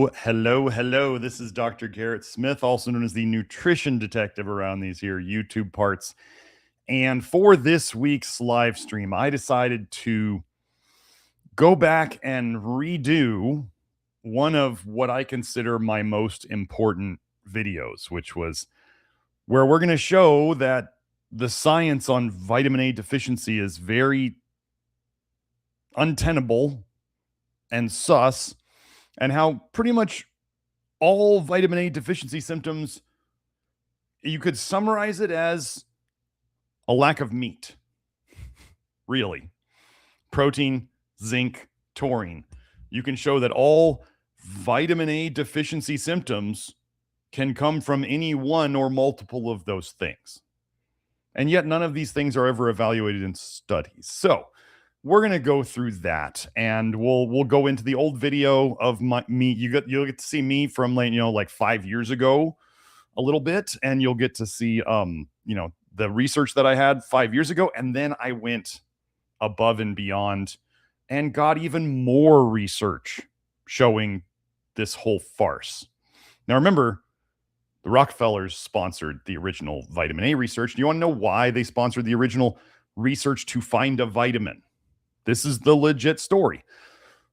Hello. This is Dr. Garrett Smith, also known as the nutrition detective around these here YouTube parts. And for this week's live stream, I decided to go back and redo one of what I consider my most important videos, which was where we're going to show that the science on vitamin A deficiency is very untenable and sus, and how pretty much all vitamin A deficiency symptoms, you could summarize it as a lack of meat. Really. Protein, zinc, taurine. You can show that all vitamin A deficiency symptoms can come from any one or multiple of those things. And yet none of these things are ever evaluated in studies. So we're going to go through that, and we'll go into the old video of me. You'll get to see me from like 5 years ago a little bit, and you'll get to see the research that I had 5 years ago, and then I went above and beyond and got even more research showing this whole farce. Now remember, the Rockefellers sponsored the original vitamin A research. Do you want to know why they sponsored the original research to find a vitamin? This is the legit story.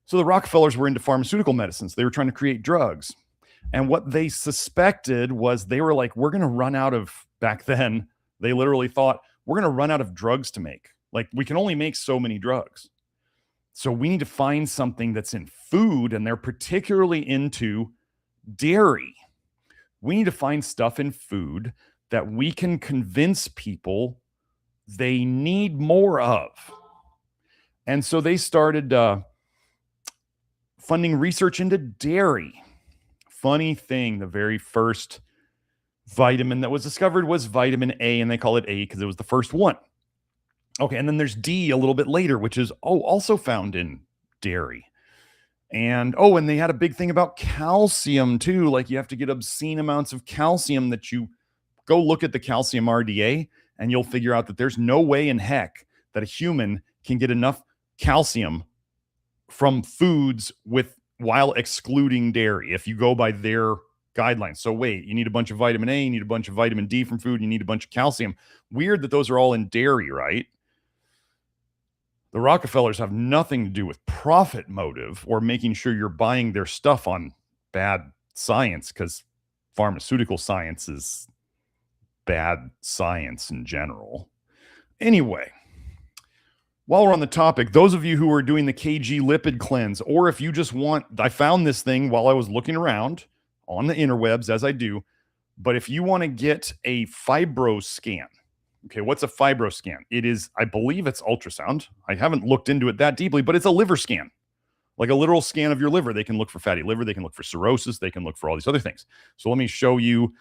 So the Rockefellers were into pharmaceutical medicines. They were trying to create drugs. And what they suspected was they were like, we're going to run out of, back then, they literally thought, we're going to run out of drugs to make. Like, we can only make so many drugs. So we need to find something that's in food, and they're particularly into dairy. We need to find stuff in food that we can convince people they need more of. And so they started funding research into dairy. Funny thing, the very first vitamin that was discovered was vitamin A, and they call it A because it was the first one. Okay, and then there's D a little bit later, which is also found in dairy. And they had a big thing about calcium too. Like, you have to get obscene amounts of calcium. That you go look at the calcium RDA, and you'll figure out that there's no way in heck that a human can get enough calcium from foods while excluding dairy, if you go by their guidelines. So wait, you need a bunch of vitamin A, you need a bunch of vitamin D from food, you need a bunch of calcium. Weird that those are all in dairy, right? The Rockefellers have nothing to do with profit motive or making sure you're buying their stuff on bad science, because pharmaceutical science is bad science in general. Anyway, while we're on the topic, those of you who are doing the KG lipid cleanse, or if you just want, I found this thing while I was looking around on the interwebs, as I do, but if you want to get a fibro scan, okay, what's a fibro scan? It is, I believe it's ultrasound. I haven't looked into it that deeply, but it's a liver scan, like a literal scan of your liver. They can look for fatty liver, they can look for cirrhosis, they can look for all these other things. So let me show you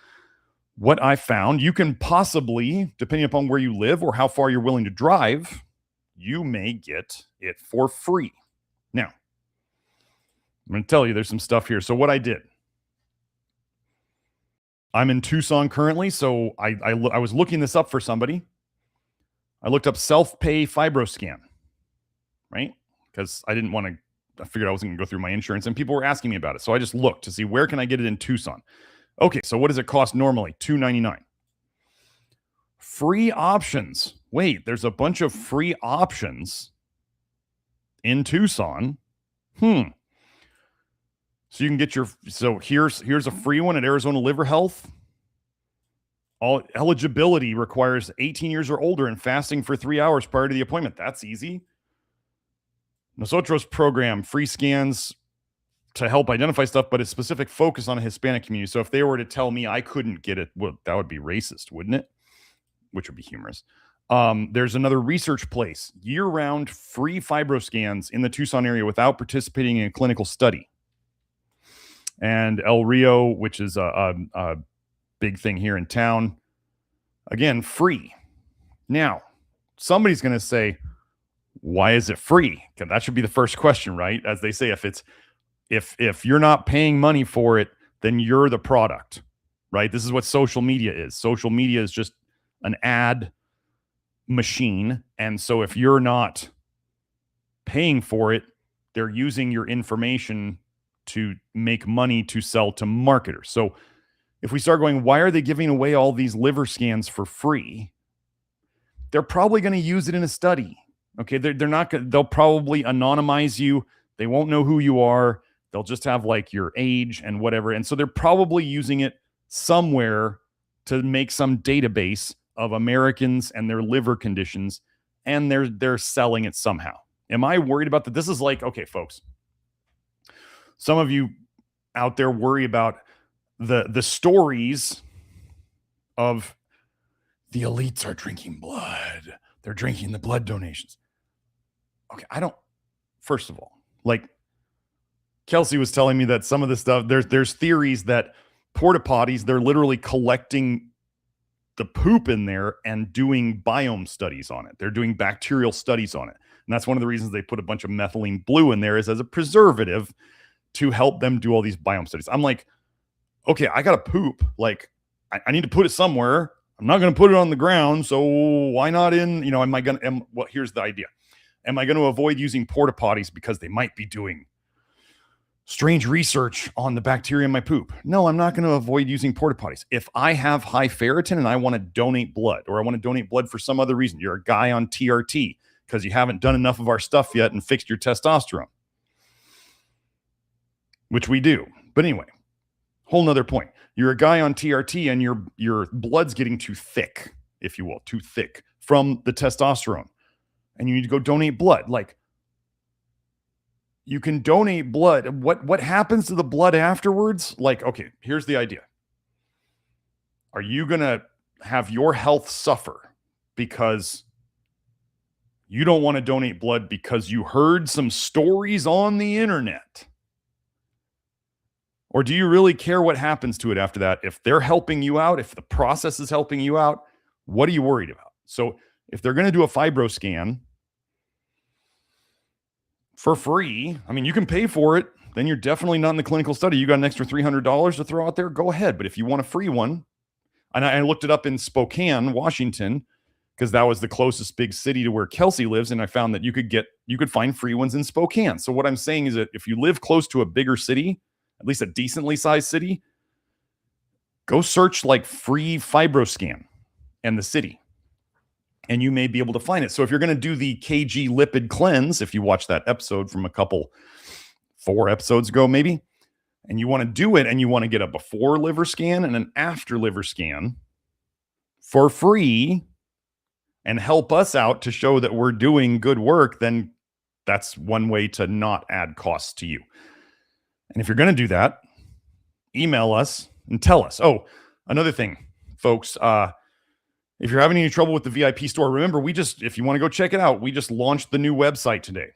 what I found. You can possibly, depending upon where you live or how far you're willing to drive, you may get it for free. Now, I'm going to tell you there's some stuff here. So what I did, I'm in Tucson currently, so I was looking this up for somebody. I looked up self-pay fibroscan, right? Because I figured I wasn't going to go through my insurance, and people were asking me about it. So I just looked to see, where can I get it in Tucson? Okay, so what does it cost normally? $2.99. Free options. Wait, there's a bunch of free options in Tucson. So you can get here's a free one at Arizona Liver Health. All eligibility requires 18 years or older and fasting for 3 hours prior to the appointment. That's easy. Nosotros program, free scans to help identify stuff, but a specific focus on a Hispanic community. So if they were to tell me I couldn't get it, well, that would be racist, wouldn't it? Which would be humorous. There's another research place, year-round free fibroscans in the Tucson area without participating in a clinical study. And El Rio, which is a big thing here in town, again, free. Now, somebody's going to say, why is it free? That should be the first question, right? As they say, if you're not paying money for it, then you're the product, right? This is what social media is. Social media is just an ad machine. And so if you're not paying for it, they're using your information to make money to sell to marketers. So if we start going, why are they giving away all these liver scans for free? They're probably going to use it in a study. Okay, they're not going. They'll probably anonymize you. They won't know who you are. They'll just have like your age and whatever. And so they're probably using it somewhere to make some database of Americans and their liver conditions, and they're selling it somehow. Am I worried about that? This is like, okay, folks, some of you out there worry about the stories of the elites are drinking blood. They're drinking the blood donations. Okay, first of all, like Kelsey was telling me that some of the stuff, there's theories that porta potties, they're literally collecting the poop in there and doing biome studies on it. They're doing bacterial studies on it. And that's one of the reasons they put a bunch of methylene blue in there, is as a preservative to help them do all these biome studies. I'm like, okay, I got to poop. Like, I need to put it somewhere. I'm not going to put it on the ground. So why not in, well, here's the idea. Am I going to avoid using porta potties because they might be doing strange research on the bacteria in my poop? No, I'm not going to avoid using porta potties. If I have high ferritin and I want to donate blood, or I want to donate blood for some other reason, you're a guy on TRT because you haven't done enough of our stuff yet and fixed your testosterone, which we do. But anyway, whole nother point. You're a guy on TRT and your blood's getting too thick, if you will, too thick from the testosterone. And you need to go donate blood. Like, you can donate blood. What happens to the blood afterwards? Like, okay, here's the idea. Are you going to have your health suffer because you don't want to donate blood because you heard some stories on the internet? Or do you really care what happens to it after that? If they're helping you out, if the process is helping you out, what are you worried about? So if they're going to do a fibro scan for free, I mean, you can pay for it, then you're definitely not in the clinical study. You got an extra $300 to throw out there, go ahead. But if you want a free one, and I looked it up in Spokane, Washington, because that was the closest big city to where Kelsey lives, and I found that you could find free ones in Spokane. So what I'm saying is that if you live close to a bigger city, at least a decently sized city, go search like free FibroScan and the city, and you may be able to find it. So if you're going to do the KG lipid cleanse, if you watch that episode from 4 episodes ago, maybe, and you want to do it and you want to get a before liver scan and an after liver scan for free and help us out to show that we're doing good work, then that's one way to not add costs to you. And if you're going to do that, email us and tell us. Oh, another thing, folks, if you're having any trouble with the VIP store, remember, if you want to go check it out, we just launched the new website today.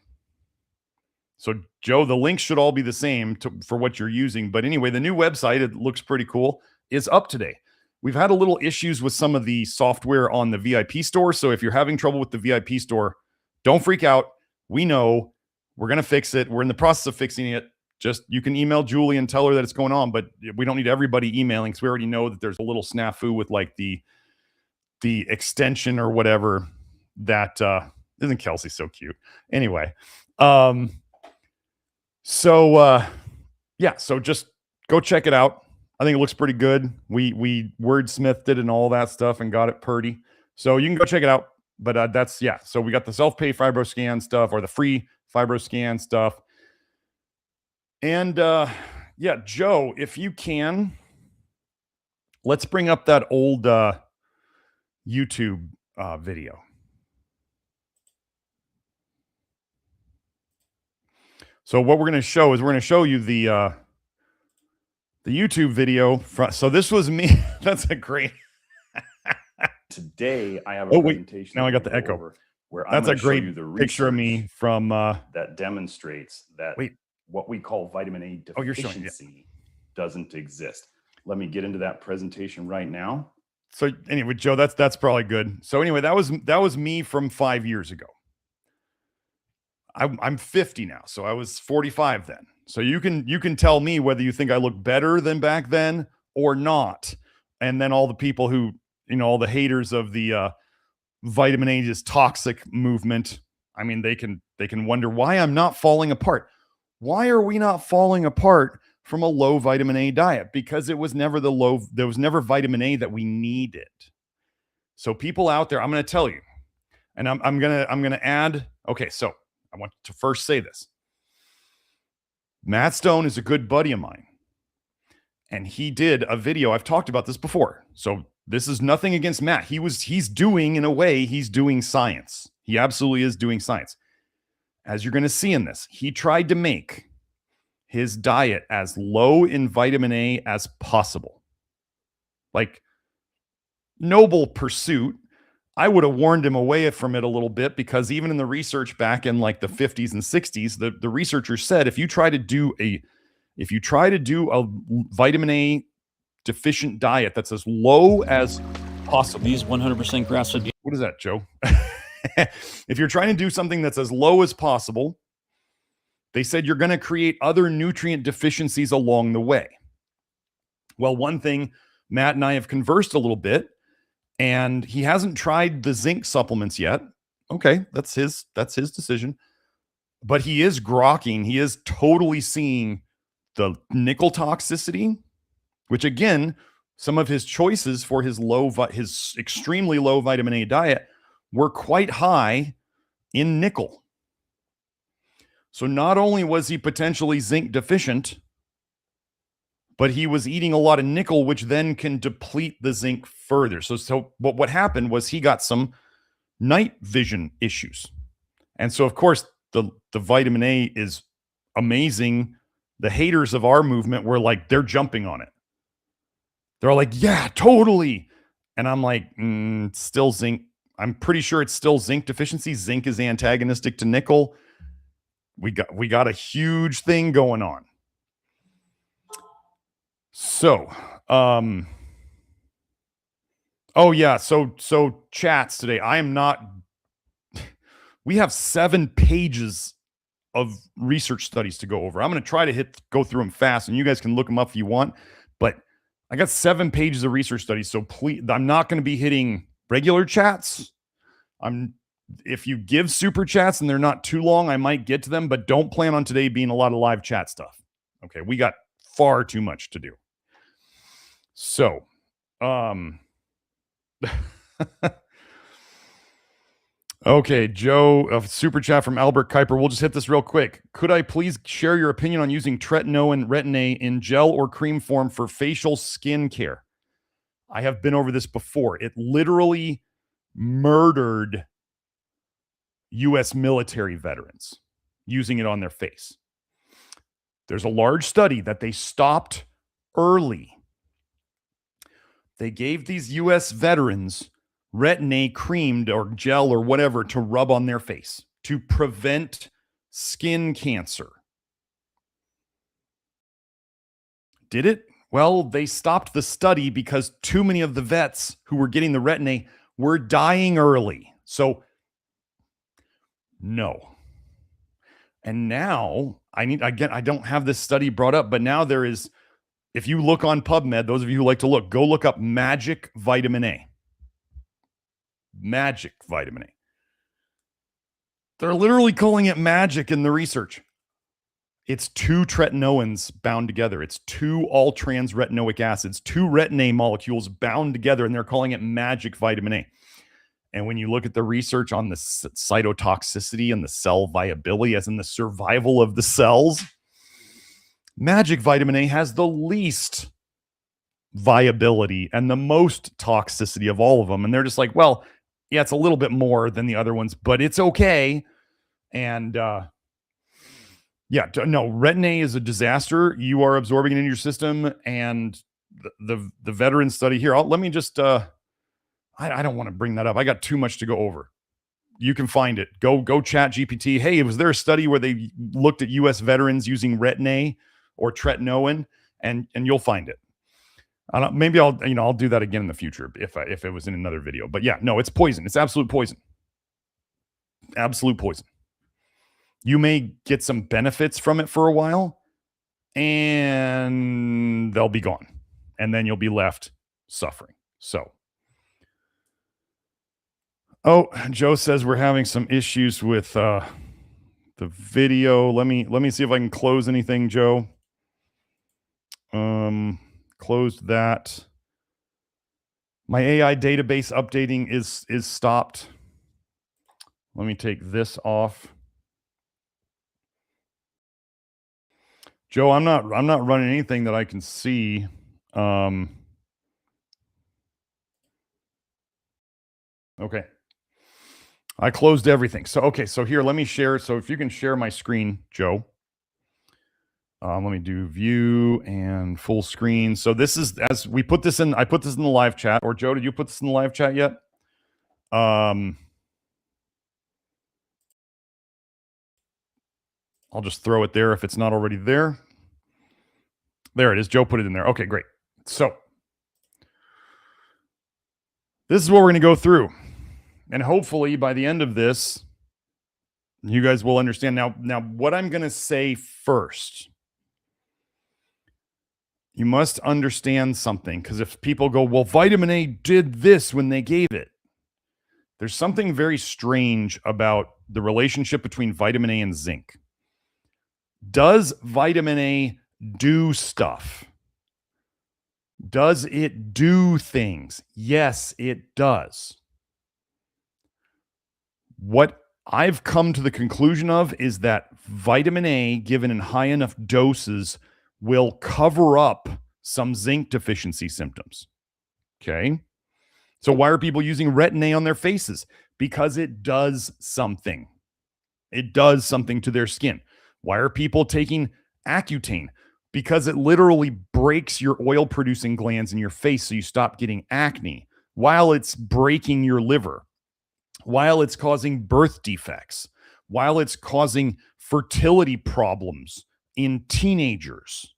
So, Joe, the links should all be the same for what you're using. But anyway, the new website, it looks pretty cool, is up today. We've had a little issues with some of the software on the VIP store. So if you're having trouble with the VIP store, don't freak out. We know we're going to fix it. We're in the process of fixing it. Just, you can email Julie and tell her that it's going on, but we don't need everybody emailing because we already know that there's a little snafu with like the extension or whatever that isn't Kelsey so cute. Anyway, so just go check it out. I think it looks pretty good. We wordsmithed it and all that stuff and got it pretty. So you can go check it out. But so we got the self-pay FibroScan stuff, or the free FibroScan stuff. And Joe, if you can, let's bring up that old YouTube video. So what we're going to show is we're going to show you the YouTube video. So this was me. That's a great. Today I have a presentation. Now I got the echo. Where that's a great picture of me from that demonstrates that what we call vitamin A deficiency doesn't exist. Let me get into that presentation right now. So anyway, Joe, that's probably good. So anyway, that was me from 5 years ago. I'm 50 now, so I was 45 then. So you can tell me whether you think I look better than back then or not. And then all the people who, all the haters of the vitamin A is toxic movement, I mean, they can wonder why I'm not falling apart. Why are we not falling apart from a low vitamin A diet? Because there was never vitamin A that we needed. So people out there, I'm going to tell you, and I'm going to add, okay, so I want to first say this. Matt Stone is a good buddy of mine. And he did a video. I've talked about this before. So this is nothing against Matt. He's doing science. He absolutely is doing science. As you're going to see in this, he tried to make his diet as low in vitamin A as possible. Like, noble pursuit. I would have warned him away from it a little bit, because even in the research back in like the 50s and 60s, the researchers said if you try to do a vitamin A deficient diet that's as low as possible. These 100% grass-fed. What is that, Joe? If you're trying to do something that's as low as possible, they said you're going to create other nutrient deficiencies along the way. Well, one thing, Matt and I have conversed a little bit, and he hasn't tried the zinc supplements yet. Okay, that's his decision. But he is grokking. He is totally seeing the nickel toxicity, which again, some of his choices for his extremely low vitamin A diet were quite high in nickel. So not only was he potentially zinc deficient, but he was eating a lot of nickel, which then can deplete the zinc further. So what happened was he got some night vision issues. And so, of course, the vitamin A is amazing. The haters of our movement were like, they're jumping on it. They're like, yeah, totally. And I'm like, still zinc. I'm pretty sure it's still zinc deficiency. Zinc is antagonistic to nickel. We got a huge thing going on. So, oh yeah. So chats today. We have 7 pages of research studies to go over. I'm going to try to go through them fast, and you guys can look them up if you want, but I got 7 pages of research studies. So please, I'm not going to be hitting regular chats. If you give super chats and they're not too long, I might get to them, but don't plan on today being a lot of live chat stuff. Okay. We got far too much to do. So, okay, Joe, a super chat from Albert Kuiper. We'll just hit this real quick. Could I please share your opinion on using tretinoin retin-A in gel or cream form for facial skin care? I have been over this before. It literally murdered U.S. military veterans using it on their face. There's a large study that they stopped early. They gave these U.S. veterans retin-A creamed or gel or whatever to rub on their face to prevent skin cancer. Did it? Well, they stopped the study because too many of the vets who were getting the retin-A were dying early. So, no. And now, I don't have this study brought up, but now there is, if you look on PubMed, those of you who like to look, go look up magic vitamin A. Magic vitamin A. They're literally calling it magic in the research. It's 2 tretinoins bound together. It's 2 all-trans retinoic acids, 2 retin-A molecules bound together, and they're calling it magic vitamin A. And when you look at the research on the cytotoxicity and the cell viability, as in the survival of the cells, magic vitamin A has the least viability and the most toxicity of all of them. And they're just like, well, yeah, it's a little bit more than the other ones, but it's okay. And yeah, no, retin-A is a disaster. You are absorbing it into your system. And the veteran study here, let me just, I don't want to bring that up. I got too much to go over. You can find it. Go chat GPT. Hey, was there a study where they looked at U.S. veterans using retin-A or tretinoin? And you'll find it. Maybe I'll do that again in the future if it was in another video. But yeah, no, it's poison. It's absolute poison. Absolute poison. You may get some benefits from it for a while, and they'll be gone. And then you'll be left suffering. So, oh, Joe says we're having some issues with the the video. Let me see if I can close anything, Joe. Closed that. My AI database updating is stopped. Let me take this off. Joe, I'm not running anything that I can see. Okay. I closed everything. So, okay. So here, let me share. So if you can share my screen, Joe. Let me do view and full screen. So this is, as we put this in, I put this in the live chat. Or Joe, did you put this in the live chat yet? I'll just throw it there if it's not already there. There it is. Joe put it in there. Okay, great. So this is what we're going to go through. And hopefully by the end of this, you guys will understand. Now what I'm going to say first, you must understand something, because if people go, well, vitamin A did this when they gave it, there's something very strange about the relationship between vitamin A and zinc. Does vitamin A do stuff? Does it do things? Yes, it does. What I've come to the conclusion of is that vitamin A, given in high enough doses, will cover up some zinc deficiency symptoms. Okay. So why are people using Retin A on their faces? Because it does something. It does something to their skin. Why are people taking Accutane? Because it literally breaks your oil producing glands in your face so you stop getting acne, while it's breaking your liver, while it's causing birth defects, while it's causing fertility problems in teenagers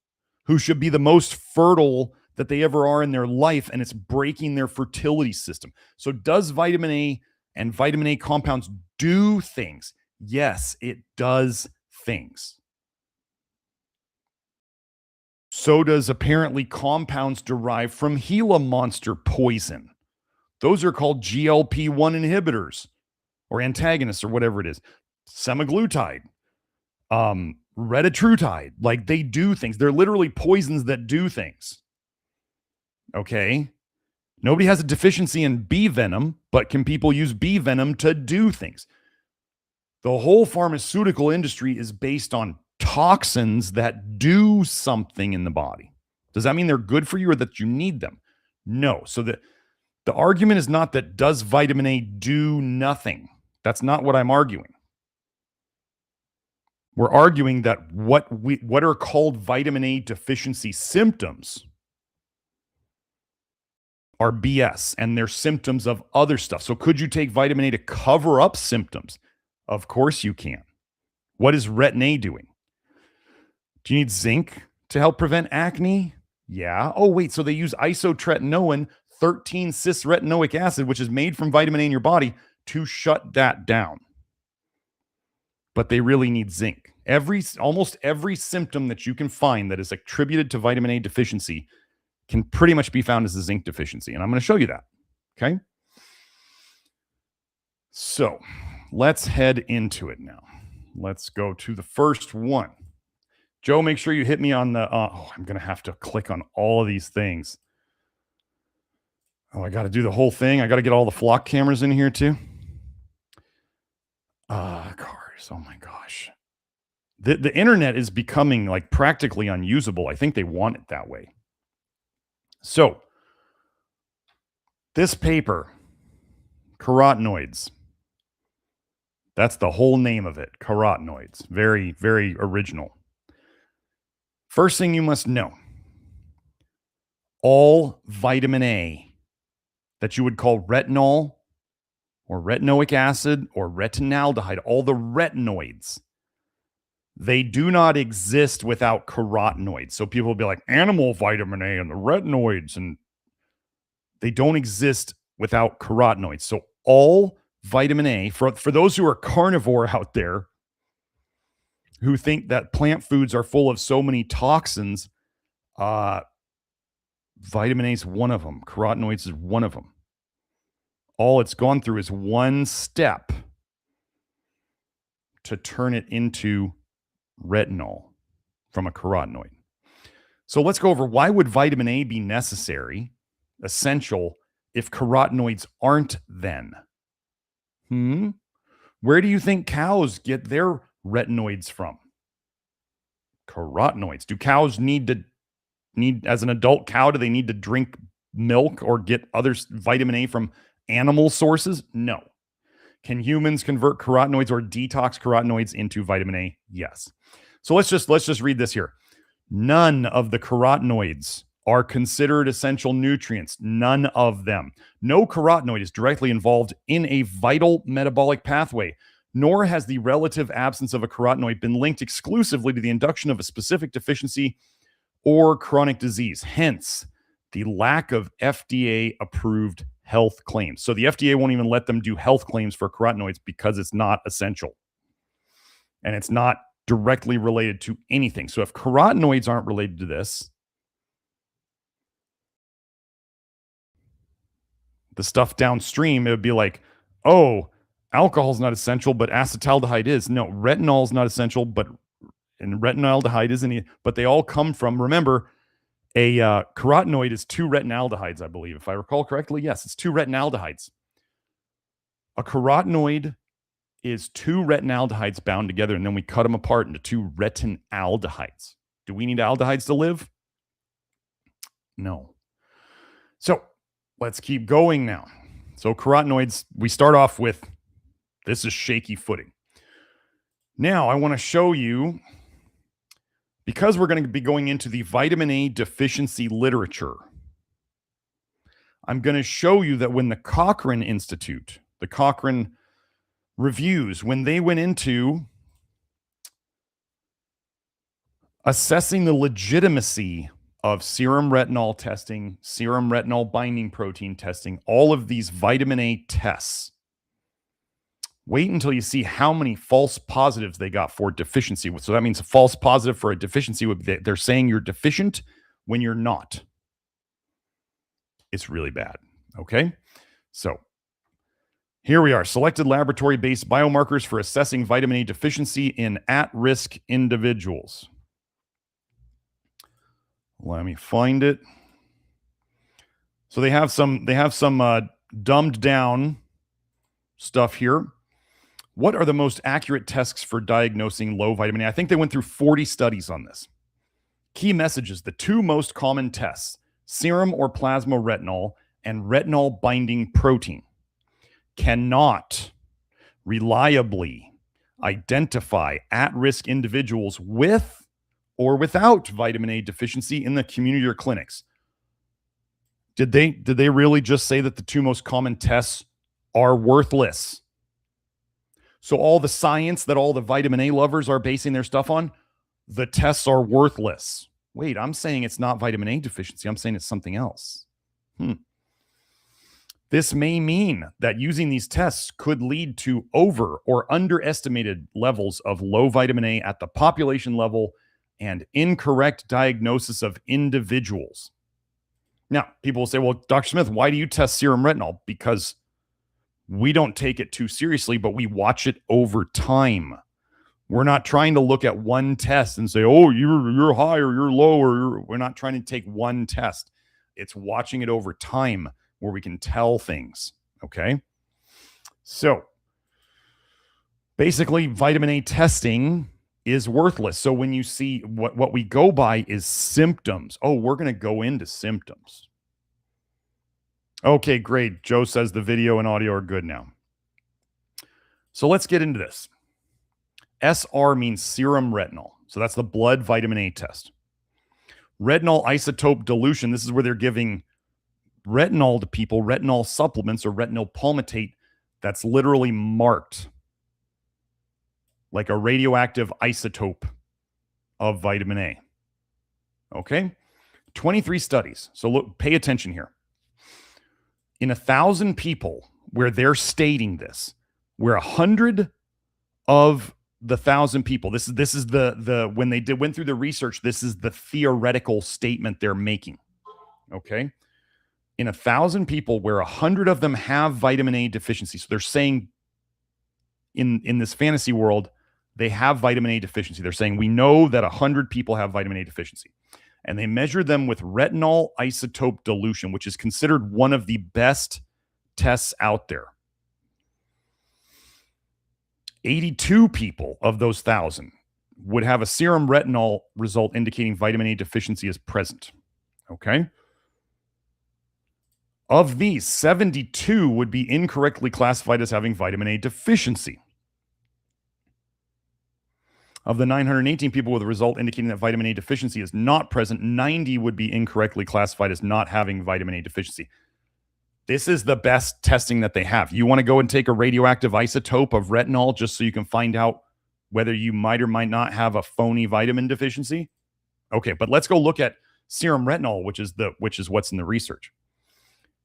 who should be the most fertile that they ever are in their life, and it's breaking their fertility system. So does vitamin A and vitamin A compounds do things? Yes, it does things. So does apparently compounds derived from Gila monster poison. Those are called GLP-1 inhibitors or antagonists or whatever it is. Semaglutide, retatrutide, like they do things. They're literally poisons that do things. Okay. Nobody has a deficiency in bee venom, but can people use bee venom to do things? The whole pharmaceutical industry is based on toxins that do something in the body. Does that mean they're good for you or that you need them? No. So the argument is not that does vitamin A do nothing. That's not what I'm arguing. We're arguing that what are called vitamin A deficiency symptoms are BS, and they're symptoms of other stuff. So could you take vitamin A to cover up symptoms? Of course you can. What is Retin A doing? Do you need zinc to help prevent acne? Yeah. Oh, wait. So they use isotretinoin, 13-cis-retinoic acid, which is made from vitamin A in your body, to shut that down. But they really need zinc. Almost every symptom that you can find that is attributed to vitamin A deficiency can pretty much be found as a zinc deficiency. And I'm going to show you that. Okay. So let's head into it now. Let's go to the first one. Joe, make sure you hit me on the, I'm going to have to click on all of these things. Oh, I got to do the whole thing. I got to get all the flock cameras in here too. Cars. Oh my gosh. The internet is becoming like practically unusable. I think they want it that way. So this paper, carotenoids. That's the whole name of it, carotenoids. Very, very original. First thing you must know, all vitamin A that you would call retinol or retinoic acid or retinaldehyde, all the retinoids, they do not exist without carotenoids. So people will be like, animal vitamin A and the retinoids, and they don't exist without carotenoids. So all vitamin A, for those who are carnivore out there, who think that plant foods are full of so many toxins, vitamin A is one of them. Carotenoids is one of them. All it's gone through is one step to turn it into retinol from a carotenoid. So let's go over, why would vitamin A be necessary, essential, if carotenoids aren't then? Where do you think cows get their retinoids from? Carotenoids. Do cows need, as an adult cow, do they need to drink milk or get other vitamin A from animal sources? No. Can humans convert carotenoids or detox carotenoids into vitamin A? Yes. So let's just read this here. None of the carotenoids are considered essential nutrients. None of them. No carotenoid is directly involved in a vital metabolic pathway, nor has the relative absence of a carotenoid been linked exclusively to the induction of a specific deficiency or chronic disease. Hence, the lack of FDA-approved health claims. So the FDA won't even let them do health claims for carotenoids because it's not essential. And it's not directly related to anything. So if carotenoids aren't related to this, the stuff downstream, it would be like, oh, alcohol's not essential, but acetaldehyde is. No, retinol's not essential, and retinaldehyde isn't, but they all come from, remember, a carotenoid is 2 retinaldehydes, I believe. If I recall correctly, yes, it's 2 retinaldehydes. A carotenoid is 2 retinaldehydes bound together, and then we cut them apart into 2 retinaldehydes. Do we need aldehydes to live? No. So let's keep going now. So carotenoids, we start off with, this is shaky footing. Now I want to show you, because we're going to be going into the vitamin A deficiency literature, I'm going to show you that when the Cochrane Institute, the Cochrane reviews, when they went into assessing the legitimacy of serum retinol testing, serum retinol binding protein testing, all of these vitamin A tests, wait until you see how many false positives they got for deficiency. So that means a false positive for a deficiency would be, they're saying you're deficient when you're not. It's really bad. Okay. So here we are. Selected laboratory-based biomarkers for assessing vitamin A deficiency in at-risk individuals. Let me find it. So they have some dumbed down stuff here. What are the most accurate tests for diagnosing low vitamin A? I think they went through 40 studies on this. Key messages: the 2 most common tests, serum or plasma retinol and retinol binding protein, cannot reliably identify at-risk individuals with or without vitamin A deficiency in the community or clinics. Did they really just say that the 2 most common tests are worthless? So all the science that all the vitamin A lovers are basing their stuff on, the tests are worthless. Wait, I'm saying it's not vitamin A deficiency. I'm saying it's something else. This may mean that using these tests could lead to over or underestimated levels of low vitamin A at the population level and incorrect diagnosis of individuals. Now, people will say, well, Dr. Smith, why do you test serum retinol? Because we don't take it too seriously, but we watch it over time. We're not trying to look at one test and say, oh, you're high or you're low, or we're not trying to take one test. It's watching it over time where we can tell things. Okay. So basically, vitamin A testing is worthless. So when you see what we go by is symptoms. Oh, we're going to go into symptoms. Okay, great. Joe says the video and audio are good now. So let's get into this. SR means serum retinol. So that's the blood vitamin A test. Retinol isotope dilution. This is where they're giving retinol to people, retinol supplements or retinol palmitate that's literally marked like a radioactive isotope of vitamin A. Okay? 23 studies. So look, pay attention here. In 1,000 people where they're stating this, where 100 of the 1,000 people, this is the when they went through the research, this is the theoretical statement they're making. Okay? In 1,000 people where 100 of them have vitamin A deficiency, so they're saying in this fantasy world, they have vitamin A deficiency. They're saying we know that 100 people have vitamin A deficiency. And they measured them with retinol isotope dilution, which is considered one of the best tests out there. 82 people of those 1,000 would have a serum retinol result indicating vitamin A deficiency is present. Okay. Of these, 72 would be incorrectly classified as having vitamin A deficiency. Of the 918 people with a result indicating that vitamin A deficiency is not present, 90 would be incorrectly classified as not having vitamin A deficiency. This is the best testing that they have. You want to go and take a radioactive isotope of retinol just so you can find out whether you might or might not have a phony vitamin deficiency? Okay, but let's go look at serum retinol, which is what's in the research.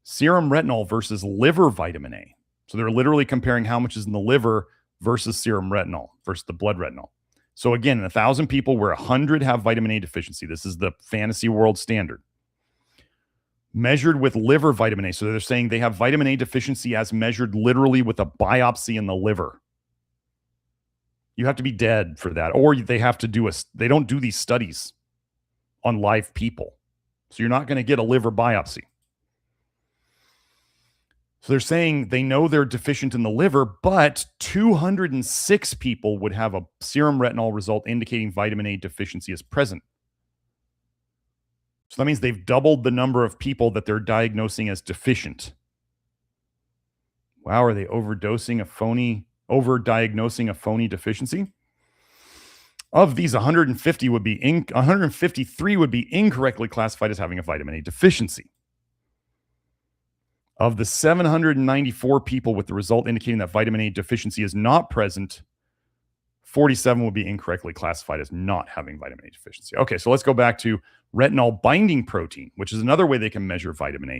Serum retinol versus liver vitamin A. So they're literally comparing how much is in the liver versus serum retinol versus the blood retinol. So again, in 1,000 people where 100 have vitamin A deficiency, this is the fantasy world standard, measured with liver vitamin A. So they're saying they have vitamin A deficiency as measured literally with a biopsy in the liver. You have to be dead for that. Or they have to they don't do these studies on live people. So you're not going to get a liver biopsy. So they're saying they know they're deficient in the liver, but 206 people would have a serum retinol result indicating vitamin A deficiency is present. So that means they've doubled the number of people that they're diagnosing as deficient. Wow, are they overdiagnosing a phony deficiency? Of these, 153 would be incorrectly classified as having a vitamin A deficiency. Of the 794 people with the result indicating that vitamin A deficiency is not present, 47 would be incorrectly classified as not having vitamin A deficiency. Okay, so let's go back to retinol binding protein, which is another way they can measure vitamin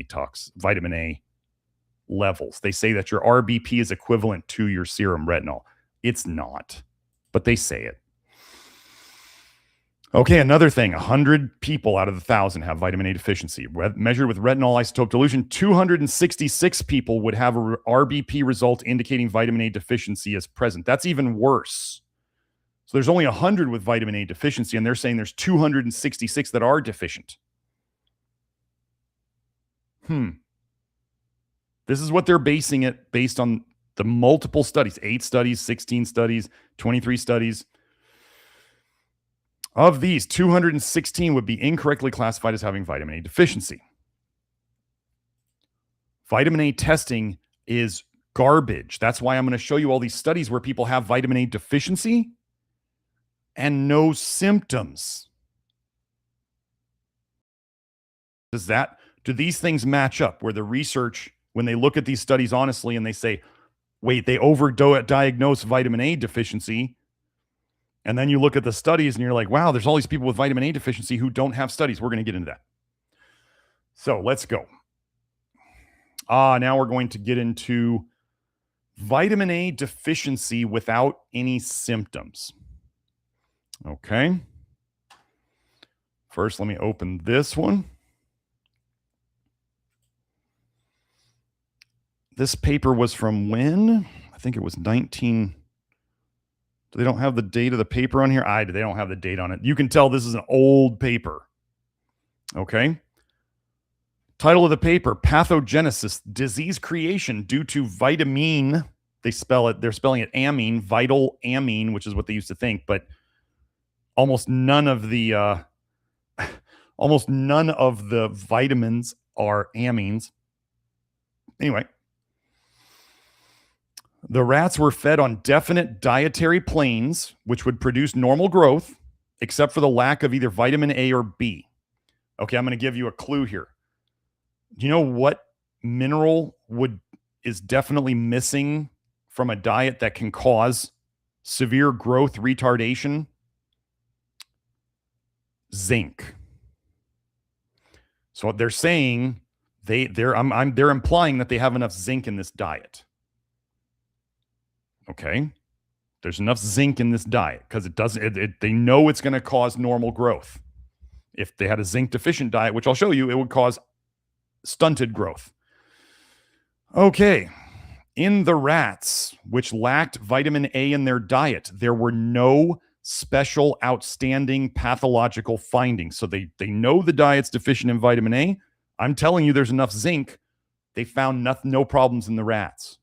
A levels. They say that your RBP is equivalent to your serum retinol. It's not, but they say it. Okay, another thing, 100 people out of the 1,000 have vitamin A deficiency. Measured with retinol isotope dilution, 266 people would have a RBP result indicating vitamin A deficiency is present. That's even worse. So there's only 100 with vitamin A deficiency, and they're saying there's 266 that are deficient. This is what they're basing it based on the multiple studies, 8 studies, 16 studies, 23 studies. Of these, 216 would be incorrectly classified as having vitamin A deficiency. Vitamin A testing is garbage. That's why I'm going to show you all these studies where people have vitamin A deficiency and no symptoms. Do these things match up where the research, when they look at these studies honestly and they say, wait, they overdiagnose vitamin A deficiency, and then you look at the studies and you're like, wow, there's all these people with vitamin A deficiency who don't have studies. We're going to get into that. So let's go. Now we're going to get into vitamin A deficiency without any symptoms. Okay. First, let me open this one. This paper was from when? I think it was 19... They don't have the date of the paper on here. They don't have the date on it. You can tell this is an old paper. Okay. Title of the paper, Pathogenesis, Disease Creation Due to Vitamine. They're spelling it amine, vital amine, which is what they used to think, but almost none of the vitamins are amines. Anyway. The rats were fed on definite dietary planes, which would produce normal growth, except for the lack of either vitamin A or B. Okay, I'm going to give you a clue here. Do you know what mineral is definitely missing from a diet that can cause severe growth retardation? Zinc. So they're saying they're implying that they have enough zinc in this diet. Okay, there's enough zinc in this diet because they know it's going to cause normal growth. If they had a zinc deficient diet, which I'll show you, it would cause stunted growth. Okay, In the rats, which lacked vitamin A in their diet, there were no special outstanding pathological findings. So they know the diet's deficient in vitamin A. I'm telling you there's enough zinc. They found no problems in the rats.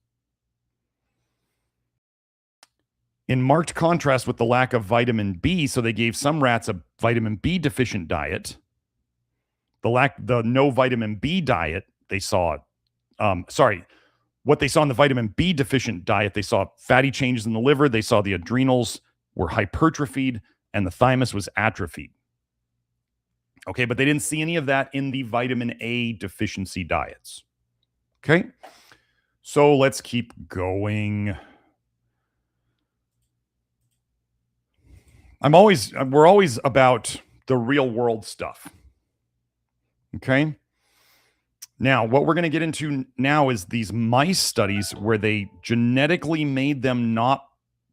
In marked contrast with the lack of vitamin B, so they gave some rats a vitamin B deficient diet. The no vitamin B diet, they saw, what they saw in the vitamin B deficient diet, they saw fatty changes in the liver, they saw the adrenals were hypertrophied, and the thymus was atrophied. Okay, but they didn't see any of that in the vitamin A deficiency diets. Okay, so let's keep going. We're always about the real world stuff. Okay. Now, what we're going to get into now is these mice studies where they genetically made them not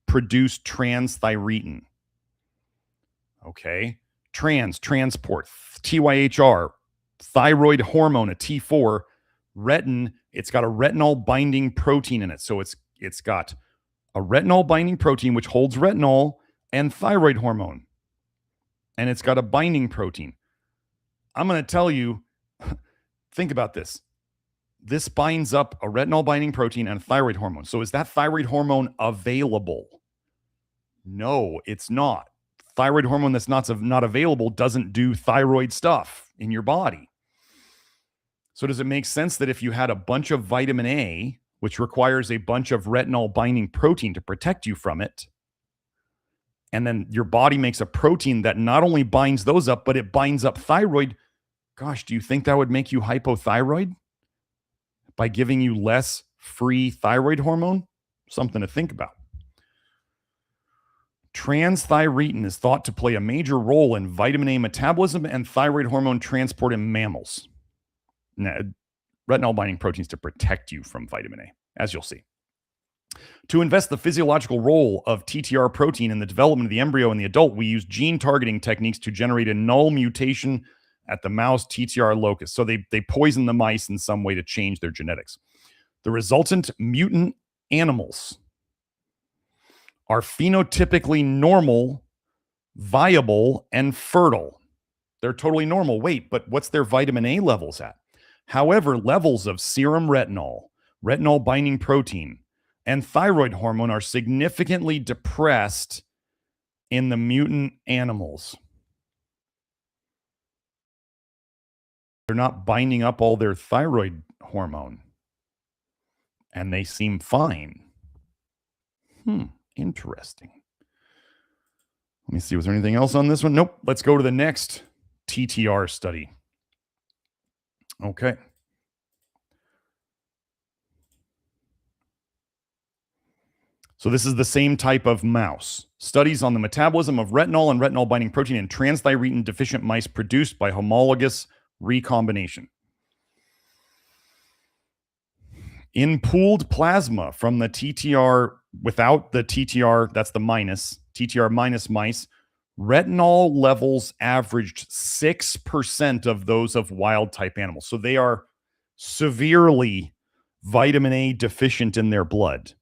produce transthyretin. Okay. Transport, TYHR, thyroid hormone, a T4, retin. It's got a retinol binding protein in it. So it's got a retinol binding protein, which holds retinol and thyroid hormone. And it's got a binding protein. I'm going to tell you, think about this. This binds up a retinol binding protein and a thyroid hormone. So is that thyroid hormone available? No, it's not. Thyroid hormone that's not available doesn't do thyroid stuff in your body. So does it make sense that if you had a bunch of vitamin A, which requires a bunch of retinol binding protein to protect you from it, and then your body makes a protein that not only binds those up, but it binds up thyroid, gosh, do you think that would make you hypothyroid by giving you less free thyroid hormone? Something to think about. Transthyretin is thought to play a major role in vitamin A metabolism and thyroid hormone transport in mammals. Now, retinol binding proteins to protect you from vitamin A, as you'll see. To invest the physiological role of TTR protein in the development of the embryo and the adult, we use gene targeting techniques to generate a null mutation at the mouse TTR locus. So they poison the mice in some way to change their genetics. The resultant mutant animals are phenotypically normal, viable, and fertile. They're totally normal. Wait, but what's their vitamin A levels at? However, levels of serum retinol, retinol binding protein, and thyroid hormone are significantly depressed in the mutant animals. They're not binding up all their thyroid hormone, and they seem fine. Interesting. Let me see. Was there anything else on this one? Nope. Let's go to the next TTR study. Okay. So this is the same type of mouse. Studies on the metabolism of retinol and retinol binding protein in transthyretin deficient mice produced by homologous recombination. In pooled plasma from the TTR without the TTR, that's the minus, TTR minus mice, retinol levels averaged 6% of those of wild type animals. So they are severely vitamin A deficient in their blood.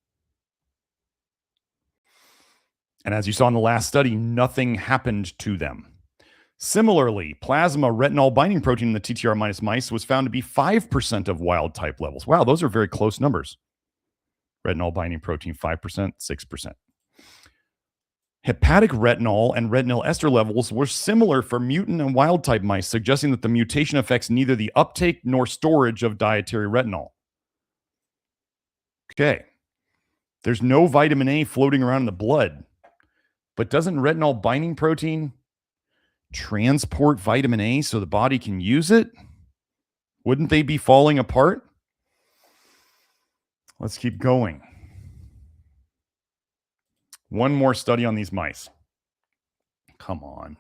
And as you saw in the last study, nothing happened to them. Similarly, plasma retinol binding protein in the TTR minus mice was found to be 5% of wild type levels. Wow, those are very close numbers. Retinol binding protein, 5%, 6%. Hepatic retinol and retinol ester levels were similar for mutant and wild type mice, suggesting that the mutation affects neither the uptake nor storage of dietary retinol. Okay. There's no vitamin A floating around in the blood, but doesn't retinol binding protein transport vitamin A so the body can use it? Wouldn't they be falling apart? Let's keep going. One more study on these mice. Come on.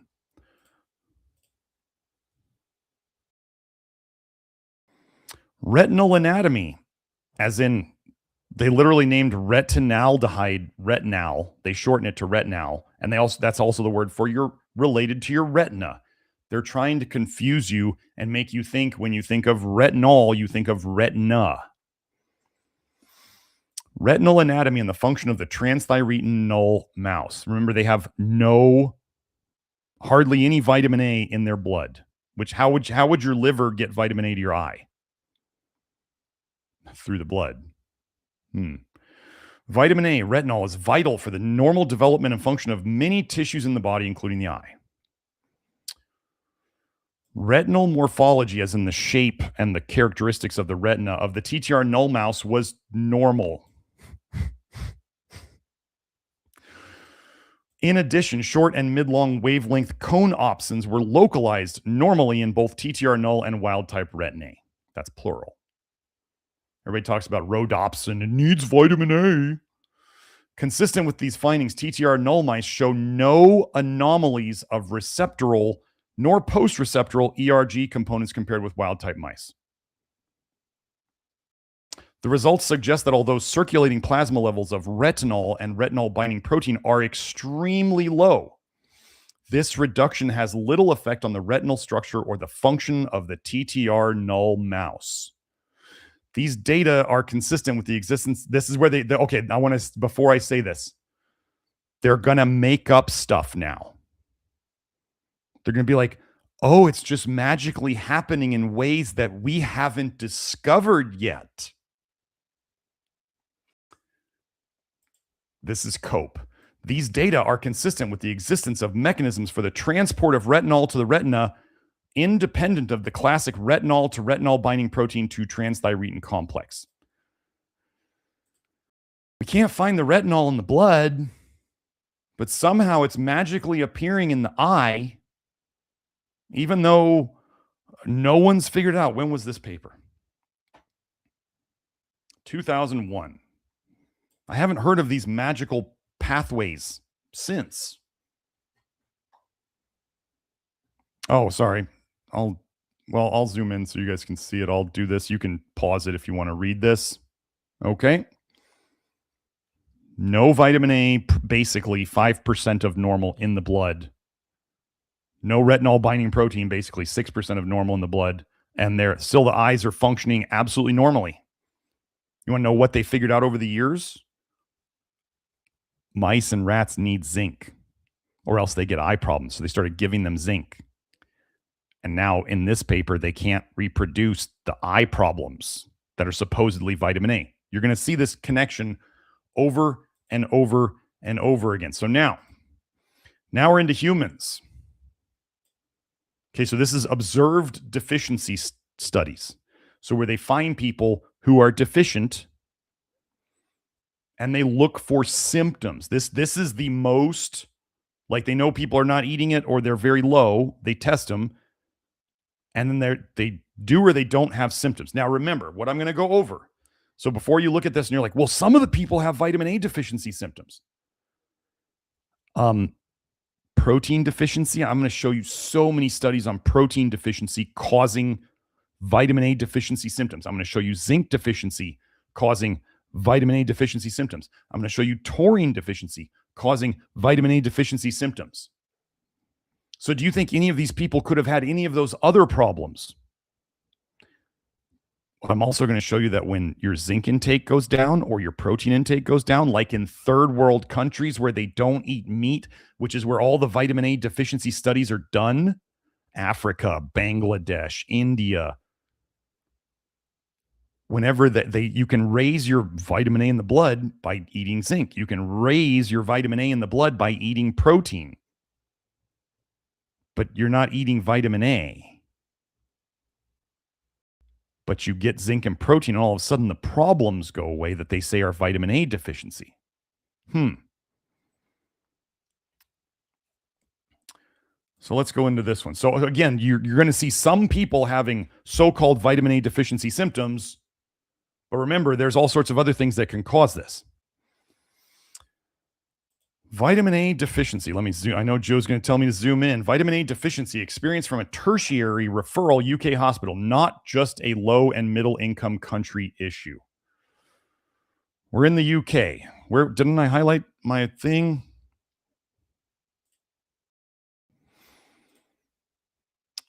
Retinal anatomy, as in they literally named retinaldehyde retinal. They shorten it to retinal, and that's also the word for related to your retina. They're trying to confuse you and make you think when you think of retinol, you think of retina. Retinal anatomy and the function of the transthyretin null mouse. Remember, they have hardly any vitamin A in their blood. Which how would your liver get vitamin A to your eye? Through the blood. Vitamin A, retinol, is vital for the normal development and function of many tissues in the body, including the eye. Retinal morphology, as in the shape and the characteristics of the retina of the TTR null mouse, was normal. In addition, short and mid-long wavelength cone opsins were localized normally in both TTR null and wild-type retin-A. That's plural. Everybody talks about rhodopsin. It needs vitamin A. Consistent with these findings, TTR null mice show no anomalies of receptoral nor post-receptoral ERG components compared with wild-type mice. The results suggest that although circulating plasma levels of retinol and retinol-binding protein are extremely low, this reduction has little effect on the retinal structure or the function of the TTR null mouse. These data are consistent with the existence. This is where okay, I want to, before I say this, they're going to make up stuff now. They're going to be like, oh, it's just magically happening in ways that we haven't discovered yet. This is COPE. These data are consistent with the existence of mechanisms for the transport of retinol to the retina, independent of the classic retinol to retinol binding protein 2 transthyretin complex. We can't find the retinol in the blood, but somehow it's magically appearing in the eye, even though no one's figured out. When was this paper? 2001. I haven't heard of these magical pathways since. Oh, sorry. I'll zoom in so you guys can see it. I'll do this. You can pause it if you want to read this. Okay. No vitamin A, basically 5% of normal in the blood. No retinol binding protein, basically 6% of normal in the blood. And still the eyes are functioning absolutely normally. You want to know what they figured out over the years? Mice and rats need zinc, or else they get eye problems. So they started giving them zinc. And now in this paper, they can't reproduce the eye problems that are supposedly vitamin A. You're going to see this connection over and over and over again. So now we're into humans. Okay, so this is observed deficiency studies. So where they find people who are deficient and they look for symptoms. This is the most, like, they know people are not eating it or they're very low. They test them. And then they do or they don't have symptoms. Now, remember what I'm going to go over. So before you look at this and you're like, well, some of the people have vitamin A deficiency symptoms. Protein deficiency. I'm going to show you so many studies on protein deficiency causing vitamin A deficiency symptoms. I'm going to show you zinc deficiency causing vitamin A deficiency symptoms. I'm going to show you taurine deficiency causing vitamin A deficiency symptoms. So do you think any of these people could have had any of those other problems? Well, I'm also going to show you that when your zinc intake goes down or your protein intake goes down, like in third world countries where they don't eat meat, which is where all the vitamin A deficiency studies are done, Africa, Bangladesh, India, whenever you can raise your vitamin A in the blood by eating zinc. You can raise your vitamin A in the blood by eating protein. But you're not eating vitamin A. But you get zinc and protein, and all of a sudden the problems go away that they say are vitamin A deficiency. So let's go into this one. So again, you're going to see some people having so-called vitamin A deficiency symptoms, but remember, there's all sorts of other things that can cause this. Vitamin A deficiency. Let me zoom. I know Joe's going to tell me to zoom in. Vitamin A deficiency experienced from a tertiary referral UK hospital, not just a low and middle income country issue. We're in the UK. Where didn't I highlight my thing?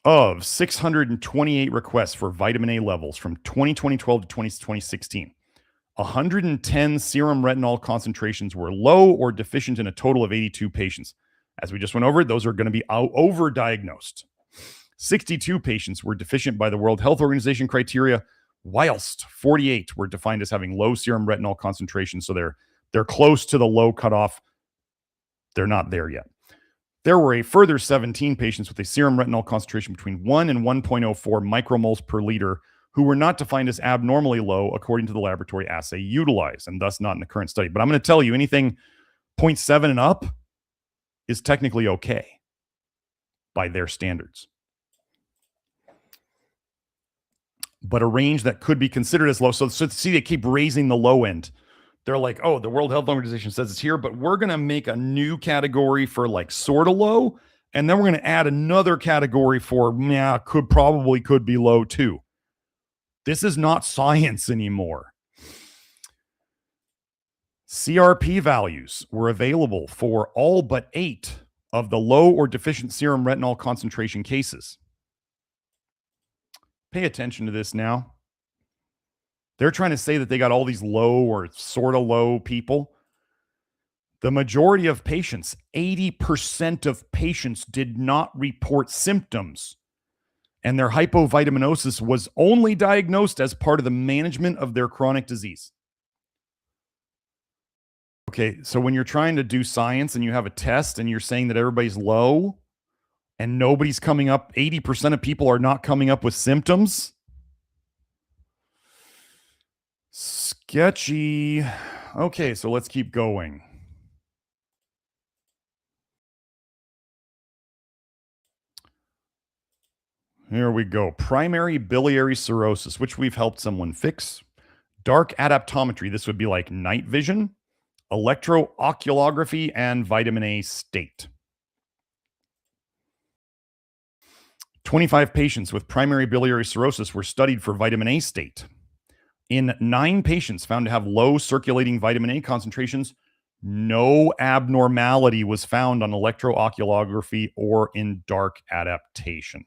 Of 628 requests for vitamin A levels from 2012 to 2016. 110 serum retinol concentrations were low or deficient in a total of 82 patients. As we just went over, those are going to be overdiagnosed. 62 patients were deficient by the World Health Organization criteria, whilst 48 were defined as having low serum retinol concentration. So they're close to the low cutoff. They're not there yet. There were a further 17 patients with a serum retinol concentration between 1 and 1.04 micromoles per liter who were not defined as abnormally low according to the laboratory assay utilized, and thus not in the current study. But I'm going to tell you, anything 0.7 and up is technically okay by their standards. But a range that could be considered as low. So see, they keep raising the low end. They're like, oh, the World Health Organization says it's here, but we're going to make a new category for like sort of low. And then we're going to add another category for, could be low too. This is not science anymore. CRP values were available for all but 8 of the low or deficient serum retinol concentration cases. Pay attention to this now. They're trying to say that they got all these low or sort of low people. The majority of patients, 80% of patients, did not report symptoms, and their hypovitaminosis was only diagnosed as part of the management of their chronic disease. Okay, so when you're trying to do science and you have a test and you're saying that everybody's low and nobody's coming up, 80% of people are not coming up with symptoms. Sketchy. Okay, so let's keep going. Here we go. Primary biliary cirrhosis, which we've helped someone fix. Dark adaptometry. This would be like night vision, electrooculography, and vitamin A state. 25 patients with primary biliary cirrhosis were studied for vitamin A state. In 9 patients found to have low circulating vitamin A concentrations, no abnormality was found on electrooculography or in dark adaptation.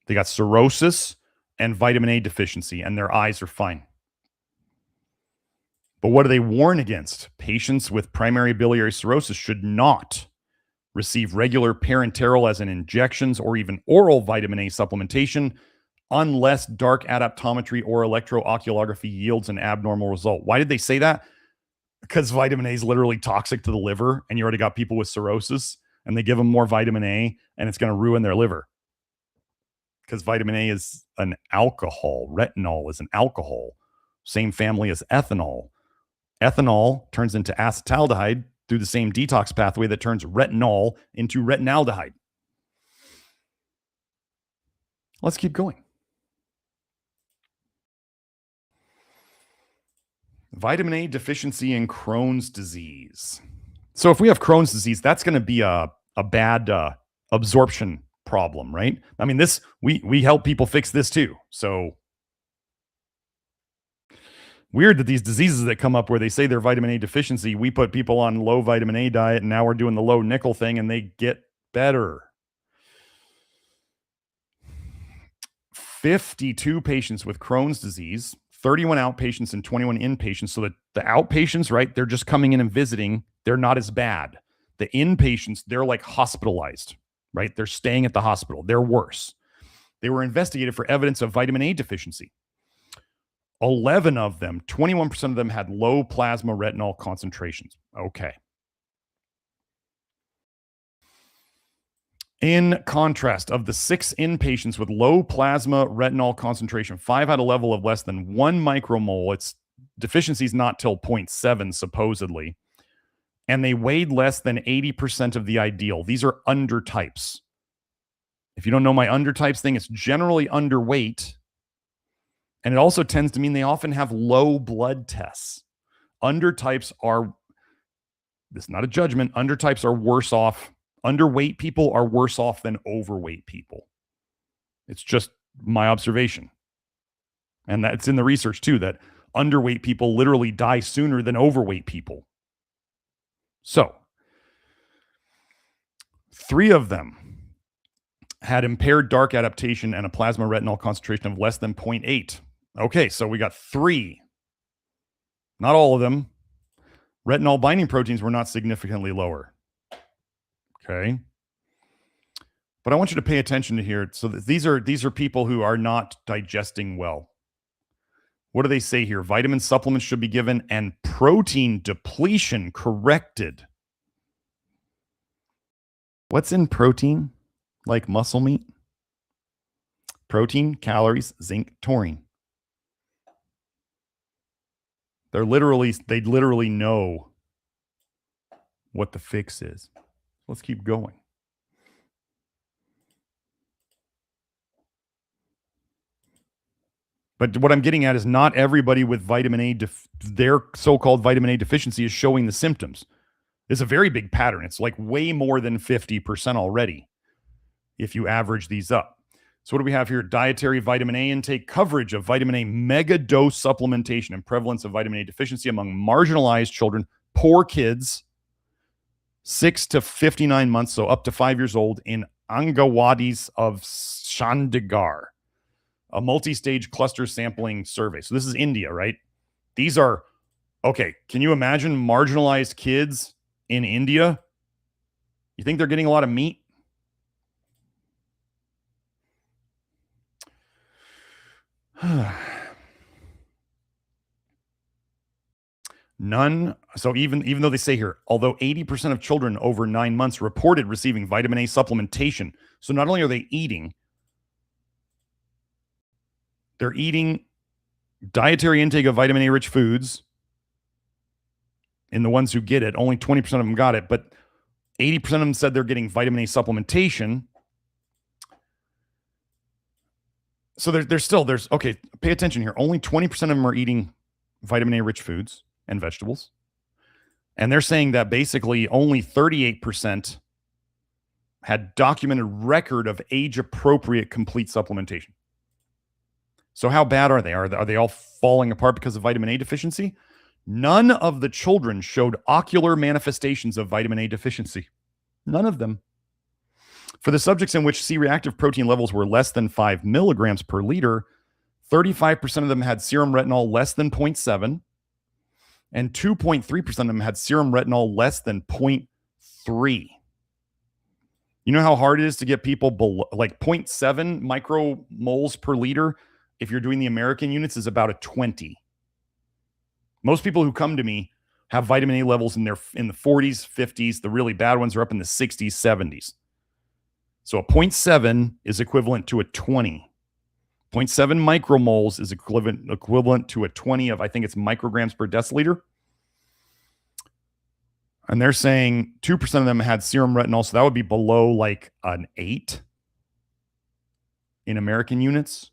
They got cirrhosis and vitamin A deficiency, and their eyes are fine. But what do they warn against? Patients with primary biliary cirrhosis should not receive regular parenteral as in injections or even oral vitamin A supplementation unless dark adaptometry or electrooculography yields an abnormal result. Why did they say that? Because vitamin A is literally toxic to the liver, and you already got people with cirrhosis, and they give them more vitamin A, and it's going to ruin their liver. Because vitamin A is an alcohol. Retinol is an alcohol. Same family as ethanol. Ethanol turns into acetaldehyde through the same detox pathway that turns retinol into retinaldehyde. Let's keep going. Vitamin A deficiency in Crohn's disease. So if we have Crohn's disease, that's going to be a bad absorption problem, right? I mean, this we help people fix this too. So weird that these diseases that come up where they say they're vitamin A deficiency, we put people on low vitamin A diet, and now we're doing the low nickel thing, and they get better. 52 patients with Crohn's disease, 31 outpatients and 21 inpatients. So that the outpatients, right, they're just coming in and visiting. They're not as bad. The inpatients, they're like hospitalized, right? They're staying at the hospital. They're worse. They were investigated for evidence of vitamin A deficiency. 11 of them, 21% of them had low plasma retinol concentrations. Okay. In contrast, of the 6 inpatients with low plasma retinol concentration, 5 had a level of less than 1 micromole. Its deficiency is not till 0.7, supposedly. And they weighed less than 80% of the ideal. These are undertypes. If you don't know my undertypes thing, it's generally underweight. And it also tends to mean they often have low blood tests. Undertypes are, this is not a judgment, undertypes are worse off. Underweight people are worse off than overweight people. It's just my observation. And that's in the research too, that underweight people literally die sooner than overweight people. So, 3 of them had impaired dark adaptation and a plasma retinol concentration of less than 0.8. Okay, so we got 3. Not all of them. Retinol binding proteins were not significantly lower. Okay. But I want you to pay attention to here. So these are people who are not digesting well. What do they say here? Vitamin supplements should be given and protein depletion corrected. What's in protein? Like muscle meat? Protein, calories, zinc, taurine. They literally know what the fix is. Let's keep going. But what I'm getting at is not everybody with vitamin A, their so-called vitamin A deficiency is showing the symptoms. It's a very big pattern. It's like way more than 50% already if you average these up. So what do we have here? Dietary vitamin A intake, coverage of vitamin A mega dose supplementation, and prevalence of vitamin A deficiency among marginalized children, poor kids, 6 to 59 months, so up to 5 years old, in Angawadis of Chandigarh. A multi-stage cluster sampling survey. So this is India, right? These are, okay, can you imagine marginalized kids in India? You think they're getting a lot of meat? None. So even though they say here, although 80% of children over 9 months reported receiving vitamin A supplementation. So not only are they eating, they're eating dietary intake of vitamin A rich foods. In the ones who get it, only 20% of them got it, but 80% of them said they're getting vitamin A supplementation. So there's okay, pay attention here. Only 20% of them are eating vitamin A rich foods and vegetables. And they're saying that basically only 38% had documented record of age appropriate complete supplementation. So how bad are they? Are they all falling apart because of vitamin A deficiency? None of the children showed ocular manifestations of vitamin A deficiency. None of them. For the subjects in which C-reactive protein levels were less than 5 milligrams per liter, 35% of them had serum retinol less than 0.7, and 2.3% of them had serum retinol less than 0.3. You know how hard it is to get people below, like 0.7 micromoles per liter? If you're doing the American units, is about a 20. Most people who come to me have vitamin A levels in the 40s, 50s. The really bad ones are up in the 60s, 70s. So a 0.7 is equivalent to a 20. 0.7 micromoles is equivalent to a 20 of, I think it's micrograms per deciliter. And they're saying 2% of them had serum retinol, so that would be below like an 8 in American units.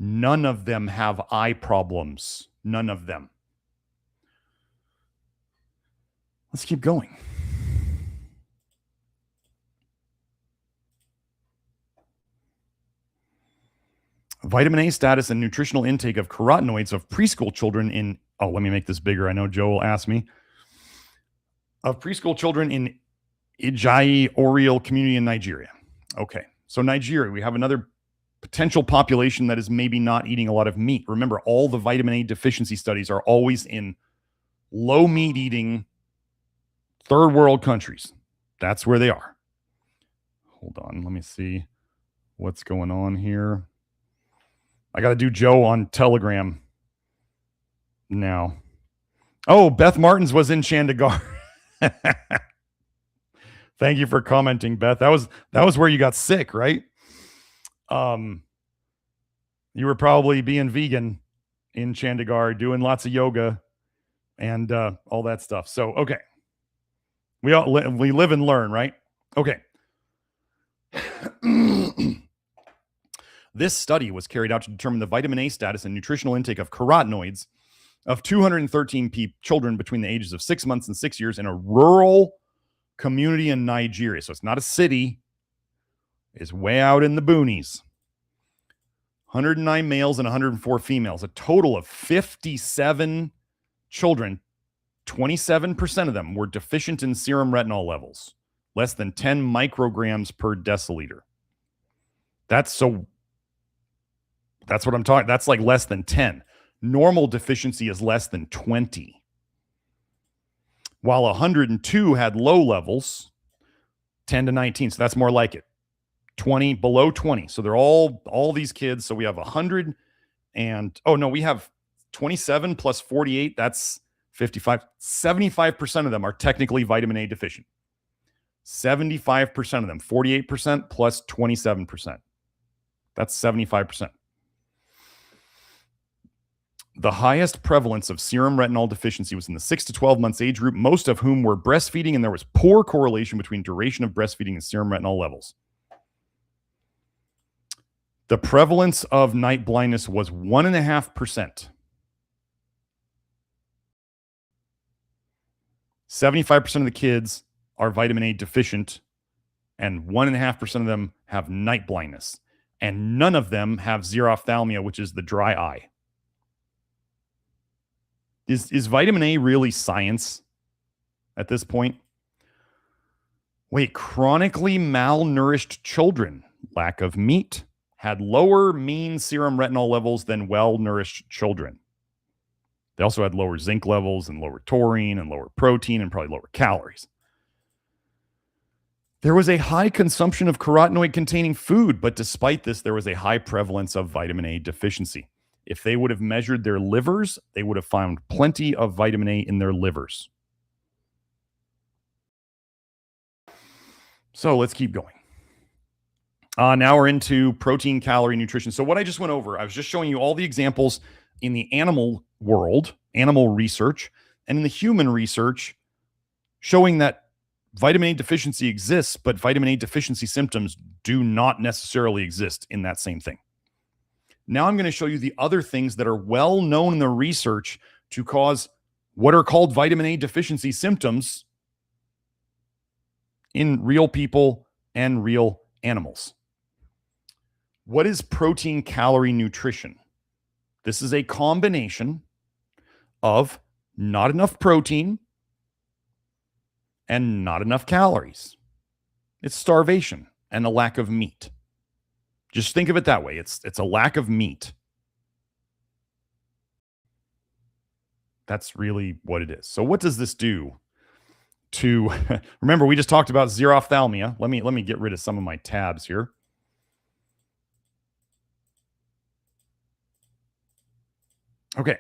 None of them have eye problems. None of them. Let's keep going. Vitamin A status and nutritional intake of carotenoids of preschool children in, oh, let me make this bigger. I know Joe will ask me. Of preschool children in Ijayi Oriel community in Nigeria. Okay, so Nigeria, we have another potential population that is maybe not eating a lot of meat. Remember, all the vitamin A deficiency studies are always in low meat eating third world countries. That's where they are. Hold on, let me see what's going on here. I got to do Joe on Telegram now. Oh, Beth Martens was in Chandigarh. Thank you for commenting, Beth. That was where you got sick, right? You were probably being vegan in Chandigarh, doing lots of yoga and all that stuff. So, okay. We live and learn, right? Okay. This study was carried out to determine the vitamin A status and nutritional intake of carotenoids of 213 children between the ages of 6 months and 6 years in a rural community in Nigeria. So it's not a city. It's way out in the boonies. 109 males and 104 females. A total of 57 children. 27% of them were deficient in serum retinol levels. Less than 10 micrograms per deciliter. That's That's what I'm talking. That's like less than 10. Normal deficiency is less than 20. While 102 had low levels, 10 to 19. So that's more like it. 20, below 20. So they're all these kids. So we have 100 and, oh no, we have 27 plus 48. That's 55. 75% of them are technically vitamin A deficient. 75% of them, 48% plus 27%. That's 75%. The highest prevalence of serum retinol deficiency was in the 6 to 12 months age group, most of whom were breastfeeding, and there was poor correlation between duration of breastfeeding and serum retinol levels. The prevalence of night blindness was 1.5%. 75% of the kids are vitamin A deficient, and 1.5% of them have night blindness. And none of them have xerophthalmia, which is the dry eye. Is vitamin A really science at this point? Wait, chronically malnourished children, lack of meat, had lower mean serum retinol levels than well-nourished children. They also had lower zinc levels and lower taurine and lower protein and probably lower calories. There was a high consumption of carotenoid-containing food, but despite this, there was a high prevalence of vitamin A deficiency. If they would have measured their livers, they would have found plenty of vitamin A in their livers. So let's keep going. Now we're into protein, calorie, nutrition. So what I just went over, I was just showing you all the examples in the animal world, animal research, and in the human research, showing that vitamin A deficiency exists, but vitamin A deficiency symptoms do not necessarily exist in that same thing. Now I'm going to show you the other things that are well known in the research to cause what are called vitamin A deficiency symptoms in real people and real animals. What is protein, calorie, nutrition? This is a combination of not enough protein and not enough calories. It's starvation and a lack of meat. Just think of it that way. It's a lack of meat. That's really what it is. So what does this do to, remember, we just talked about xerophthalmia. Let me get rid of some of my tabs here. Okay.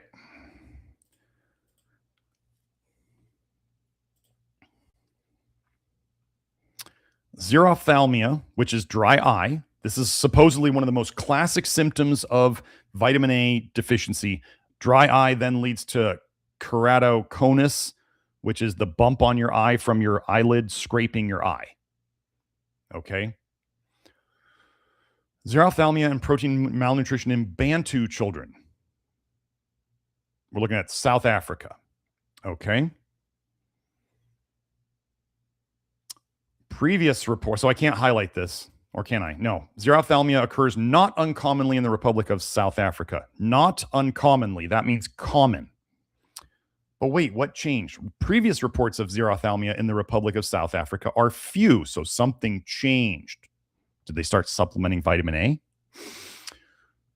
Xerophthalmia, which is dry eye. This is supposedly one of the most classic symptoms of vitamin A deficiency. Dry eye then leads to keratoconus, which is the bump on your eye from your eyelid scraping your eye. Okay. Xerophthalmia and protein malnutrition in Bantu children. We're looking at South Africa. Okay. Previous report, so I can't highlight this, or can I? No. Xerophthalmia occurs not uncommonly in the Republic of South Africa. Not uncommonly. That means common. But wait, what changed? Previous reports of xerophthalmia in the Republic of South Africa are few, so something changed. Did they start supplementing vitamin A?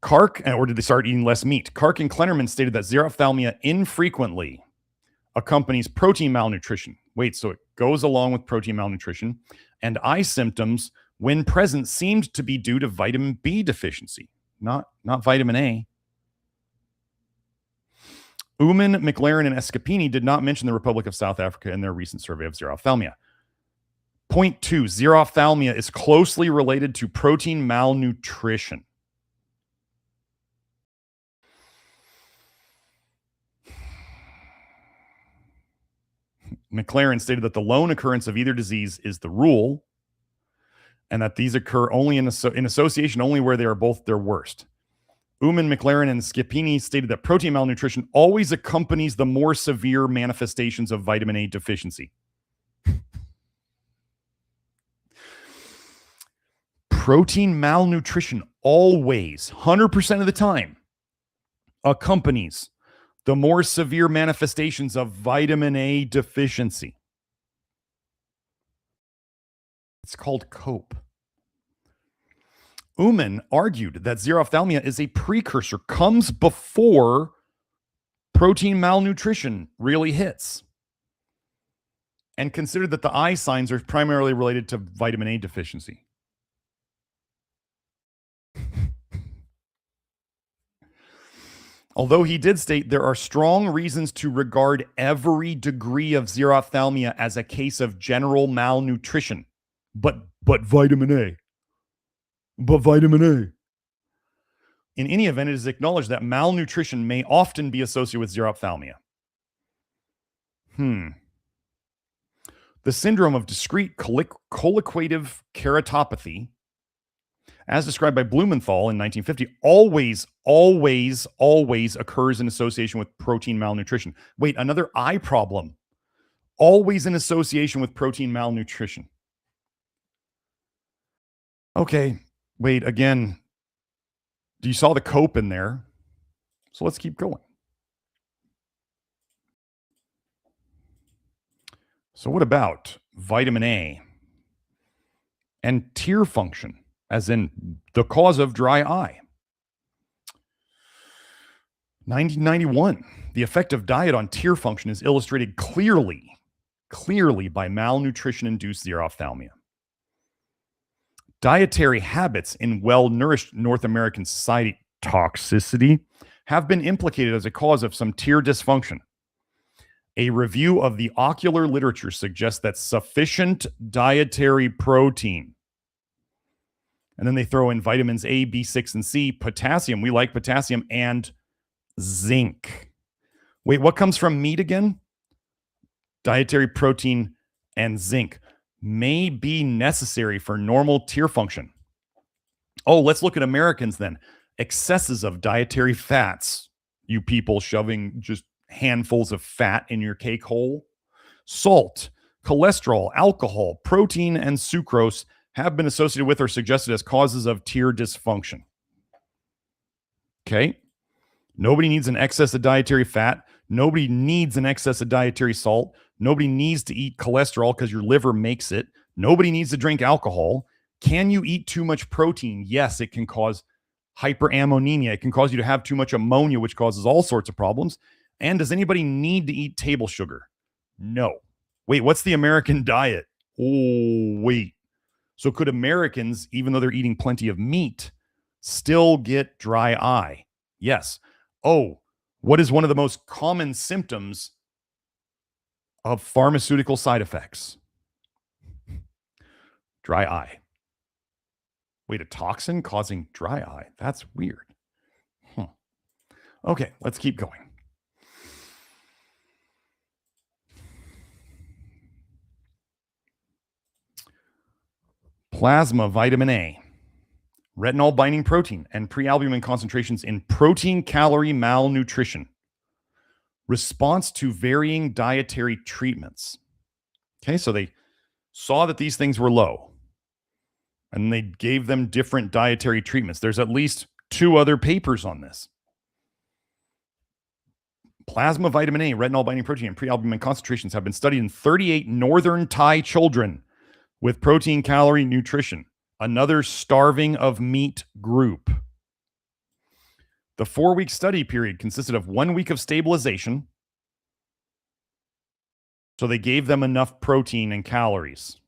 Kark, or did they start eating less meat? Kark and Kleinerman stated that xerophthalmia infrequently accompanies protein malnutrition. Wait, so it goes along with protein malnutrition, and eye symptoms, when present, seemed to be due to vitamin B deficiency, not vitamin A. Uman, McLaren, and Escapini did not mention the Republic of South Africa in their recent survey of xerophthalmia. Point 2, xerophthalmia is closely related to protein malnutrition. McLaren stated that the lone occurrence of either disease is the rule, and that these occur only in association only where they are both their worst. Uman, McLaren, and Scipini stated that protein malnutrition always accompanies the more severe manifestations of vitamin A deficiency. Protein malnutrition always, 100% of the time, accompanies the more severe manifestations of vitamin A deficiency. It's called COPE. Uman argued that xerophthalmia is a precursor, comes before protein malnutrition really hits, and considered that the eye signs are primarily related to vitamin A deficiency. Although he did state there are strong reasons to regard every degree of xerophthalmia as a case of general malnutrition. But vitamin A. But vitamin A. In any event, it is acknowledged that malnutrition may often be associated with xerophthalmia. The syndrome of discrete colliquative keratopathy, as described by Blumenthal in 1950, always occurs in association with protein malnutrition. Wait, another eye problem. Always in association with protein malnutrition. Okay, wait, again, you saw the cope in there. So let's keep going. So what about vitamin A and tear function, as in the cause of dry eye? 1991, the effect of diet on tear function is illustrated clearly by malnutrition-induced xerophthalmia. Dietary habits in well-nourished North American society toxicity have been implicated as a cause of some tear dysfunction. A review of the ocular literature suggests that sufficient dietary protein, and then they throw in vitamins A, B6, and C, potassium, we like potassium, and zinc. Wait, what comes from meat again? Dietary protein and zinc may be necessary for normal tear function. Oh, let's look at Americans then. Excesses of dietary fats, you people shoving just handfuls of fat in your cake hole. Salt, cholesterol, alcohol, protein, and sucrose have been associated with or suggested as causes of tear dysfunction. Okay. Nobody needs an excess of dietary fat. Nobody needs an excess of dietary salt. Nobody needs to eat cholesterol because your liver makes it. Nobody needs to drink alcohol. Can you eat too much protein? Yes, it can cause hyperammonemia. It can cause you to have too much ammonia, which causes all sorts of problems. And does anybody need to eat table sugar? No. Wait, what's the American diet? Oh, wait. So could Americans, even though they're eating plenty of meat, still get dry eye? Yes. Oh, what is one of the most common symptoms of pharmaceutical side effects? Dry eye. Wait, a toxin causing dry eye? That's weird. Okay, let's keep going. Plasma vitamin A, retinol binding protein, and prealbumin concentrations in protein calorie malnutrition. Response to varying dietary treatments. Okay, so they saw that these things were low, and they gave them different dietary treatments. There's at least 2 other papers on this. Plasma vitamin A, retinol binding protein, and prealbumin concentrations have been studied in 38 northern Thai children with protein calorie nutrition, another starving of meat group. The 4-week study period consisted of 1 week of stabilization. So they gave them enough protein and calories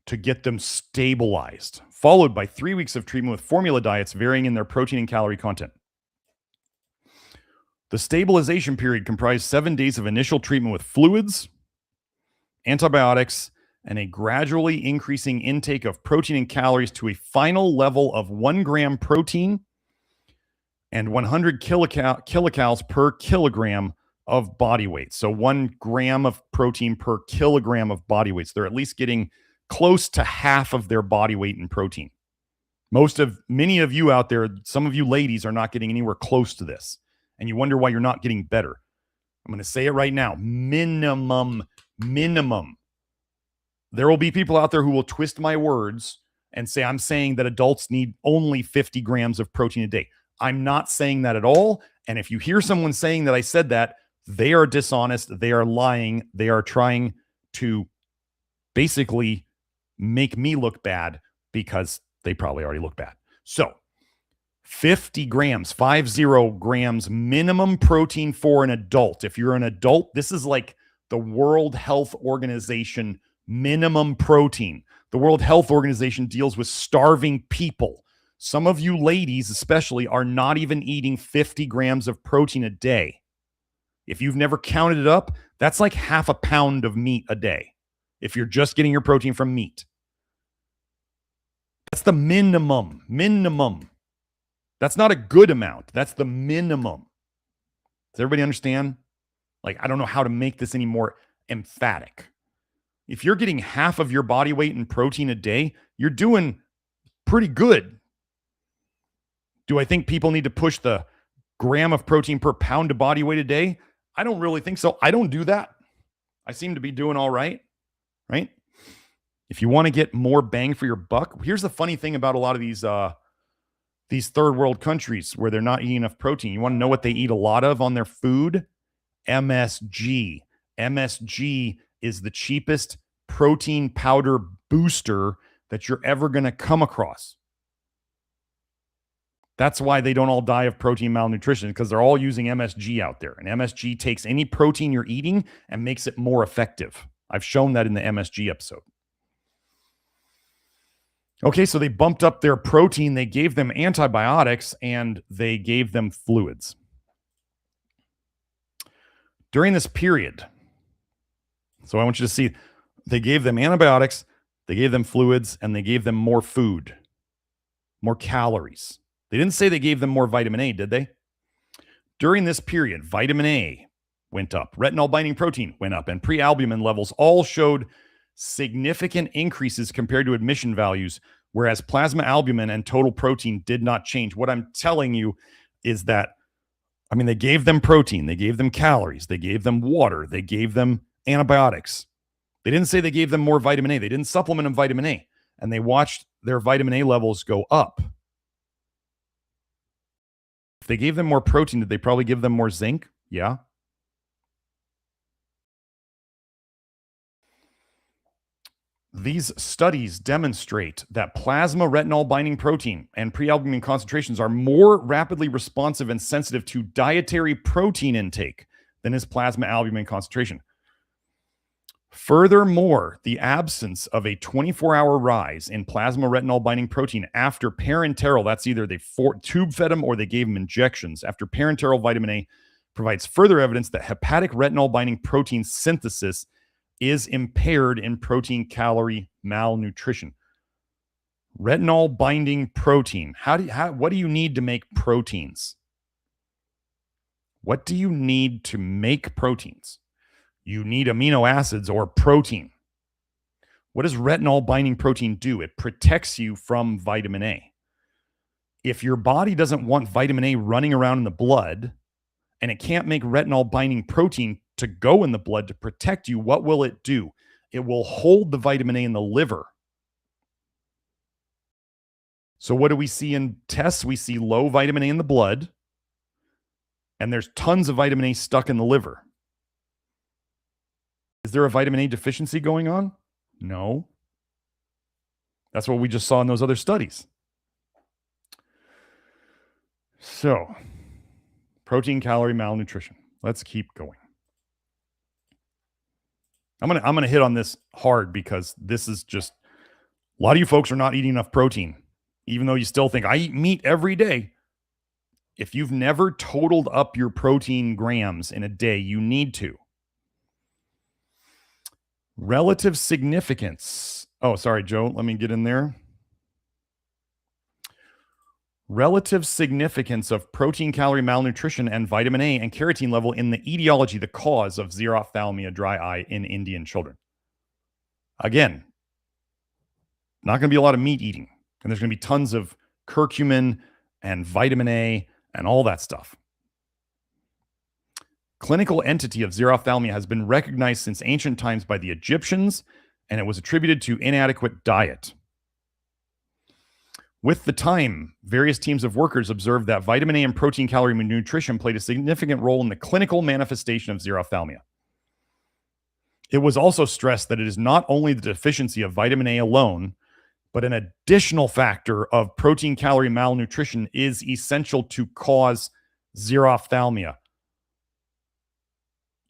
to get them stabilized, followed by 3 weeks of treatment with formula diets varying in their protein and calorie content. The stabilization period comprised 7 days of initial treatment with fluids, antibiotics, and a gradually increasing intake of protein and calories to a final level of 1 gram protein and 100 kilocalories per kilogram of body weight. So 1 gram of protein per kilogram of body weight. So they're at least getting close to half of their body weight in protein. Many of you out there, some of you ladies are not getting anywhere close to this. And you wonder why you're not getting better. I'm going to say it right now. Minimum. There will be people out there who will twist my words and say I'm saying that adults need only 50 grams of protein a day. I'm not saying that at all. And if you hear someone saying that I said that, they are dishonest. They are lying. They are trying to basically make me look bad because They probably already look bad. So 50 grams, 50 grams minimum protein for an adult. If you're an adult, this is like the World Health Organization minimum protein. The World Health Organization deals with starving people. Some of you ladies, especially, are not even eating 50 grams of protein a day. If you've never counted it up, that's like half a pound of meat a day. If you're just getting your protein from meat. That's the minimum. That's not a good amount. That's the minimum. Does everybody understand? Like, I don't know how to make this any more emphatic. If you're getting half of your body weight in protein a day, you're doing pretty good. Do I think people need to push the gram of protein per pound of body weight a day? I don't really think so. I don't do that. I seem to be doing all right, right? If you want to get more bang for your buck, here's the funny thing about a lot of these third world countries where they're not eating enough protein. You want to know what they eat a lot of on their food? MSG. MSG is the cheapest protein powder booster that you're ever going to come across. That's why they don't all die of protein malnutrition, because they're all using MSG out there. And MSG takes any protein you're eating and makes it more effective. I've shown that in the MSG episode. Okay, so they bumped up their protein, they gave them antibiotics, and they gave them fluids. During this period, so I want you to see, they gave them antibiotics, they gave them fluids, and they gave them more food, more calories. They didn't say they gave them more vitamin A, did they? During this period, vitamin A went up, retinol binding protein went up, and prealbumin levels all showed significant increases compared to admission values, whereas plasma albumin and total protein did not change. What I'm telling you is that, I mean, they gave them protein, they gave them calories, they gave them water, they gave them antibiotics. They didn't say they gave them more vitamin A. They didn't supplement them vitamin A, and they watched their vitamin A levels go up. If they gave them more protein, did they probably give them more zinc? Yeah. These studies demonstrate that plasma retinol binding protein and prealbumin concentrations are more rapidly responsive and sensitive to dietary protein intake than is plasma albumin concentration. Furthermore, the absence of a 24-hour rise in plasma retinol binding protein after parenteral, that's either they tube fed them or they gave them injections, after parenteral vitamin A provides further evidence that hepatic retinol binding protein synthesis is impaired in protein calorie malnutrition. Retinol binding protein. What do you need to make proteins? What do you need to make proteins? You need amino acids or protein. What does retinol binding protein do? It protects you from vitamin A. If your body doesn't want vitamin A running around in the blood and it can't make retinol binding protein to go in the blood to protect you, what will it do? It will hold the vitamin A in the liver. So what do we see in tests? We see low vitamin A in the blood, and there's tons of vitamin A stuck in the liver. Is there a vitamin A deficiency going on? No. That's what we just saw in those other studies. So, protein calorie malnutrition. Let's keep going. I'm gonna hit on this hard because this is just, a lot of you folks are not eating enough protein, even though you still think I eat meat every day. If you've never totaled up your protein grams in a day, you need to. Relative significance. Oh, sorry, Joe. Let me get in there. Relative significance of protein calorie malnutrition and vitamin A and carotene level in the etiology, the cause of xerophthalmia, dry eye in Indian children. Again, not going to be a lot of meat eating, and there's going to be tons of curcumin and vitamin A and all that stuff. Clinical entity of xerophthalmia has been recognized since ancient times by the Egyptians, and it was attributed to inadequate diet. With the time, various teams of workers observed that vitamin A and protein calorie nutrition played a significant role in the clinical manifestation of xerophthalmia. It was also stressed that it is not only the deficiency of vitamin A alone But an additional factor of protein calorie malnutrition is essential to cause xerophthalmia.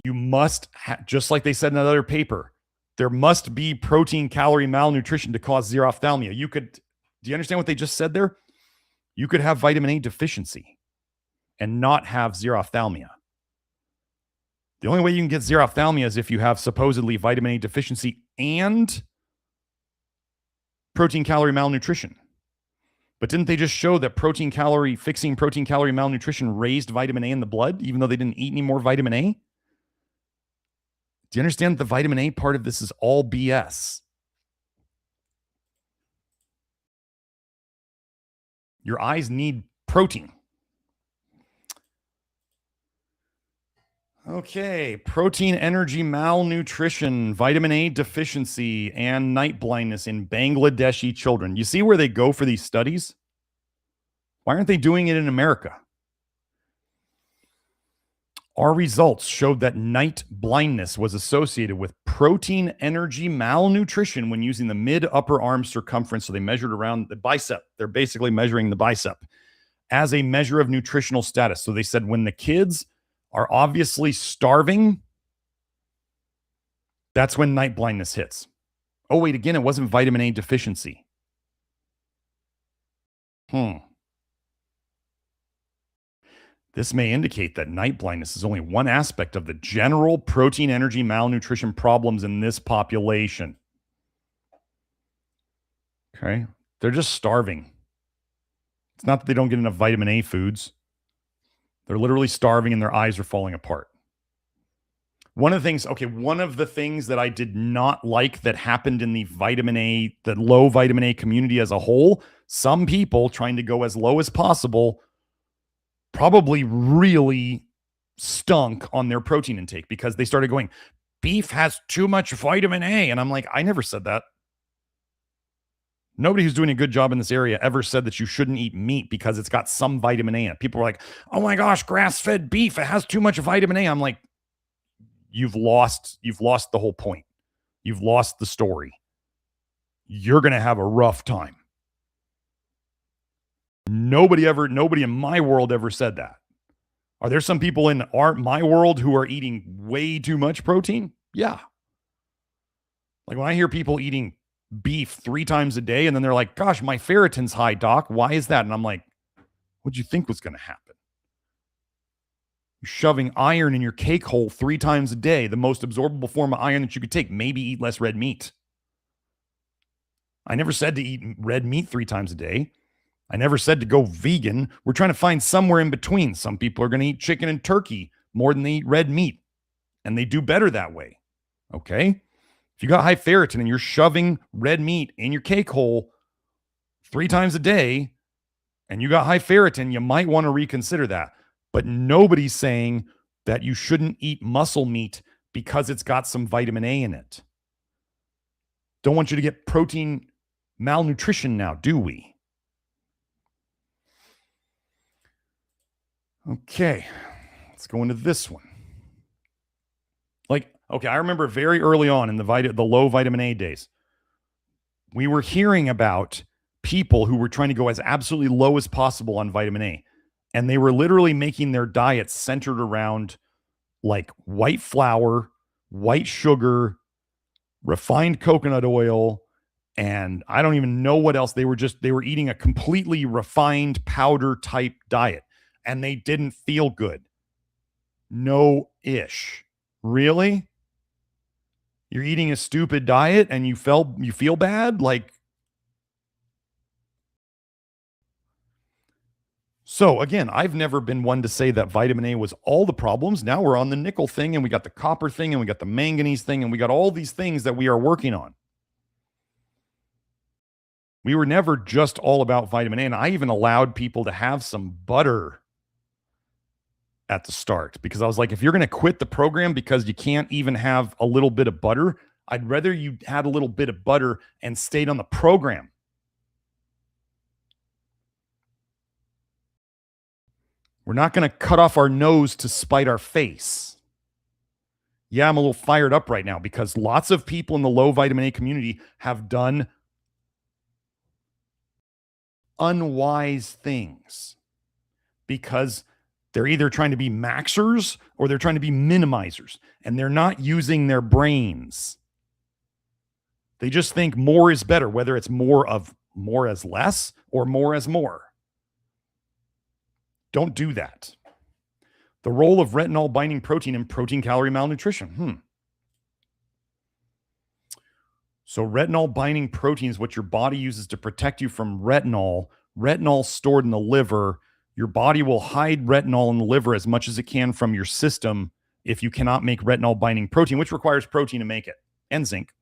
You must, just like they said in another paper, there must be protein calorie malnutrition to cause xerophthalmia. Do you understand what they just said there? You could have vitamin A deficiency and not have xerophthalmia. The only way you can get xerophthalmia is if you have supposedly vitamin A deficiency and protein calorie malnutrition. But didn't they just show that fixing protein calorie malnutrition raised vitamin A in the blood, even though they didn't eat any more vitamin A? Do you understand that the vitamin A part of this is all BS? Your eyes need protein. Okay, protein energy malnutrition, vitamin A deficiency, and night blindness in Bangladeshi children. You see where they go for these studies? Why aren't they doing it in America? Our results showed that night blindness was associated with protein energy malnutrition when using the mid-upper arm circumference. So they measured around the bicep. They're basically measuring the bicep as a measure of nutritional status. So they said when the kids are obviously starving, that's when night blindness hits. Oh, wait, again, it wasn't vitamin A deficiency. This may indicate that night blindness is only one aspect of the general protein energy malnutrition problems in this population. Okay, they're just starving. It's not that they don't get enough vitamin A foods. They're literally starving and their eyes are falling apart. One of the things that I did not like that happened in the low vitamin A community as a whole, some people trying to go as low as possible probably really stunk on their protein intake because they started going, beef has too much vitamin A. And I'm like, I never said that. Nobody who's doing a good job in this area ever said that you shouldn't eat meat because it's got some vitamin A in it. People were like, oh my gosh, grass-fed beef, it has too much vitamin A. I'm like, you've lost the whole point. You've lost the story. You're going to have a rough time. Nobody in my world ever said that. Are there some people in my world who are eating way too much protein? Yeah. Like when I hear people eating beef 3 times a day and then they're like, gosh, my ferritin's high, doc. Why is that? And I'm like, what'd you think was going to happen? You're shoving iron in your cake hole 3 times a day, the most absorbable form of iron that you could take. Maybe eat less red meat. I never said to eat red meat 3 times a day. I never said to go vegan. We're trying to find somewhere in between. Some people are going to eat chicken and turkey more than they eat red meat, and they do better that way. Okay? If you got high ferritin and you're shoving red meat in your cake hole 3 times a day, and you got high ferritin, you might want to reconsider that. But nobody's saying that you shouldn't eat muscle meat because it's got some vitamin A in it. Don't want you to get protein malnutrition now, do we? Okay, let's go into this one. I remember very early on in the low vitamin A days, we were hearing about people who were trying to go as absolutely low as possible on vitamin A. And they were literally making their diets centered around like white flour, white sugar, refined coconut oil, and I don't even know what else. They were eating a completely refined powder type diet. And they didn't feel good. No-ish. Really? You're eating a stupid diet and you feel bad? So again, I've never been one to say that vitamin A was all the problems. Now we're on the nickel thing and we got the copper thing and we got the manganese thing and we got all these things that we are working on. We were never just all about vitamin A. And I even allowed people to have some butter at the start because I was like, if you're going to quit the program because you can't even have a little bit of butter, I'd rather you had a little bit of butter and stayed on the program. We're not going to cut off our nose to spite our face. Yeah, I'm a little fired up right now because lots of people in the low vitamin A community have done unwise things because they're either trying to be maxers or they're trying to be minimizers, and they're not using their brains. They just think more is better, whether it's more as less or more as more. Don't do that. The role of retinol binding protein in protein calorie malnutrition. So retinol binding protein is what your body uses to protect you from retinol. Retinol stored in the liver. Your body will hide retinol in the liver as much as it can from your system if you cannot make retinol binding protein, which requires protein to make it, and zinc.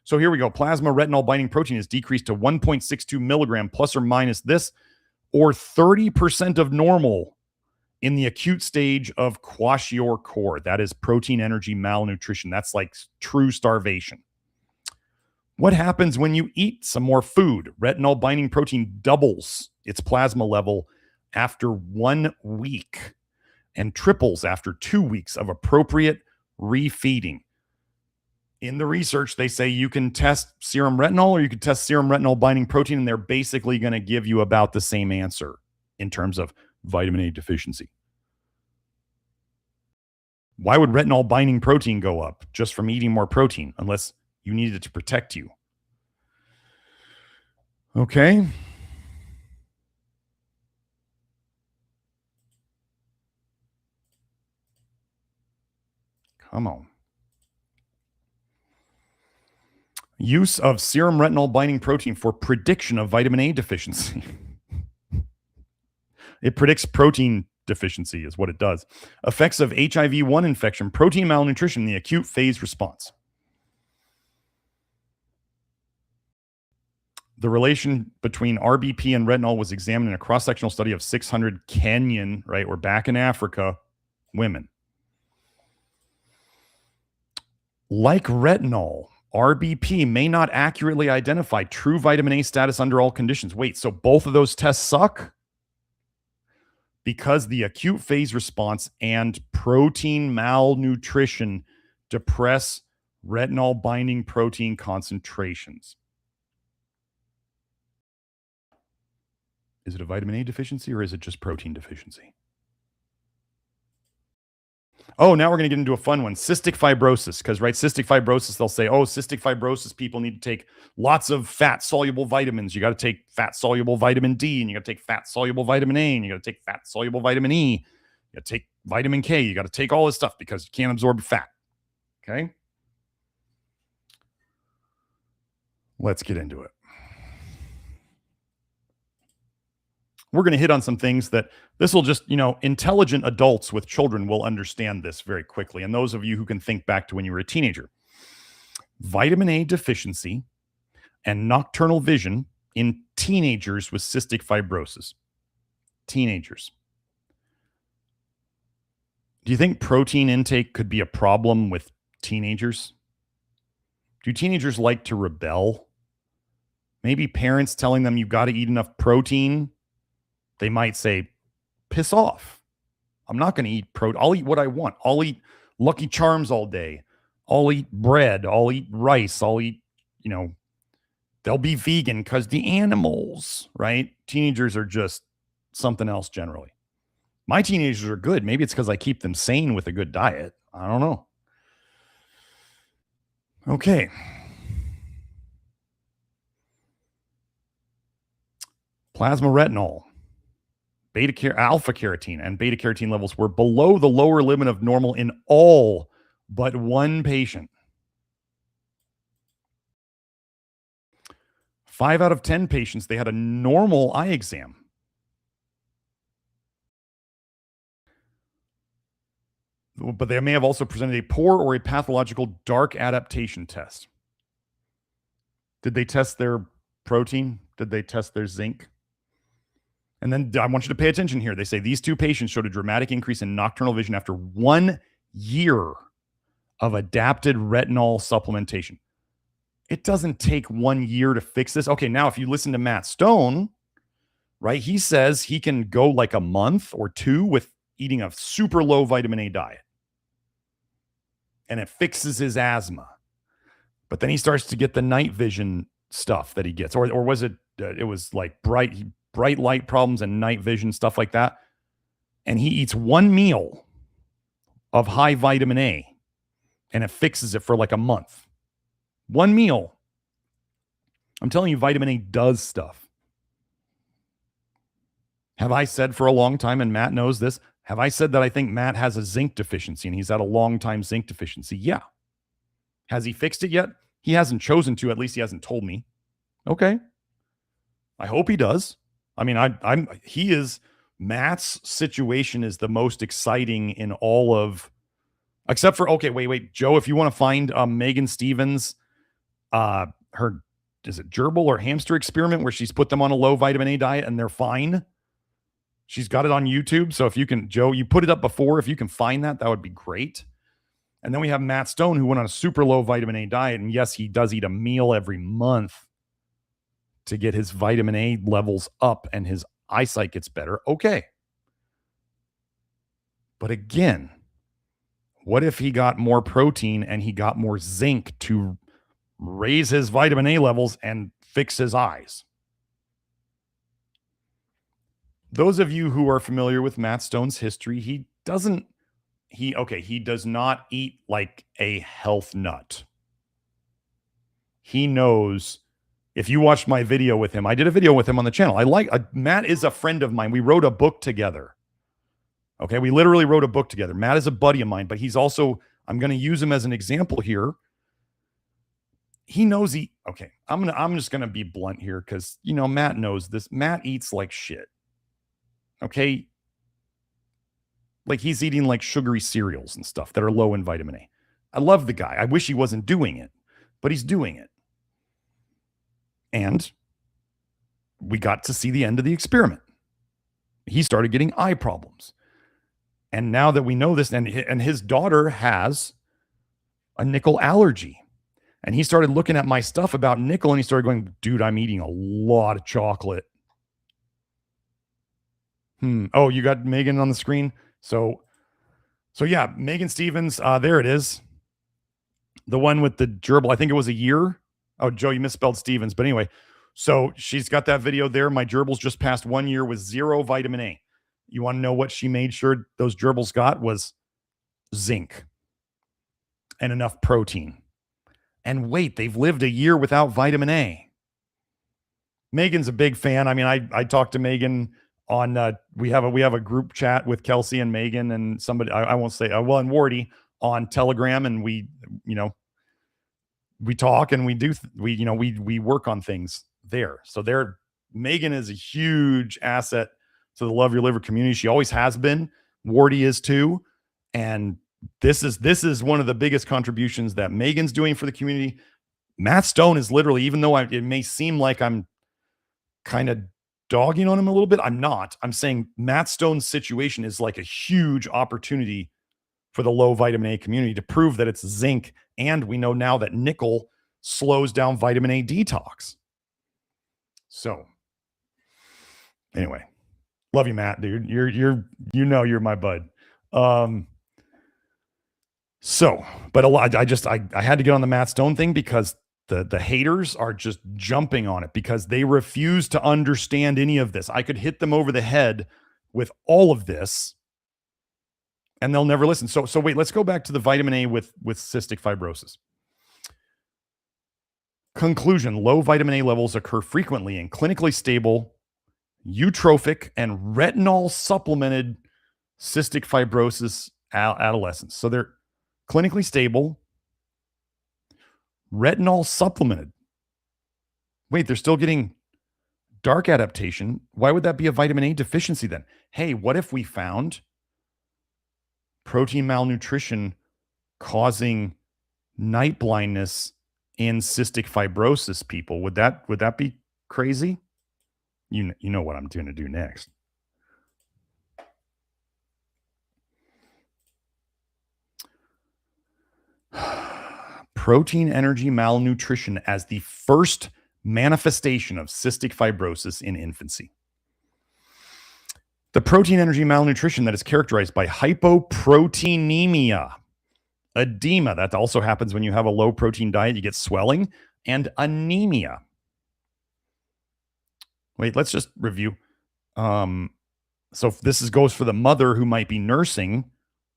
So here we go. Plasma retinol binding protein is decreased to 1.62 milligram plus or minus this, or 30% of normal in the acute stage of kwashiorkor. That is protein energy malnutrition. That's like true starvation. What happens when you eat some more food? Retinol binding protein doubles its plasma level after 1 week and triples after 2 weeks of appropriate refeeding. In the research, they say you can test serum retinol or you can test serum retinol binding protein, and they're basically going to give you about the same answer in terms of vitamin A deficiency. Why would retinol binding protein go up just from eating more protein unless you needed it to protect you? Okay. Come on. Use of serum retinol binding protein for prediction of vitamin A deficiency. It predicts protein deficiency is what it does. Effects of HIV-1 infection, protein malnutrition, the acute phase response. The relation between RBP and retinol was examined in a cross-sectional study of 600 Kenyan, right? We're back in Africa, women. Like retinol, RBP may not accurately identify true vitamin A status under all conditions. Wait, so both of those tests suck? Because the acute phase response and protein malnutrition depress retinol binding protein concentrations. Is it a vitamin A deficiency or is it just protein deficiency? Oh, now we're going to get into a fun one. Cystic fibrosis. Because, right, cystic fibrosis, they'll say, oh, cystic fibrosis people need to take lots of fat-soluble vitamins. You got to take fat-soluble vitamin D, and you got to take fat-soluble vitamin A, and you got to take fat-soluble vitamin E. You got to take vitamin K. You got to take all this stuff because you can't absorb fat. Okay? Let's get into it. We're going to hit on some things that this will just, intelligent adults with children will understand this very quickly. And those of you who can think back to when you were a teenager. Vitamin A deficiency and nocturnal vision in teenagers with cystic fibrosis. Teenagers. Do you think protein intake could be a problem with teenagers? Do teenagers like to rebel? Maybe parents telling them you've got to eat enough protein. They might say, piss off. I'm not going to eat protein. I'll eat what I want. I'll eat Lucky Charms all day. I'll eat bread. I'll eat rice. I'll eat, they'll be vegan because the animals, right? Teenagers are just something else generally. My teenagers are good. Maybe it's because I keep them sane with a good diet. I don't know. Okay. Plasma retinol. Alpha carotene and beta carotene levels were below the lower limit of normal in all but one patient. 5 out of 10 patients, they had a normal eye exam. But they may have also presented a poor or a pathological dark adaptation test. Did they test their protein? Did they test their zinc? And then I want you to pay attention here. They say these 2 patients showed a dramatic increase in nocturnal vision after 1 year of adapted retinol supplementation. It doesn't take 1 year to fix this. Okay, now if you listen to Matt Stone, right, he says he can go like a month or 2 with eating a super low vitamin A diet. And it fixes his asthma. But then he starts to get the night vision stuff that he gets. Or was it, it was like bright, bright light problems and night vision, stuff like that. And he eats one meal of high vitamin A and it fixes it for like a month. One meal. I'm telling you, vitamin A does stuff. Have I said for a long time, and Matt knows this, have I said that I think Matt has a zinc deficiency and he's had a long time zinc deficiency? Yeah. Has he fixed it yet? He hasn't chosen to. At least he hasn't told me. Okay. I hope he does. I mean, he is, Matt's situation is the most exciting in all of, except for, okay, wait, Joe, if you want to find Megan Stevens, her, is it gerbil or hamster experiment where she's put them on a low vitamin A diet and they're fine. She's got it on YouTube. So if you can, Joe, you put it up before, if you can find that, that would be great. And then we have Matt Stone, who went on a super low vitamin A diet. And yes, he does eat a meal every month to get his vitamin A levels up and his eyesight gets better. Okay. But again, what if he got more protein and he got more zinc to raise his vitamin A levels and fix his eyes? Those of you who are familiar with Matt Stone's history, he does not eat like a health nut. He knows, if you watched my video with him, I did a video with him on the channel. Matt is a friend of mine. We wrote a book together. Okay. We literally wrote a book together. Matt is a buddy of mine, but he's also, I'm going to use him as an example here. He knows I'm just going to be blunt here. Cause Matt knows this. Matt eats like shit. Okay. Like he's eating like sugary cereals and stuff that are low in vitamin A. I love the guy. I wish he wasn't doing it, but he's doing it. And we got to see the end of the experiment. He started getting eye problems. And now that we know this, and his daughter has a nickel allergy. And he started looking at my stuff about nickel and he started going, dude, I'm eating a lot of chocolate. Oh, you got Megan on the screen? So yeah, Megan Stevens, there it is. The one with the gerbil, I think it was a year. Oh, Joe, you misspelled Stevens. But anyway, so she's got that video there. My gerbils just passed 1 year with 0 vitamin A. You want to know what she made sure those gerbils got was zinc and enough protein. And wait, they've lived a year without vitamin A. Megan's a big fan. I mean, I talked to Megan on, we have a group chat with Kelsey and Megan and somebody, I won't say, and Wardy on Telegram. And we talk and we work on things there. So Megan is a huge asset to the Love Your Liver community. She always has been. Wardy is too. And this is one of the biggest contributions that Megan's doing for the community. Matt Stone is literally, even though it may seem like I'm kind of dogging on him a little bit, I'm not. I'm saying Matt Stone's situation is like a huge opportunity for the low vitamin A community to prove that it's zinc. And we know now that nickel slows down vitamin A detox. So anyway, love you, Matt, dude. You're my bud. But a lot, I had to get on the Matt Stone thing because the haters are just jumping on it because they refuse to understand any of this. I could hit them over the head with all of this and they'll never listen. So wait, let's go back to the vitamin A with cystic fibrosis. Conclusion: low vitamin A levels occur frequently in clinically stable, eutrophic, and retinol supplemented cystic fibrosis adolescents. So they're clinically stable, retinol supplemented. Wait, they're still getting dark adaptation. Why would that be a vitamin A deficiency then? Hey, what if we found protein malnutrition causing night blindness in cystic fibrosis people? Would that be crazy? You know what I'm going to do next. Protein energy malnutrition as the first manifestation of cystic fibrosis in infancy. The protein energy malnutrition that is characterized by hypoproteinemia, edema, that also happens when you have a low protein diet, you get swelling, and anemia. Wait, let's just review. So this goes for the mother who might be nursing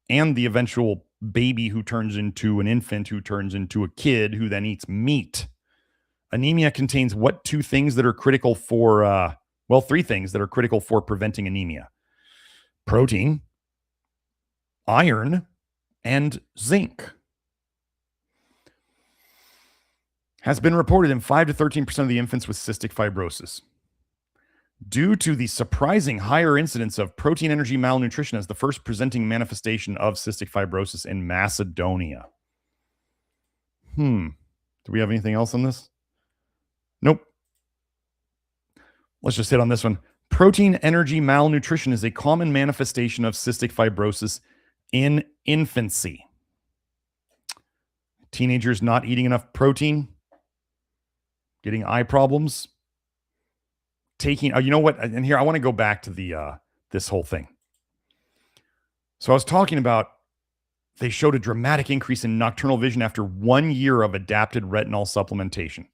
and the eventual baby who turns into an infant, who turns into a kid, who then eats meat. Anemia contains what two things that are critical for, three things that are critical for preventing anemia: protein, iron, and zinc. Has been reported in 5 to 13% of the infants with cystic fibrosis. Due to the surprising higher incidence of protein energy malnutrition as the first presenting manifestation of cystic fibrosis in Macedonia. Do we have anything else on this? Nope. Let's just hit on this one. Protein energy malnutrition is a common manifestation of cystic fibrosis in infancy. Teenagers not eating enough protein, getting eye problems, taking, you know what? And here I want to go back to the this whole thing. So I was talking about, they showed a dramatic increase in nocturnal vision after 1 year of adapted retinol supplementation.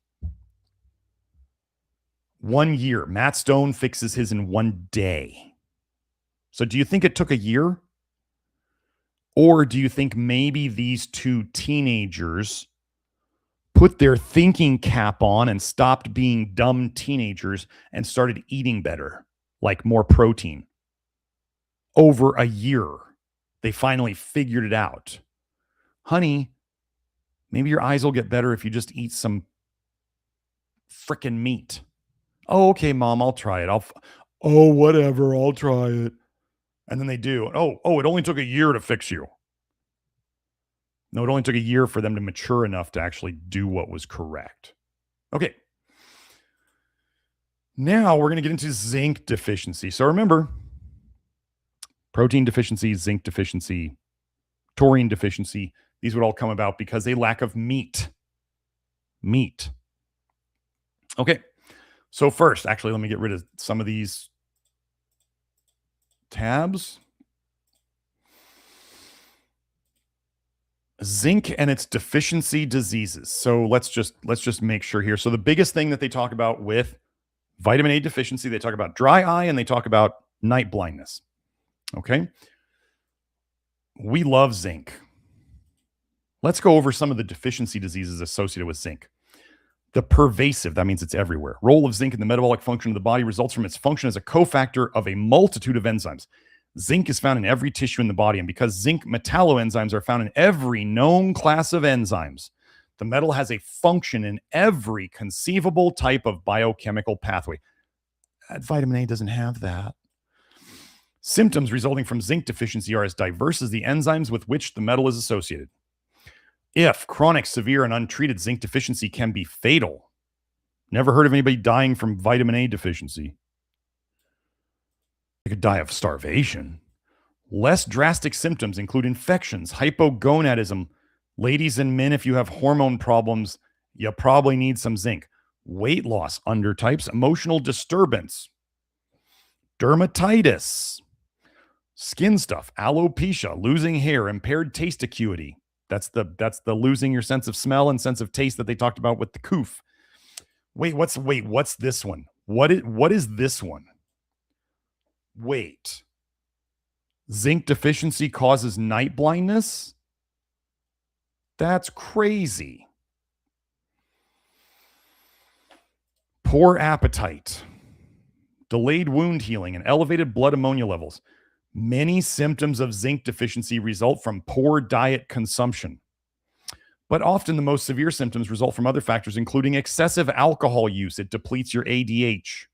1 year. Matt Stone fixes his in 1 day. So do you think it took a year? Or do you think maybe these two teenagers put their thinking cap on and stopped being dumb teenagers and started eating better, like more protein? Over a year, they finally figured it out. Honey, maybe your eyes will get better if you just eat some frickin' meat. Oh, okay, Mom, I'll try it. Whatever, I'll try it. And then they do. It only took a year to fix you. No, it only took a year for them to mature enough to actually do what was correct. Okay. Now we're going to get into zinc deficiency. So remember, protein deficiency, zinc deficiency, taurine deficiency, these would all come about because a lack of meat. Meat. Okay. So first, actually, let me get rid of some of these tabs. Zinc and its deficiency diseases. So let's just make sure here. So the biggest thing that they talk about with vitamin A deficiency, they talk about dry eye and they talk about night blindness. Okay. We love zinc. Let's go over some of the deficiency diseases associated with zinc. The pervasive, that means it's everywhere. Role of zinc in the metabolic function of the body results from its function as a cofactor of a multitude of enzymes. Zinc is found in every tissue in the body, and because zinc metalloenzymes are found in every known class of enzymes, the metal has a function in every conceivable type of biochemical pathway. Vitamin A doesn't have that. Symptoms resulting from zinc deficiency are as diverse as the enzymes with which the metal is associated. If chronic, severe, and untreated zinc deficiency can be fatal. Never heard of anybody dying from vitamin A deficiency. They could die of starvation. Less drastic symptoms include infections, hypogonadism. Ladies and men, if you have hormone problems, you probably need some zinc. Weight loss, undertypes, emotional disturbance, dermatitis, skin stuff, alopecia, losing hair, impaired taste acuity. That's the losing your sense of smell and sense of taste that they talked about with the coof. What's this one? What is this one? Wait. Zinc deficiency causes night blindness? That's crazy. Poor appetite, delayed wound healing, and elevated blood ammonia levels. Many symptoms of zinc deficiency result from poor diet consumption. But often the most severe symptoms result from other factors, including excessive alcohol use. It depletes your ADH.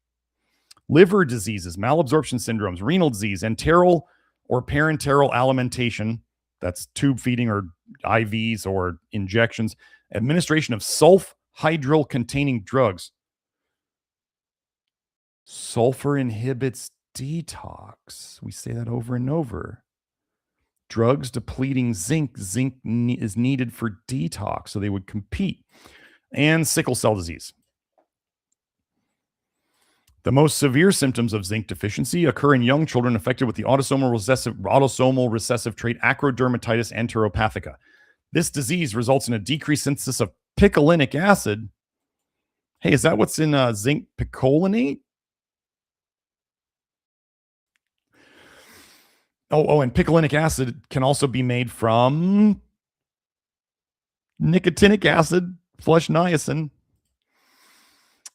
Liver diseases, malabsorption syndromes, renal disease, enteral or parenteral alimentation, that's tube feeding or IVs or injections, administration of sulfhydryl-containing drugs. Sulfur inhibits detox. We say that over and over. Drugs depleting zinc. Zinc is needed for detox, so they would compete. And sickle cell disease. The most severe symptoms of zinc deficiency occur in young children affected with the autosomal recessive trait acrodermatitis enteropathica. This disease results in a decreased synthesis of picolinic acid. Hey, is that what's in zinc picolinate? and picolinic acid can also be made from nicotinic acid, flush niacin,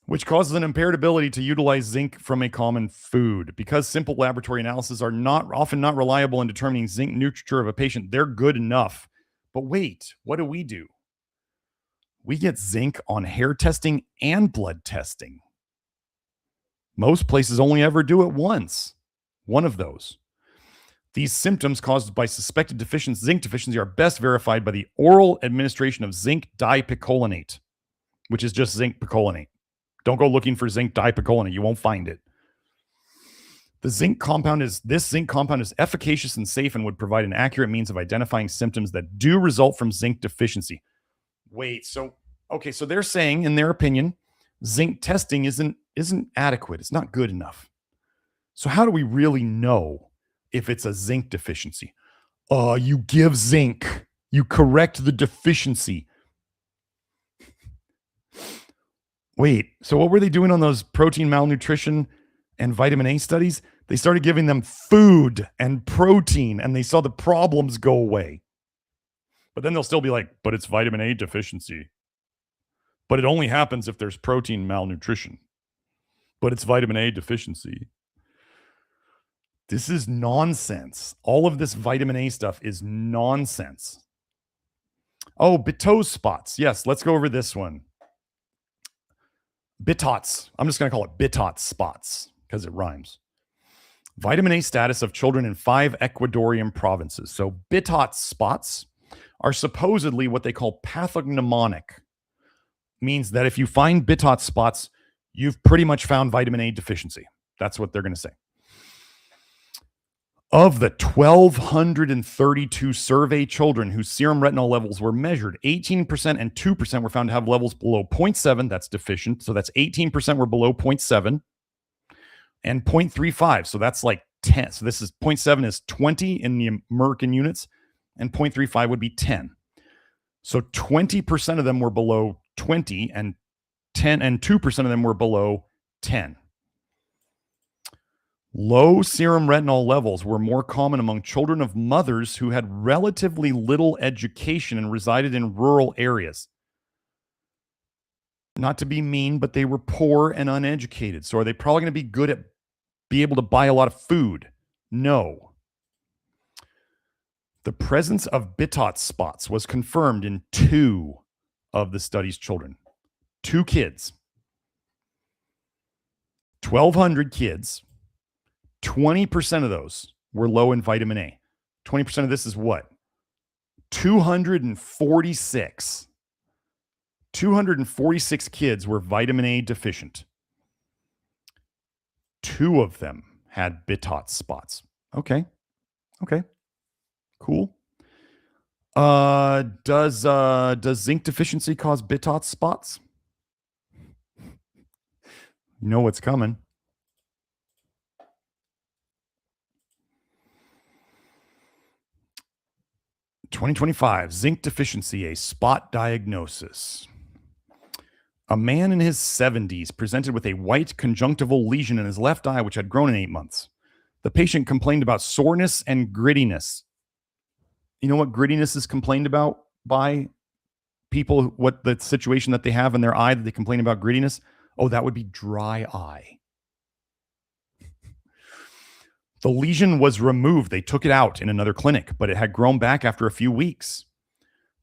which causes an impaired ability to utilize zinc from a common food. Because simple laboratory analyses are often not reliable in determining zinc nutriture of a patient, they're good enough. But wait, what do? We get zinc on hair testing and blood testing. Most places only ever do it once. One of those. These symptoms caused by suspected zinc deficiency are best verified by the oral administration of zinc dipicolinate, which is just zinc picolinate. Don't go looking for zinc dipicolinate. You won't find it. This zinc compound is efficacious and safe and would provide an accurate means of identifying symptoms that do result from zinc deficiency. Wait, so they're saying, in their opinion, zinc testing isn't adequate. It's not good enough. So how do we really know if it's a zinc deficiency? You give zinc. You correct the deficiency. Wait, so what were they doing on those protein malnutrition and vitamin A studies? They started giving them food and protein, and they saw the problems go away. But then they'll still be like, but it's vitamin A deficiency. But it only happens if there's protein malnutrition. But it's vitamin A deficiency. This is nonsense. All of this vitamin A stuff is nonsense. Oh, Bitose spots. Yes, let's go over this one. BITOTS. I'm just going to call it BITOTS spots because it rhymes. Vitamin A status of children in 5 Ecuadorian provinces. So BITOTS spots are supposedly what they call pathognomonic. Means that if you find BITOTS spots, you've pretty much found vitamin A deficiency. That's what they're going to say. Of the 1,232 survey children whose serum retinol levels were measured, 18% and 2% were found to have levels below 0.7. That's deficient. So that's 18% were below 0.7 and 0.35. So that's like 10. So this is 0.7 is 20 in the American units and 0.35 would be 10. So 20% of them were below 20 and 2% of them were below 10. Low serum retinol levels were more common among children of mothers who had relatively little education and resided in rural areas. Not to be mean, but they were poor and uneducated. So are they probably going to be able to buy a lot of food? No. The presence of BITOTS spots was confirmed in 2 of the study's children. 2 kids. 1,200 kids. 20% of those were low in vitamin A. 20% of this is what? 246. 246 kids were vitamin A deficient. 2 of them had BITOTS spots. Okay. Cool. Does zinc deficiency cause BITOTS spots? You know what's coming. (2025) zinc deficiency, a spot diagnosis. A man in his 70s presented with a white conjunctival lesion in his left eye, which had grown in 8 months. The patient complained about soreness and grittiness. You know what grittiness is complained about by people? What the situation that they have in their eye that they complain about grittiness? Oh, that would be dry eye. The lesion was removed. They took it out in another clinic, but it had grown back after a few weeks.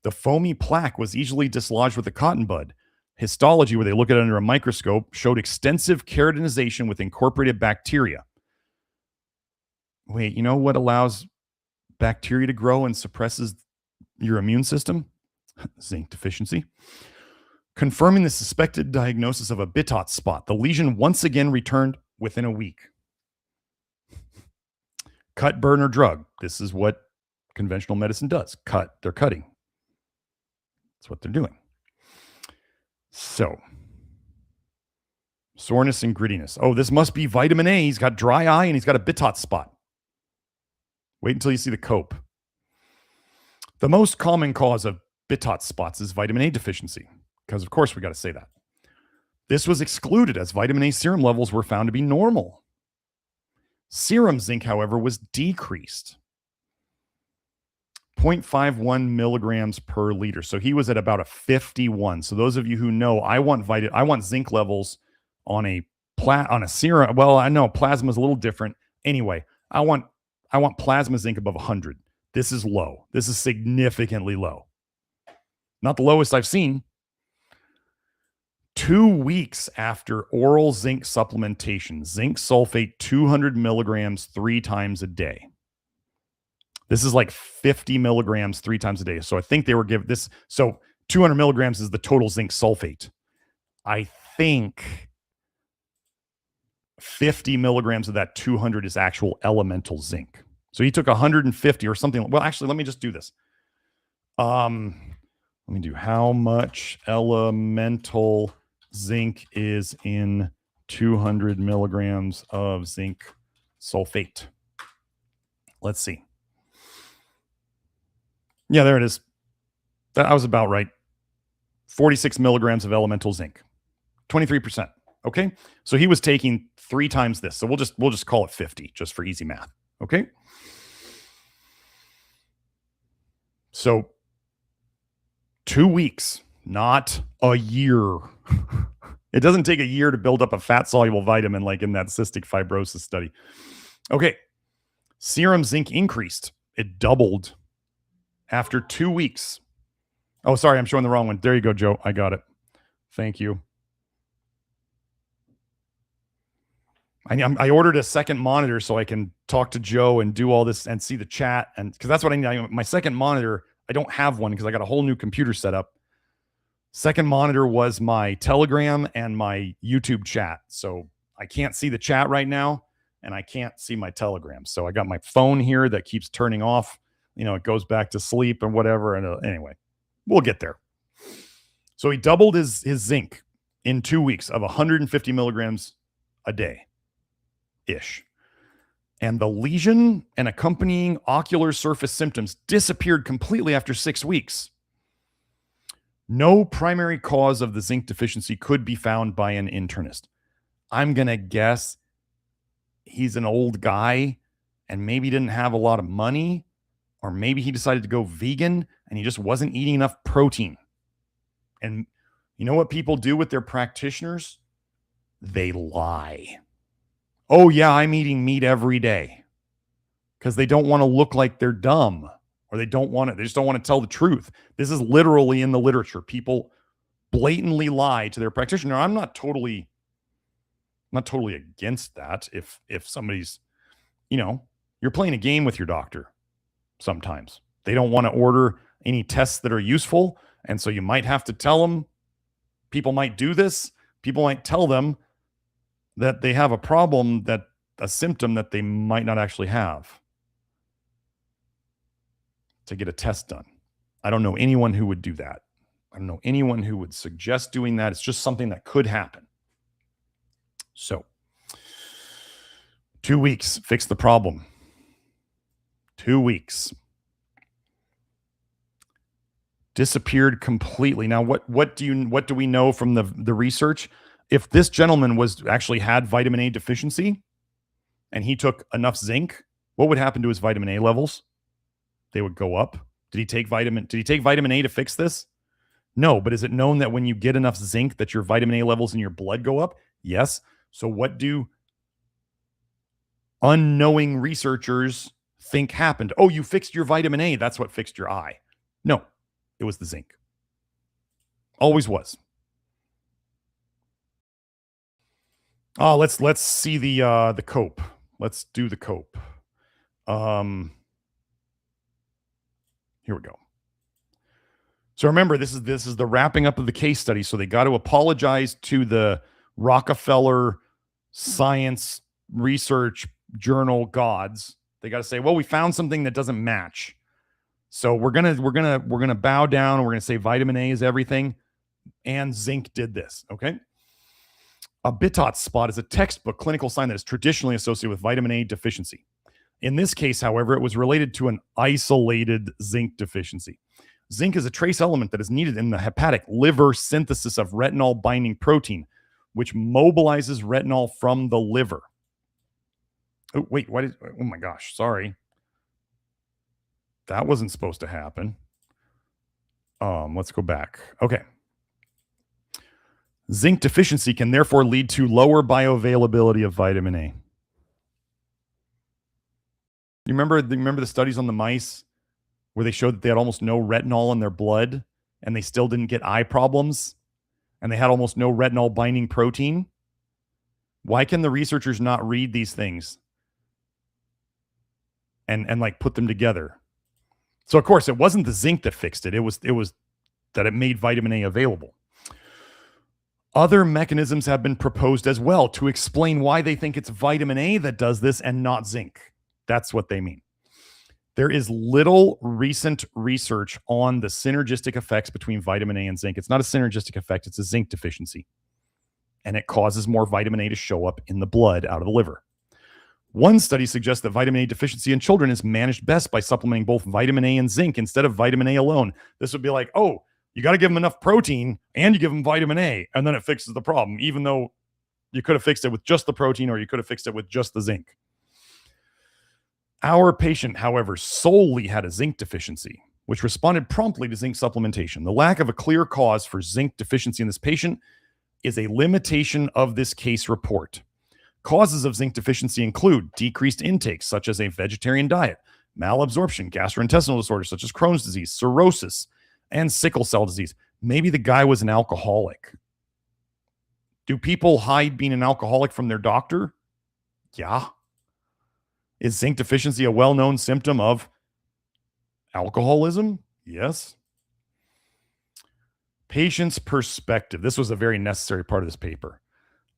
The foamy plaque was easily dislodged with a cotton bud. Histology, where they look at it under a microscope, showed extensive keratinization with incorporated bacteria. Wait, you know what allows bacteria to grow and suppresses your immune system? Zinc deficiency. Confirming the suspected diagnosis of a BITOTS spot, the lesion once again returned within a week. Cut, burn, or drug. This is what conventional medicine does. They're cutting. That's what they're doing. So, soreness and grittiness. Oh, this must be vitamin A. He's got dry eye and he's got a BITOTS spot. Wait until you see the cope. The most common cause of BITOTS spots is vitamin A deficiency, because of course we got to say that. This was excluded as vitamin A serum levels were found to be normal. Serum zinc, however, was decreased. 0.51 milligrams per liter. So he was at about a 51. So those of you who know, I want zinc levels on a serum. Well, I know plasma is a little different. Anyway, I want plasma zinc above 100. This is low. This is significantly low. Not the lowest I've seen. 2 weeks after oral zinc supplementation, zinc sulfate 200 milligrams 3 times a day. This is like 50 milligrams 3 times a day. So I think they were given this. So 200 milligrams is the total zinc sulfate. I think 50 milligrams of that 200 is actual elemental zinc. So he took 150 or something. Well, actually, let me just do this. Let me do how much elemental zinc is in 200 milligrams of zinc sulfate. Let's see. Yeah, there it is. I was about right. 46 milligrams of elemental zinc. 23%. Okay. So he was taking 3 times this. So we'll just call it 50 just for easy math. Okay. So 2 weeks, not a year. It doesn't take a year to build up a fat soluble vitamin like in that cystic fibrosis study. Okay. Serum zinc increased. It doubled after 2 weeks. Oh, sorry, I'm showing the wrong one. There you go, Joe. I got it. Thank you. I ordered a second monitor so I can talk to Joe and do all this and see the chat. And because that's what I need. My second monitor, I don't have one because I got a whole new computer set up. Second monitor was my Telegram and my YouTube chat. So I can't see the chat right now and I can't see my Telegram. So I got my phone here that keeps turning off. You know, it goes back to sleep and whatever. And anyway, we'll get there. So he doubled his zinc in 2 weeks of 150 milligrams a day-ish. And the lesion and accompanying ocular surface symptoms disappeared completely after 6 weeks. No primary cause of the zinc deficiency could be found by an internist. I'm going to guess he's an old guy and maybe didn't have a lot of money, or maybe he decided to go vegan and he just wasn't eating enough protein. And you know what people do with their practitioners? They lie. Oh yeah, I'm eating meat every day, because they don't want to look like they're dumb, or they just don't want to tell the truth. This is literally in the literature. People blatantly lie to their practitioner. I'm not totally against that. If somebody's, you're playing a game with your doctor. Sometimes they don't want to order any tests that are useful. And so you might have to tell them. People might do this. People might tell them that they have a problem, that a symptom that they might not actually have, to get a test done. I don't know anyone who would do that. I don't know anyone who would suggest doing that. It's just something that could happen. So 2 weeks, fix the problem. 2 weeks. Disappeared completely. Now, what do we know from the research? If this gentleman actually had vitamin A deficiency and he took enough zinc, what would happen to his vitamin A levels? They would go up. Did he take vitamin A to fix this? No, but is it known that when you get enough zinc that your vitamin A levels in your blood go up? Yes. So what do unknowing researchers think happened? Oh, you fixed your vitamin A. That's what fixed your eye. No, it was the zinc. Always was. Oh, let's see the cope. Let's do the cope. Here we go. So remember, this is the wrapping up of the case study. So they got to apologize to the Rockefeller Science Research Journal gods. They got to say, well, we found something that doesn't match. So we're gonna bow down and we're gonna say vitamin A is everything, and zinc did this. Okay. A Bitot spot is a textbook clinical sign that is traditionally associated with vitamin A deficiency. In this case, however, it was related to an isolated zinc deficiency. Zinc is a trace element that is needed in the hepatic liver synthesis of retinol binding protein, which mobilizes retinol from the liver. Oh, wait, oh my gosh, sorry. That wasn't supposed to happen. Let's go back. Okay. Zinc deficiency can therefore lead to lower bioavailability of vitamin A. You remember the studies on the mice where they showed that they had almost no retinol in their blood and they still didn't get eye problems and they had almost no retinol binding protein? Why can the researchers not read these things and like put them together? So of course it wasn't the zinc that fixed it. It was that it made vitamin A available. Other mechanisms have been proposed as well to explain why they think it's vitamin A that does this and not zinc. That's what they mean. There is little recent research on the synergistic effects between vitamin A and zinc. It's not a synergistic effect, it's a zinc deficiency. And it causes more vitamin A to show up in the blood out of the liver. One study suggests that vitamin A deficiency in children is managed best by supplementing both vitamin A and zinc instead of vitamin A alone. This would be like, oh, you got to give them enough protein and you give them vitamin A, and then it fixes the problem, even though you could have fixed it with just the protein or you could have fixed it with just the zinc. Our patient, however, solely had a zinc deficiency, which responded promptly to zinc supplementation. The lack of a clear cause for zinc deficiency in this patient is a limitation of this case report. Causes of zinc deficiency include decreased intake, such as a vegetarian diet, malabsorption, gastrointestinal disorders such as Crohn's disease, cirrhosis, and sickle cell disease. Maybe the guy was an alcoholic. Do people hide being an alcoholic from their doctor? Yeah. Is zinc deficiency a well-known symptom of alcoholism? Yes. Patient's perspective. This was a very necessary part of this paper.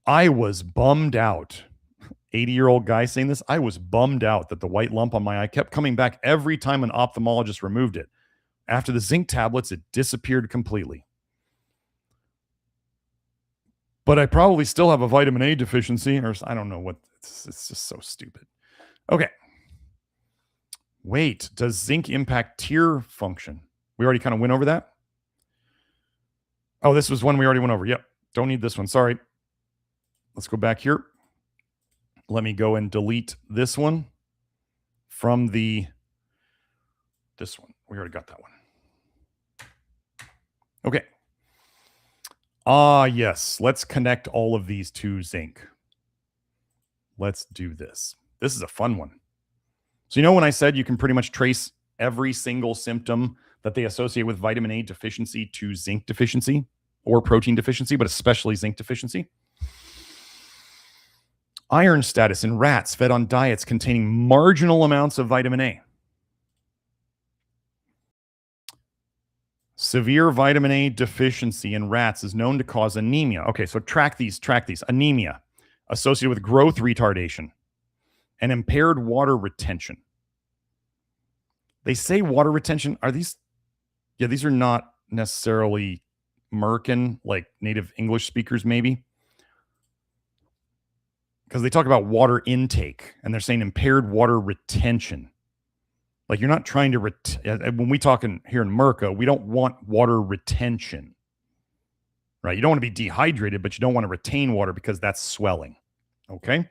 I was bummed out. 80-year-old guy saying this. I was bummed out that the white lump on my eye kept coming back every time an ophthalmologist removed it. After the zinc tablets, it disappeared completely. But I probably still have a vitamin A deficiency, or I don't know what. It's just so stupid. Okay. Wait, does zinc impact tear function? We already kind of went over that. Oh, this was one we already went over. Yep. Don't need this one. Sorry. Let's go back here. Let me go and delete this one from this one. We already got that one. Okay. Yes. Let's connect all of these to zinc. Let's do this. This is a fun one. So, you know, when I said you can pretty much trace every single symptom that they associate with vitamin A deficiency to zinc deficiency or protein deficiency, but especially zinc deficiency? Iron status in rats fed on diets containing marginal amounts of vitamin A. Severe vitamin A deficiency in rats is known to cause anemia. Okay, so track these. Anemia associated with growth retardation and impaired water retention. They say water retention. Are these? Yeah, these are not necessarily Merkin, like native English speakers, maybe. Because they talk about water intake and they're saying impaired water retention. Like you're not trying to, when we talk here in Merca, we don't want water retention, right? You don't want to be dehydrated, but you don't want to retain water because that's swelling, okay?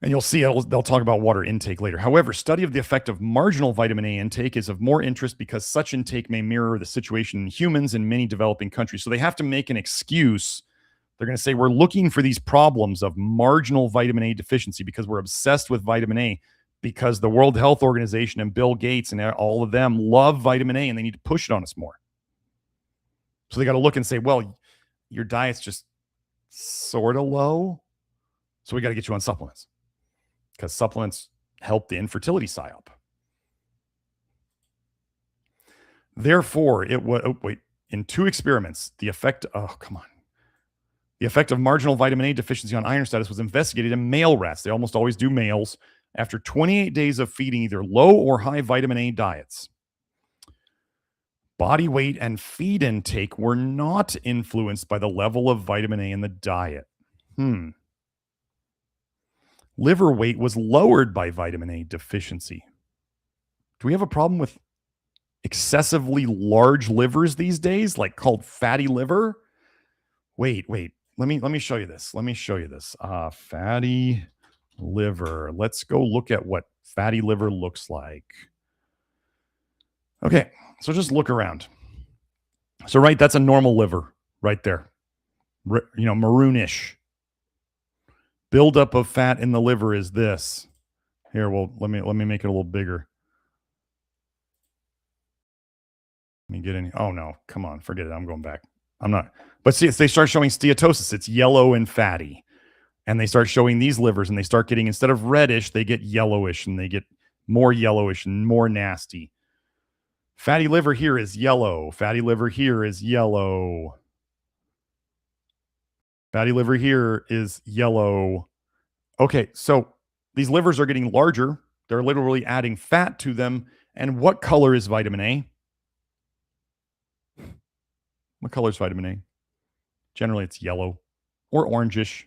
And you'll see they'll talk about water intake later. However, study of the effect of marginal vitamin A intake is of more interest because such intake may mirror the situation in humans in many developing countries. So they have to make an excuse. They're going to say, we're looking for these problems of marginal vitamin A deficiency because we're obsessed with vitamin A, because the World Health Organization and Bill Gates and all of them love vitamin A and they need to push it on us more. So they got to look and say, well, your diet's just sort of low, so we got to get you on supplements because supplements help the infertility psyop. Therefore, in 2 experiments, the effect of marginal vitamin A deficiency on iron status was investigated in male rats. They almost always do males after 28 days of feeding either low or high vitamin A diets. Body weight and feed intake were not influenced by the level of vitamin A in the diet. Liver weight was lowered by vitamin A deficiency. Do we have a problem with excessively large livers these days, like called fatty liver? Wait. Let me show you this. Fatty liver. Let's go look at what fatty liver looks like. Okay, so just look around. So, right, that's a normal liver right there. Maroonish. Buildup of fat in the liver is this. Here, well, let me make it a little bigger. Let me get in. Oh no, come on, forget it. I'm going back. I'm not. But see, they start showing steatosis. It's yellow and fatty. And they start showing these livers, and they start getting, instead of reddish, they get yellowish, and they get more yellowish and more nasty. Fatty liver here is yellow. Fatty liver here is yellow. Fatty liver here is yellow. Okay, so these livers are getting larger. They're literally adding fat to them. And what color is vitamin A? What color is vitamin A? Generally, it's yellow or orangish,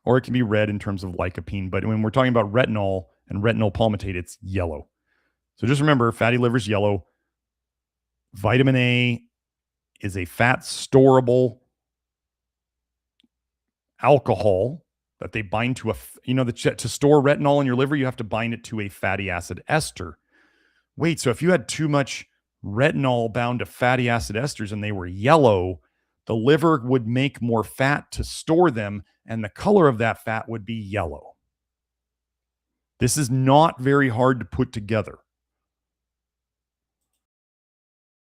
or it can be red in terms of lycopene. But when we're talking about retinol and retinol palmitate, it's yellow. So just remember, fatty liver is yellow. Vitamin A is a fat storable alcohol that they bind to to store retinol in your liver, you have to bind it to a fatty acid ester. Wait, so if you had too much retinol bound to fatty acid esters and they were yellow, the liver would make more fat to store them, and the color of that fat would be yellow. This is not very hard to put together.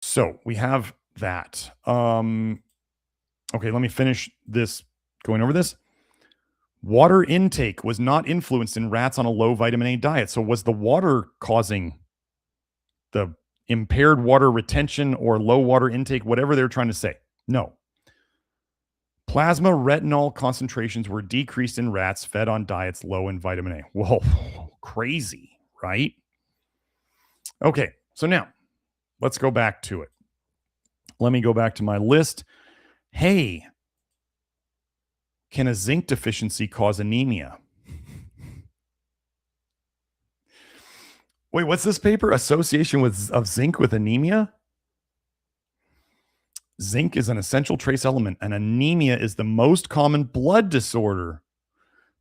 So we have that. Okay, let me finish this, going over this. Water intake was not influenced in rats on a low vitamin A diet. So was the water causing the impaired water retention or low water intake, whatever they're trying to say? No. Plasma retinol concentrations were decreased in rats fed on diets low in vitamin A. Whoa, crazy, right? Okay, so now let's go back to it. Let me go back to my list. Hey, can a zinc deficiency cause anemia? Wait, what's this paper? Association of zinc with anemia? Zinc is an essential trace element, and anemia is the most common blood disorder.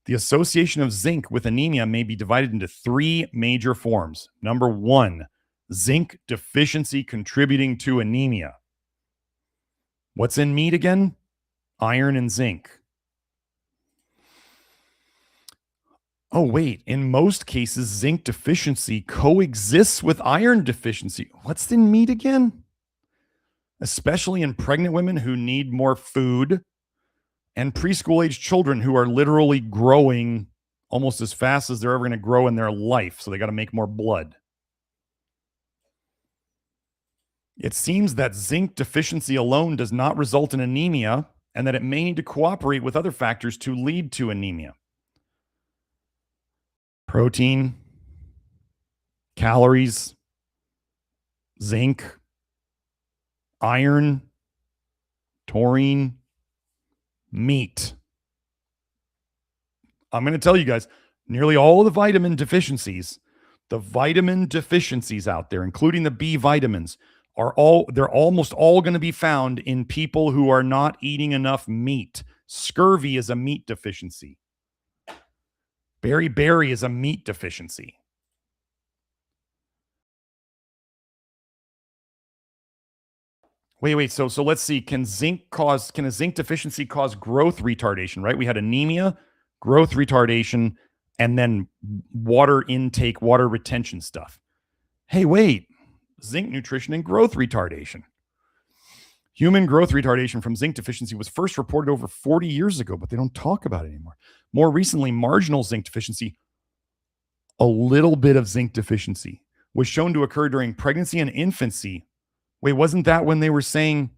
The association of zinc with anemia may be divided into three major forms. Number one, zinc deficiency contributing to anemia. What's in meat again? Iron and zinc. Oh, wait. In most cases, zinc deficiency coexists with iron deficiency. What's in meat again? Especially in pregnant women who need more food and preschool-age children who are literally growing almost as fast as they're ever going to grow in their life. So they got to make more blood. It seems that zinc deficiency alone does not result in anemia, and that it may need to cooperate with other factors to lead to anemia. Protein, calories, zinc, iron, taurine, meat. I'm going to tell you guys, nearly all of the vitamin deficiencies out there, including the B vitamins, they're almost all going to be found in people who are not eating enough meat. Scurvy is a meat deficiency. Beriberi is a meat deficiency. Wait. So let's see. Can a zinc deficiency cause growth retardation, right? We had anemia, growth retardation, and then water intake, water retention stuff. Hey, wait. Zinc nutrition and growth retardation. Human growth retardation from zinc deficiency was first reported over 40 years ago, but they don't talk about it anymore. More recently, marginal zinc deficiency, a little bit of zinc deficiency, was shown to occur during pregnancy and infancy. Wait, wasn't that when they were saying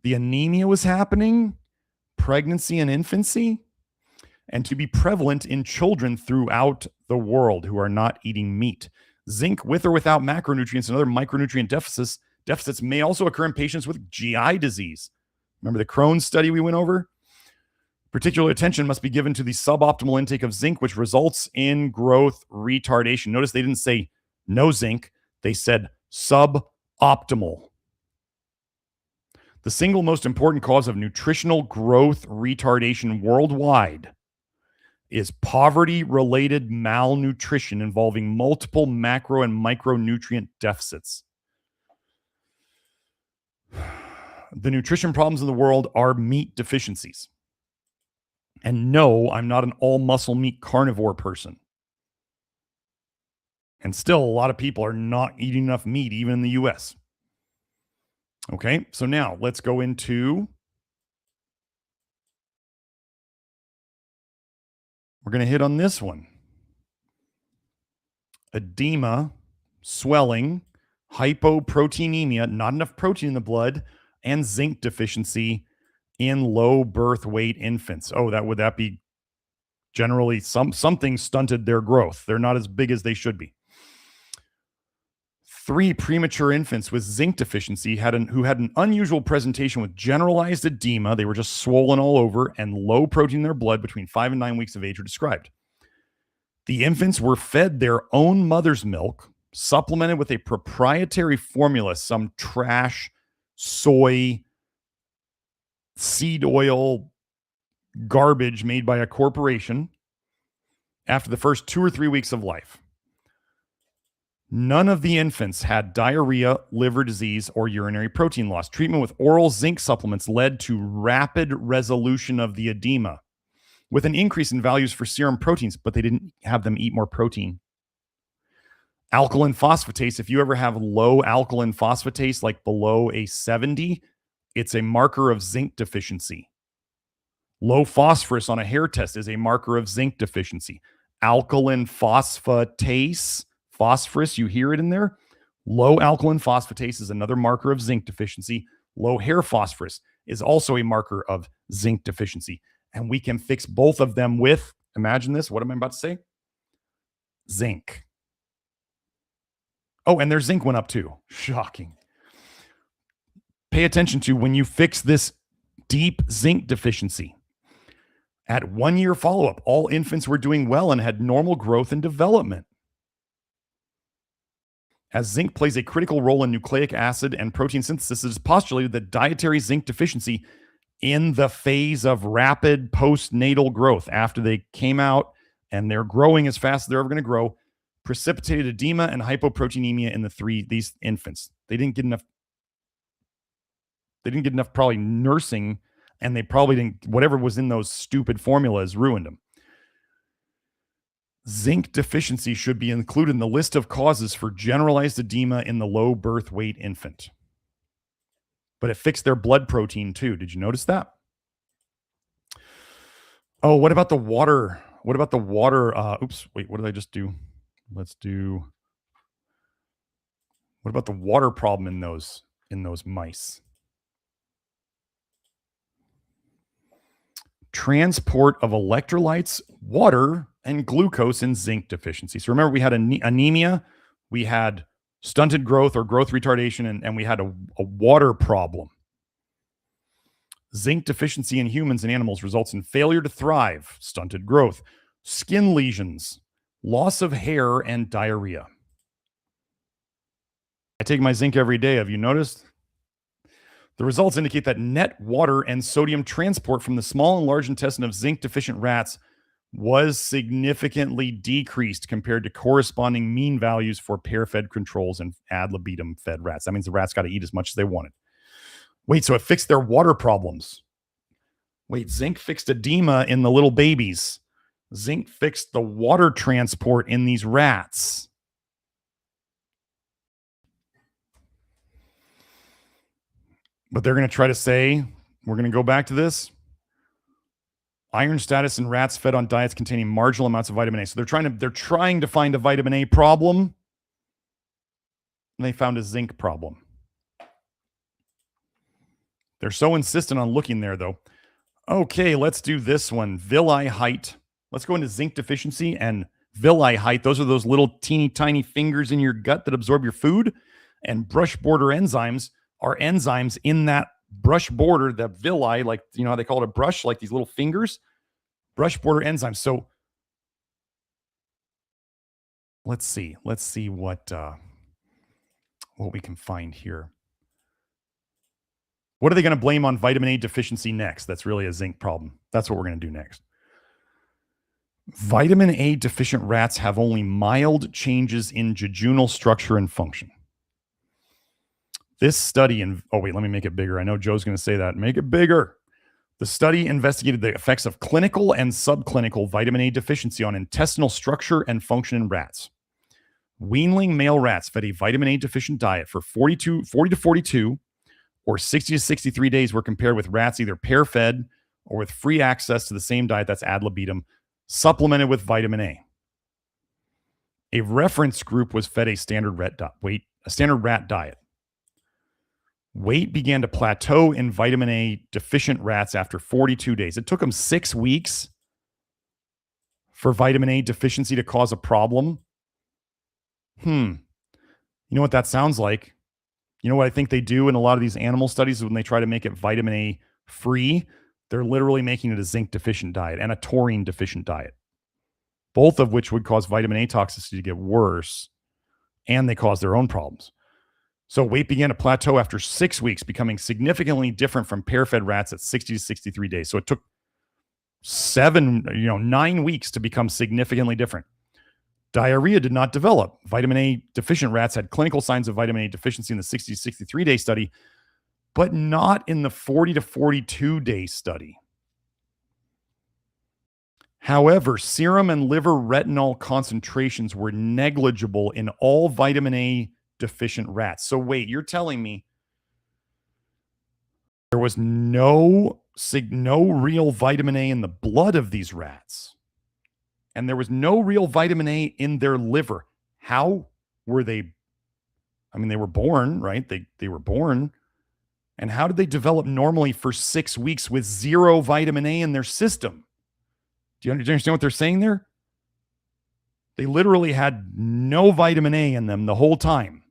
the anemia was happening? Pregnancy and infancy? And to be prevalent in children throughout the world who are not eating meat. Zinc with or without macronutrients and other micronutrient deficits may also occur in patients with GI disease. Remember the Crohn's study we went over? Particular attention must be given to the suboptimal intake of zinc, which results in growth retardation. Notice they didn't say no zinc. They said suboptimal. The single most important cause of nutritional growth retardation worldwide is poverty-related malnutrition involving multiple macro and micronutrient deficits. The nutrition problems in the world are meat deficiencies. And no, I'm not an all-muscle meat carnivore person. And still, a lot of people are not eating enough meat, even in the US. Okay, so now let's go into... We're going to hit on this one. Edema, swelling, hypoproteinemia, not enough protein in the blood, and zinc deficiency in low birth weight infants. Oh, would that be generally something stunted their growth? They're not as big as they should be. 3 premature infants with zinc deficiency who had an unusual presentation with generalized edema. They were just swollen all over, and low protein in their blood between 5 and 9 weeks of age are described. The infants were fed their own mother's milk, supplemented with a proprietary formula, some trash, soy, seed oil garbage made by a corporation after the first 2 or 3 weeks of life. None of the infants had diarrhea, liver disease, or urinary protein loss. Treatment with oral zinc supplements led to rapid resolution of the edema with an increase in values for serum proteins, but they didn't have them eat more protein. Alkaline phosphatase, if you ever have low alkaline phosphatase, like below a 70, it's a marker of zinc deficiency. Low phosphorus on a hair test is a marker of zinc deficiency. Alkaline phosphatase, phosphorus, you hear it in there. Low alkaline phosphatase is another marker of zinc deficiency. Low hair phosphorus is also a marker of zinc deficiency. And we can fix both of them with, imagine this, what am I about to say? Zinc. Oh, and their zinc went up too. Shocking. Pay attention to when you fix this deep zinc deficiency. At 1 year follow-up, all infants were doing well and had normal growth and development. As zinc plays a critical role in nucleic acid and protein synthesis, it is postulated that dietary zinc deficiency in the phase of rapid postnatal growth, after they came out and they're growing as fast as they're ever going to grow, precipitated edema and hypoproteinemia in these infants. They didn't get enough probably nursing, and they probably didn't, whatever was in those stupid formulas ruined them. Zinc deficiency should be included in the list of causes for generalized edema in the low birth weight infant. But it fixed their blood protein too. Did you notice that? Oh, what about the water? What about the water? Oops, wait, what did I just do? What about the water problem in those mice? Transport of electrolytes, water, and glucose in zinc deficiency. So remember, we had anemia, we had stunted growth or growth retardation, and we had a water problem. Zinc deficiency in humans and animals results in failure to thrive, stunted growth, skin lesions, loss of hair, and diarrhea. I take my zinc every day. Have you noticed? The results indicate that net water and sodium transport from the small and large intestine of zinc-deficient rats was significantly decreased compared to corresponding mean values for pair-fed controls and ad libitum-fed rats. That means the rats got to eat as much as they wanted. Wait, so it fixed their water problems. Wait, zinc fixed edema in the little babies. Zinc fixed the water transport in these rats. But they're going to try to say, we're going to go back to this. Iron status in rats fed on diets containing marginal amounts of vitamin A. So they're trying to find a vitamin A problem. And they found a zinc problem. They're so insistent on looking there, though. Okay, let's do this one. Villi height. Let's go into zinc deficiency and villi height. Those are those little teeny tiny fingers in your gut that absorb your food. And brush border enzymes are enzymes in that brush border, the villi, like, you know how they call it a brush, like these little fingers, brush border enzymes. So let's see what we can find here. What are they going to blame on vitamin A deficiency next? That's really a zinc problem. That's what we're going to do next. Vitamin A deficient rats have only mild changes in jejunal structure and function. This study, oh wait, let me make it bigger. I know Joe's going to say that. Make it bigger. The study investigated the effects of clinical and subclinical vitamin A deficiency on intestinal structure and function in rats. Weanling male rats fed a vitamin A deficient diet for 40 to 42 or 60 to 63 days were compared with rats either pair-fed or with free access to the same diet, that's ad libitum, supplemented with vitamin A. A reference group was fed a standard rat diet. Weight began to plateau in vitamin A deficient rats after 42 days. It took them 6 weeks for vitamin A deficiency to cause a problem. You know what that sounds like? You know what I think they do in a lot of these animal studies when they try to make it vitamin A free? They're literally making it a zinc deficient diet and a taurine deficient diet, both of which would cause vitamin A toxicity to get worse, and they cause their own problems. So weight began to plateau after 6 weeks, becoming significantly different from pair-fed rats at 60 to 63 days. So it took 9 weeks to become significantly different. Diarrhea did not develop. Vitamin A deficient rats had clinical signs of vitamin A deficiency in the 60 to 63 day study, but not in the 40 to 42 day study. However, serum and liver retinol concentrations were negligible in all vitamin A deficient rats. So wait, you're telling me there was no real vitamin A in the blood of these rats, and there was no real vitamin A in their liver. How were they? I mean, they were born, right? They were born. And how did they develop normally for 6 weeks with zero vitamin A in their system? Do you understand what they're saying there? They literally had no vitamin A in them the whole time.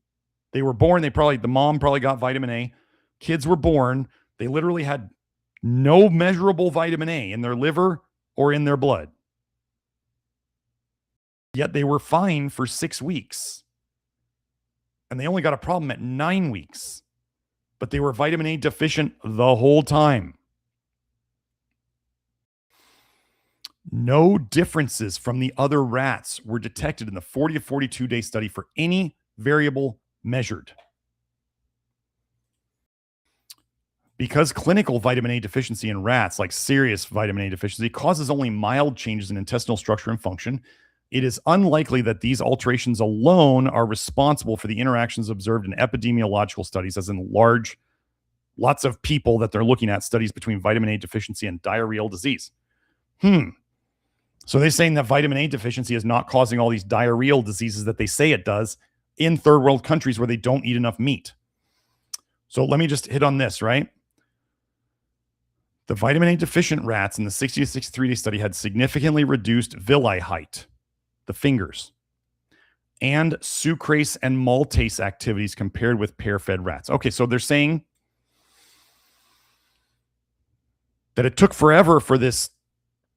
They were born. The mom probably got vitamin A. Kids were born. They literally had no measurable vitamin A in their liver or in their blood. Yet they were fine for 6 weeks. And they only got a problem at 9 weeks. But they were vitamin A deficient the whole time. No differences from the other rats were detected in the 40 to 42 day study for any variable measured. Because clinical vitamin A deficiency in rats, like serious vitamin A deficiency, causes only mild changes in intestinal structure and function, it is unlikely that these alterations alone are responsible for the interactions observed in epidemiological studies, as in lots of people that they're looking at, studies between vitamin A deficiency and diarrheal disease. So they're saying that vitamin A deficiency is not causing all these diarrheal diseases that they say it does in third world countries where they don't eat enough meat. So let me just hit on this, right? The vitamin A deficient rats in the 60 to 63 day study had significantly reduced villi height, the fingers, and sucrase and maltase activities compared with pair-fed rats. Okay, so they're saying that it took forever for this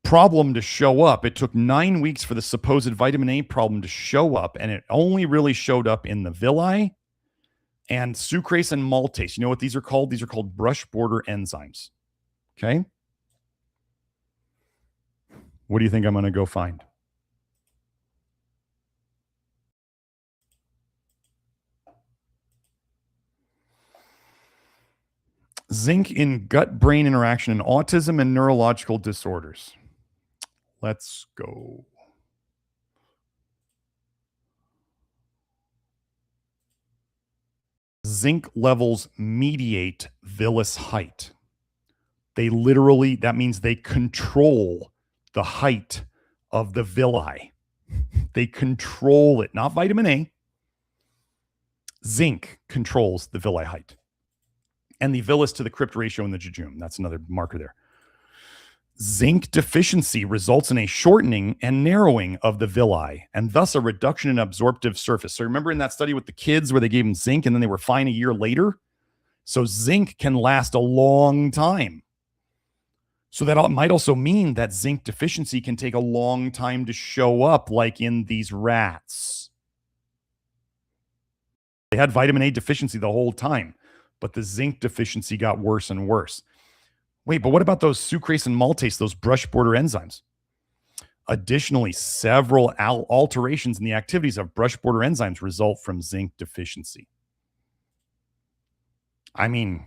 problem to show up. It took 9 weeks for the supposed vitamin A problem to show up, and it only really showed up in the villi and sucrase and maltase. You know what these are called? These are called brush border enzymes. Okay? What do you think I'm going to go find? Zinc in gut-brain interaction in autism and neurological disorders. Let's go. Zinc levels mediate villus height. That means they control the height of the villi. They control it, not vitamin A. Zinc controls the villi height. And the villus to the crypt ratio in the jejunum. That's another marker there. Zinc deficiency results in a shortening and narrowing of the villi, and thus a reduction in absorptive surface. So remember in that study with the kids where they gave them zinc and then they were fine a year later? So zinc can last a long time. So that might also mean that zinc deficiency can take a long time to show up, like in these rats. They had vitamin A deficiency the whole time, but the zinc deficiency got worse and worse. Wait, but what about those sucrase and maltase, those brush border enzymes? Additionally, several alterations in the activities of brush border enzymes result from zinc deficiency. I mean,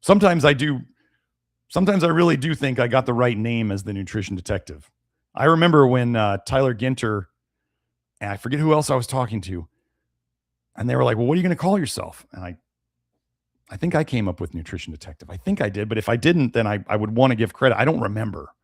sometimes I really do think I got the right name as the nutrition detective. I remember when Tyler Ginter, and I forget who else I was talking to, and they were like, well, what are you going to call yourself? And I think I came up with nutrition detective. I think I did, but if I didn't, then I would want to give credit. I don't remember.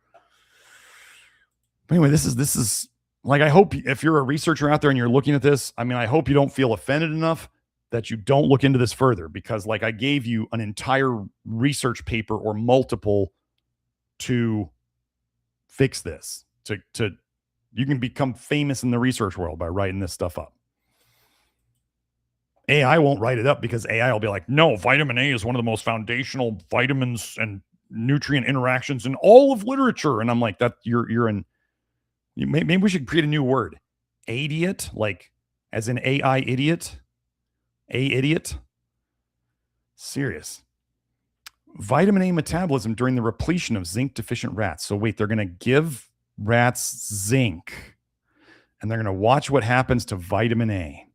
But anyway, this is like, I hope if you're a researcher out there and you're looking at this, I mean, I hope you don't feel offended enough that you don't look into this further, because like I gave you an entire research paper or multiple to fix this, to you can become famous in the research world by writing this stuff up. AI won't write it up because AI will be like, no, vitamin A is one of the most foundational vitamins and nutrient interactions in all of literature. And I'm like, that maybe we should create a new word. Idiot, like as in AI idiot. Idiot. Serious. Vitamin A metabolism during the repletion of zinc deficient rats. So wait, they're going to give rats zinc and they're going to watch what happens to vitamin A.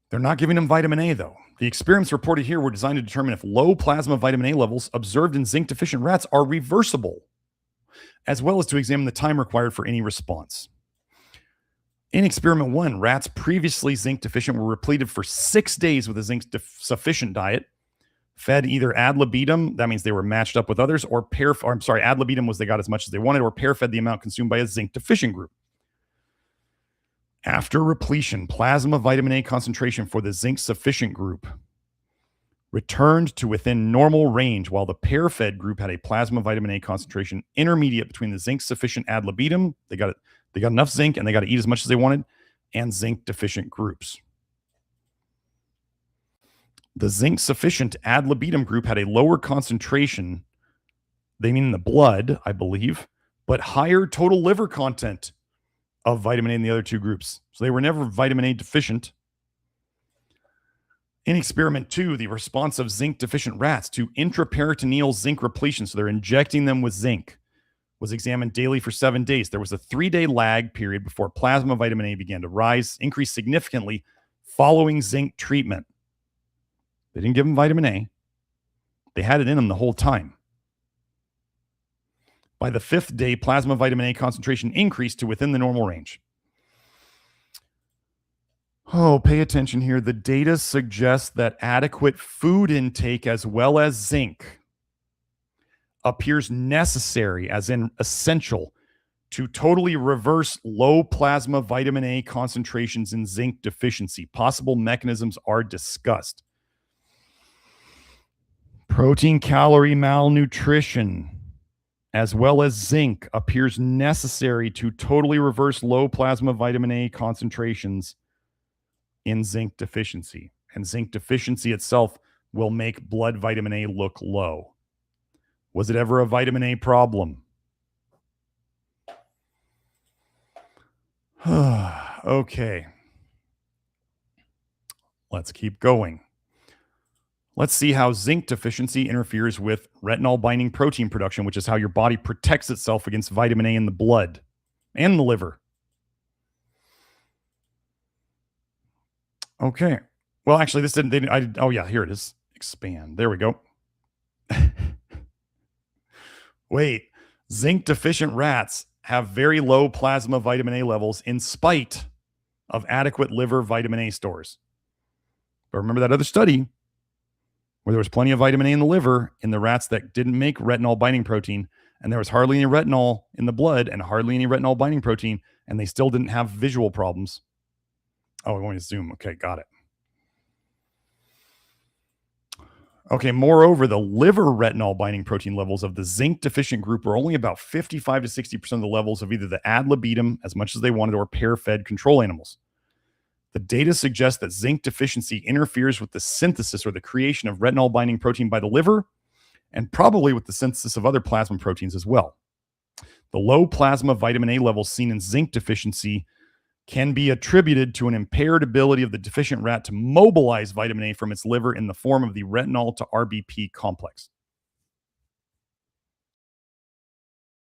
They're not giving them vitamin A, though. The experiments reported here were designed to determine if low plasma vitamin A levels observed in zinc-deficient rats are reversible, as well as to examine the time required for any response. In experiment 1, rats previously zinc-deficient were repleted for 6 days with a zinc-sufficient diet, fed either ad libitum, that means they were matched up with others, or ad libitum was they got as much as they wanted, or pair-fed the amount consumed by a zinc-deficient group. After repletion, plasma vitamin A concentration for the zinc-sufficient group returned to within normal range, while the pair-fed group had a plasma vitamin A concentration intermediate between the zinc-sufficient ad libitum, they got enough zinc and they got to eat as much as they wanted, and zinc-deficient groups. The zinc-sufficient ad libitum group had a lower concentration, they mean in the blood, I believe, but higher total liver content of vitamin A in the other two groups. So they were never vitamin A deficient. In experiment 2, the response of zinc deficient rats to intraperitoneal zinc repletion, so they're injecting them with zinc, was examined daily for 7 days. There was a 3-day lag period before plasma vitamin A began to increase significantly following zinc treatment. They didn't give them vitamin A. They had it in them the whole time. By the 5th day, plasma vitamin A concentration increased to within the normal range. Oh, pay attention here. The data suggests that adequate food intake as well as zinc appears necessary, as in essential, to totally reverse low plasma vitamin A concentrations in zinc deficiency. Possible mechanisms are discussed. Protein calorie malnutrition as well as zinc appears necessary to totally reverse low plasma vitamin A concentrations in zinc deficiency. And zinc deficiency itself will make blood vitamin A look low. Was it ever a vitamin A problem? Okay. Let's keep going. Let's see how zinc deficiency interferes with retinol-binding protein production, which is how your body protects itself against vitamin A in the blood and the liver. Okay. Well, actually, this didn't. Oh, yeah, here it is. Expand. There we go. Wait. Zinc-deficient rats have very low plasma vitamin A levels in spite of adequate liver vitamin A stores. But remember that other study where there was plenty of vitamin A in the liver in the rats that didn't make retinol binding protein, and there was hardly any retinol in the blood and hardly any retinol binding protein, and they still didn't have visual problems. Oh, we want to zoom. Okay, got it. Okay, moreover, the liver retinol binding protein levels of the zinc deficient group were only about 55 to 60% of the levels of either the ad libitum, as much as they wanted, or pair-fed control animals. The data suggests that zinc deficiency interferes with the synthesis or the creation of retinol binding protein by the liver, and probably with the synthesis of other plasma proteins as well. The low plasma vitamin A levels seen in zinc deficiency can be attributed to an impaired ability of the deficient rat to mobilize vitamin A from its liver in the form of the retinol to RBP complex.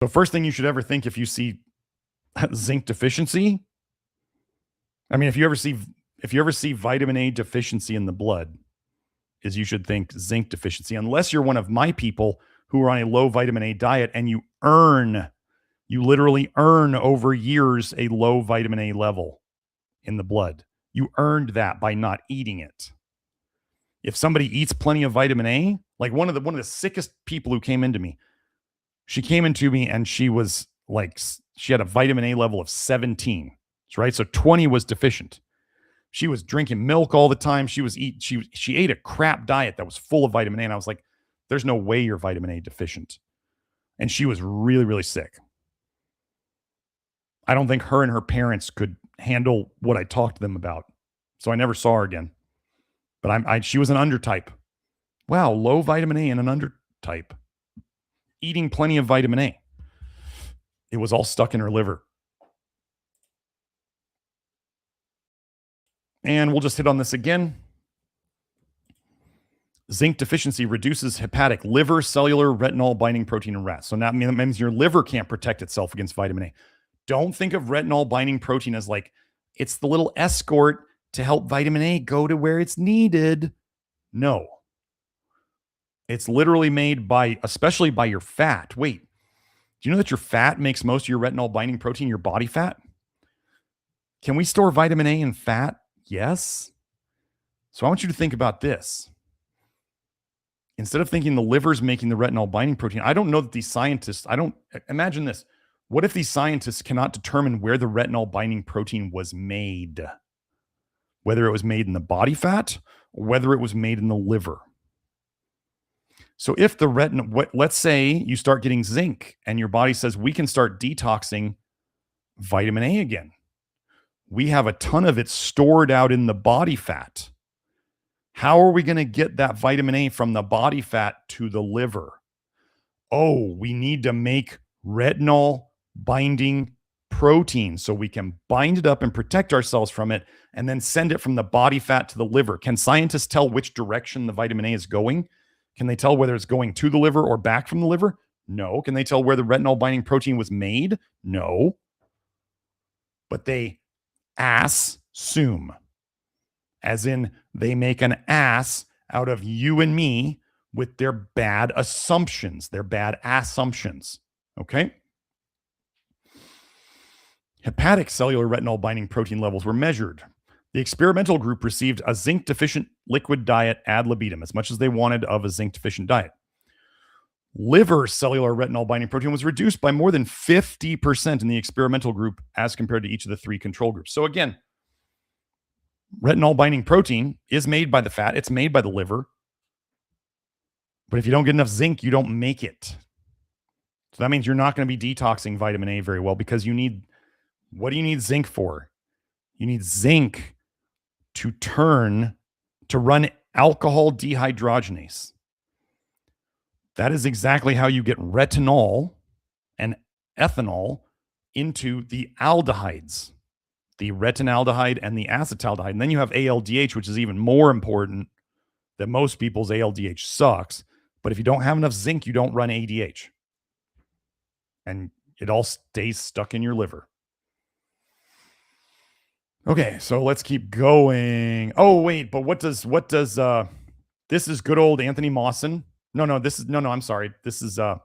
The first thing you should ever think if you see zinc deficiency, I mean, if you ever see vitamin A deficiency in the blood, is you should think zinc deficiency, unless you're one of my people who are on a low vitamin A diet and you literally earn over years a low vitamin A level in the blood. You earned that by not eating it. If somebody eats plenty of vitamin A, like one of the sickest people who came into me, she came into me and she was like, she had a vitamin A level of 17, right? So 20 was deficient. She was drinking milk all the time. She ate a crap diet that was full of vitamin A. And I was like, there's no way you're vitamin A deficient. And she was really, really sick. I don't think her and her parents could handle what I talked to them about. So I never saw her again. But she was an undertype. Wow, low vitamin A and an undertype. Eating plenty of vitamin A. It was all stuck in her liver. And we'll just hit on this again. Zinc deficiency reduces hepatic, liver, cellular, retinol binding protein in rats. So that means your liver can't protect itself against vitamin A. Don't think of retinol binding protein as like it's the little escort to help vitamin A go to where it's needed. No. It's literally made especially by your fat. Wait, do you know that your fat makes most of your retinol binding protein, your body fat? Can we store vitamin A in fat? Yes. So I want you to think about this. Instead of thinking the liver's making the retinol binding protein, I don't know that these scientists, imagine this. What if these scientists cannot determine where the retinol binding protein was made? Whether it was made in the body fat or whether it was made in the liver. So if the let's say you start getting zinc and your body says we can start detoxing vitamin A again. We have a ton of it stored out in the body fat. How are we going to get that vitamin A from the body fat to the liver? Oh, we need to make retinol binding protein so we can bind it up and protect ourselves from it and then send it from the body fat to the liver. Can scientists tell which direction the vitamin A is going? Can they tell whether it's going to the liver or back from the liver? No. Can they tell where the retinol binding protein was made? No. But they assume, as in they make an ass out of you and me with their bad assumptions, their bad assumptions. Okay? Hepatic cellular retinol binding protein levels were measured. The experimental group received a zinc deficient liquid diet ad libitum, as much as they wanted of a zinc deficient diet. Liver cellular retinol binding protein was reduced by more than 50% in the experimental group as compared to each of the three control groups. So again, retinol binding protein is made by the fat. It's made by the liver. But if you don't get enough zinc, you don't make it. So that means you're not going to be detoxing vitamin A very well because what do you need zinc for? You need zinc to run alcohol dehydrogenase. That is exactly how you get retinol and ethanol into the aldehydes, the retinaldehyde and the acetaldehyde. And then you have ALDH, which is even more important than most people's. ALDH sucks. But if you don't have enough zinc, you don't run ADH. And it all stays stuck in your liver. Okay, so let's keep going. Oh, wait, but what does this is good old Anthony Mawson. No, I'm sorry. This is no,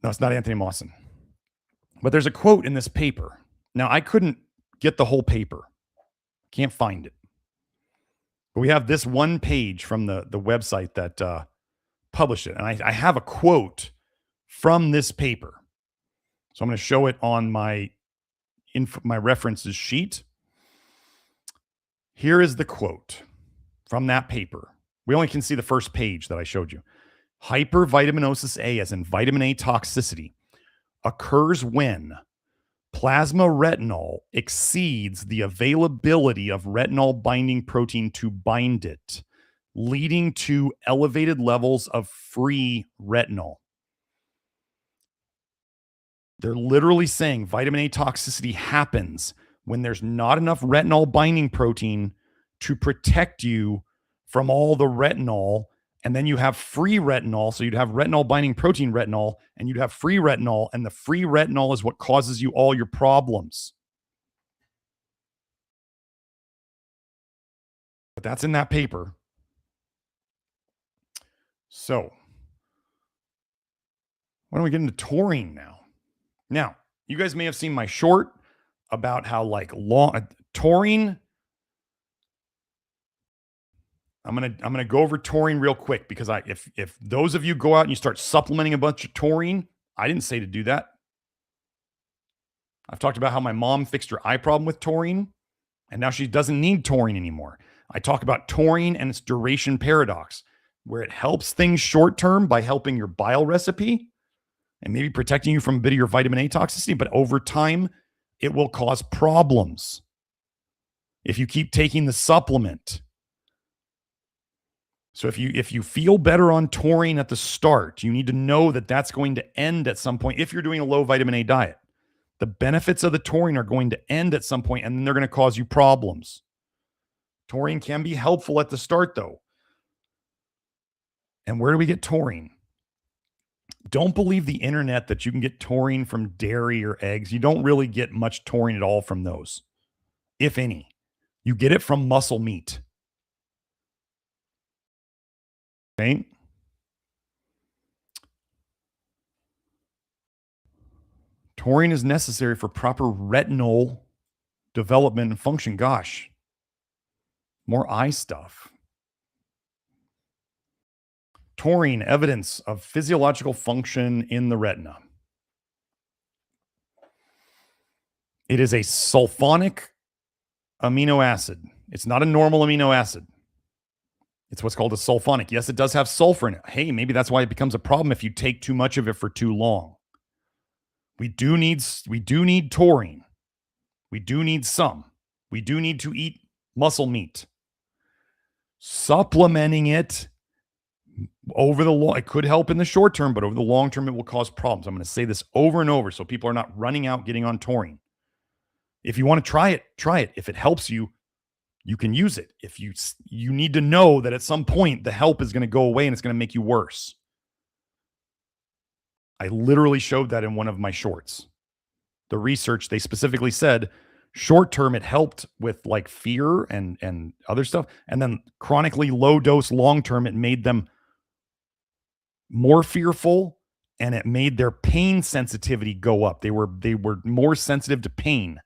it's not Anthony Mawson. But there's a quote in this paper. Now, I couldn't get the whole paper. Can't find it. But we have this one page from the website that published it. And I have a quote from this paper. So I'm going to show it on my references sheet. Here is the quote from that paper. We only can see the first page that I showed you. Hypervitaminosis A, as in vitamin A toxicity, occurs when plasma retinol exceeds the availability of retinol binding protein to bind it, leading to elevated levels of free retinol. They're literally saying vitamin A toxicity happens when there's not enough retinol binding protein to protect you from all the retinol And then you have free retinol. So you'd have retinol binding protein retinol, and you'd have free retinol. And the free retinol is what causes you all your problems. But that's in that paper. So why don't we get into taurine now? Now, you guys may have seen my short about how like long taurine. I'm gonna go over taurine real quick because if those of you go out and you start supplementing a bunch of taurine, I didn't say to do that. I've talked about how my mom fixed her eye problem with taurine, and now she doesn't need taurine anymore. I talk about taurine and its duration paradox, where it helps things short term by helping your bile recipe and maybe protecting you from a bit of your vitamin A toxicity, but over time, it will cause problems if you keep taking the supplement. So if you feel better on taurine at the start, you need to know that that's going to end at some point if you're doing a low vitamin A diet. The benefits of the taurine are going to end at some point, and then they're going to cause you problems. Taurine can be helpful at the start, though. And where do we get taurine? Don't believe the internet that you can get taurine from dairy or eggs. You don't really get much taurine at all from those, if any. You get it from muscle meat. Okay? Taurine is necessary for proper retinol development and function. Gosh, more eye stuff. Taurine, evidence of physiological function in the retina. It is a sulfonic amino acid. It's not a normal amino acid. It's what's called a sulfonic. Yes, it does have sulfur in it. Hey, maybe that's why it becomes a problem if you take too much of it for too long. We do need taurine. We do need some. We do need to eat muscle meat. Supplementing it over the long, it could help in the short term, but over the long term, it will cause problems. I'm going to say this over and over so people are not running out getting on taurine. If you want to try it, try it. If it helps you, you can use it. If you need to know that at some point the help is going to go away and it's going to make you worse. I literally showed that in one of my shorts. The research, they specifically said short term it helped with like fear and other stuff, and then chronically low dose long term it made them more fearful, and it made their pain sensitivity go up. They were more sensitive to pain.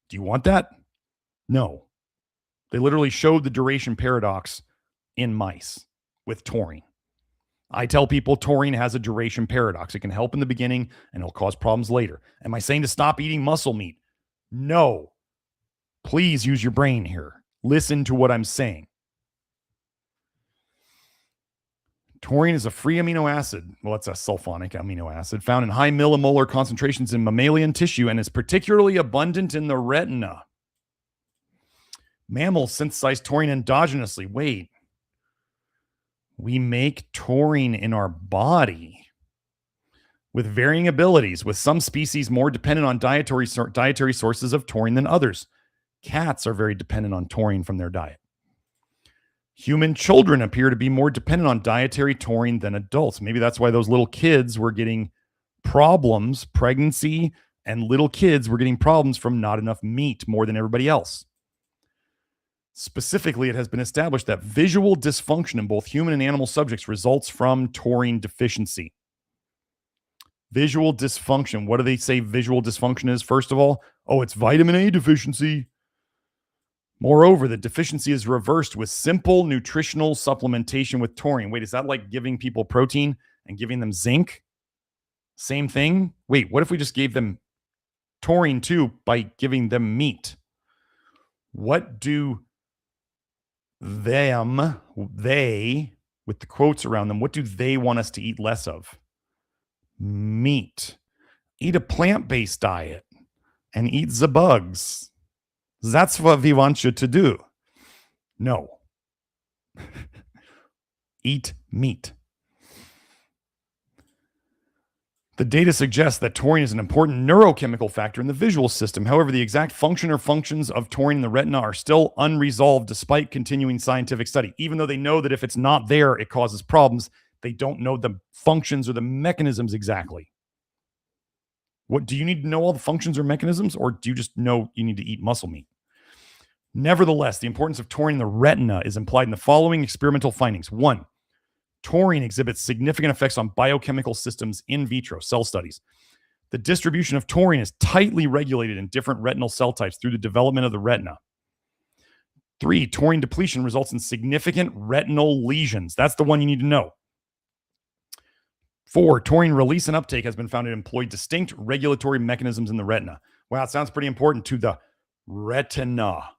Do you want that? No. They literally showed the duration paradox in mice with taurine. I tell people taurine has a duration paradox. It can help in the beginning and it'll cause problems later. Am I saying to stop eating muscle meat? No. Please use your brain here. Listen to what I'm saying. Taurine is a free amino acid. Well, it's a sulfonic amino acid found in high millimolar concentrations in mammalian tissue and is particularly abundant in the retina. Mammals synthesize taurine endogenously. Wait. We make taurine in our body with varying abilities, with some species more dependent on dietary sources of taurine than others. Cats are very dependent on taurine from their diet. Human children appear to be more dependent on dietary taurine than adults. Maybe that's why those little kids were getting problems, pregnancy, and little kids were getting problems from not enough meat more than everybody else. Specifically, it has been established that visual dysfunction in both human and animal subjects results from taurine deficiency. Visual dysfunction. What do they say visual dysfunction is? First of all, it's vitamin A deficiency. Moreover, the deficiency is reversed with simple nutritional supplementation with taurine. Wait, is that like giving people protein and giving them zinc? Same thing? Wait, what if we just gave them taurine too by giving them meat? What do they, with the quotes around them, what do they want us to eat less of? Meat. Eat a plant-based diet and eat the bugs. That's what we want you to do. No. Eat meat. The data suggests that taurine is an important neurochemical factor in the visual system. However, the exact function or functions of taurine in the retina are still unresolved despite continuing scientific study. Even though they know that if it's not there, it causes problems, they don't know the functions or the mechanisms exactly. What do you need to know all the functions or mechanisms, or do you just know you need to eat muscle meat? Nevertheless, the importance of taurine in the retina is implied in the following experimental findings. 1, taurine exhibits significant effects on biochemical systems in vitro cell studies. The distribution of taurine is tightly regulated in different retinal cell types through the development of the retina. 3, taurine depletion results in significant retinal lesions. That's the one you need to know. 4, taurine release and uptake has been found to employ distinct regulatory mechanisms in the retina. Wow, it sounds pretty important to the retina.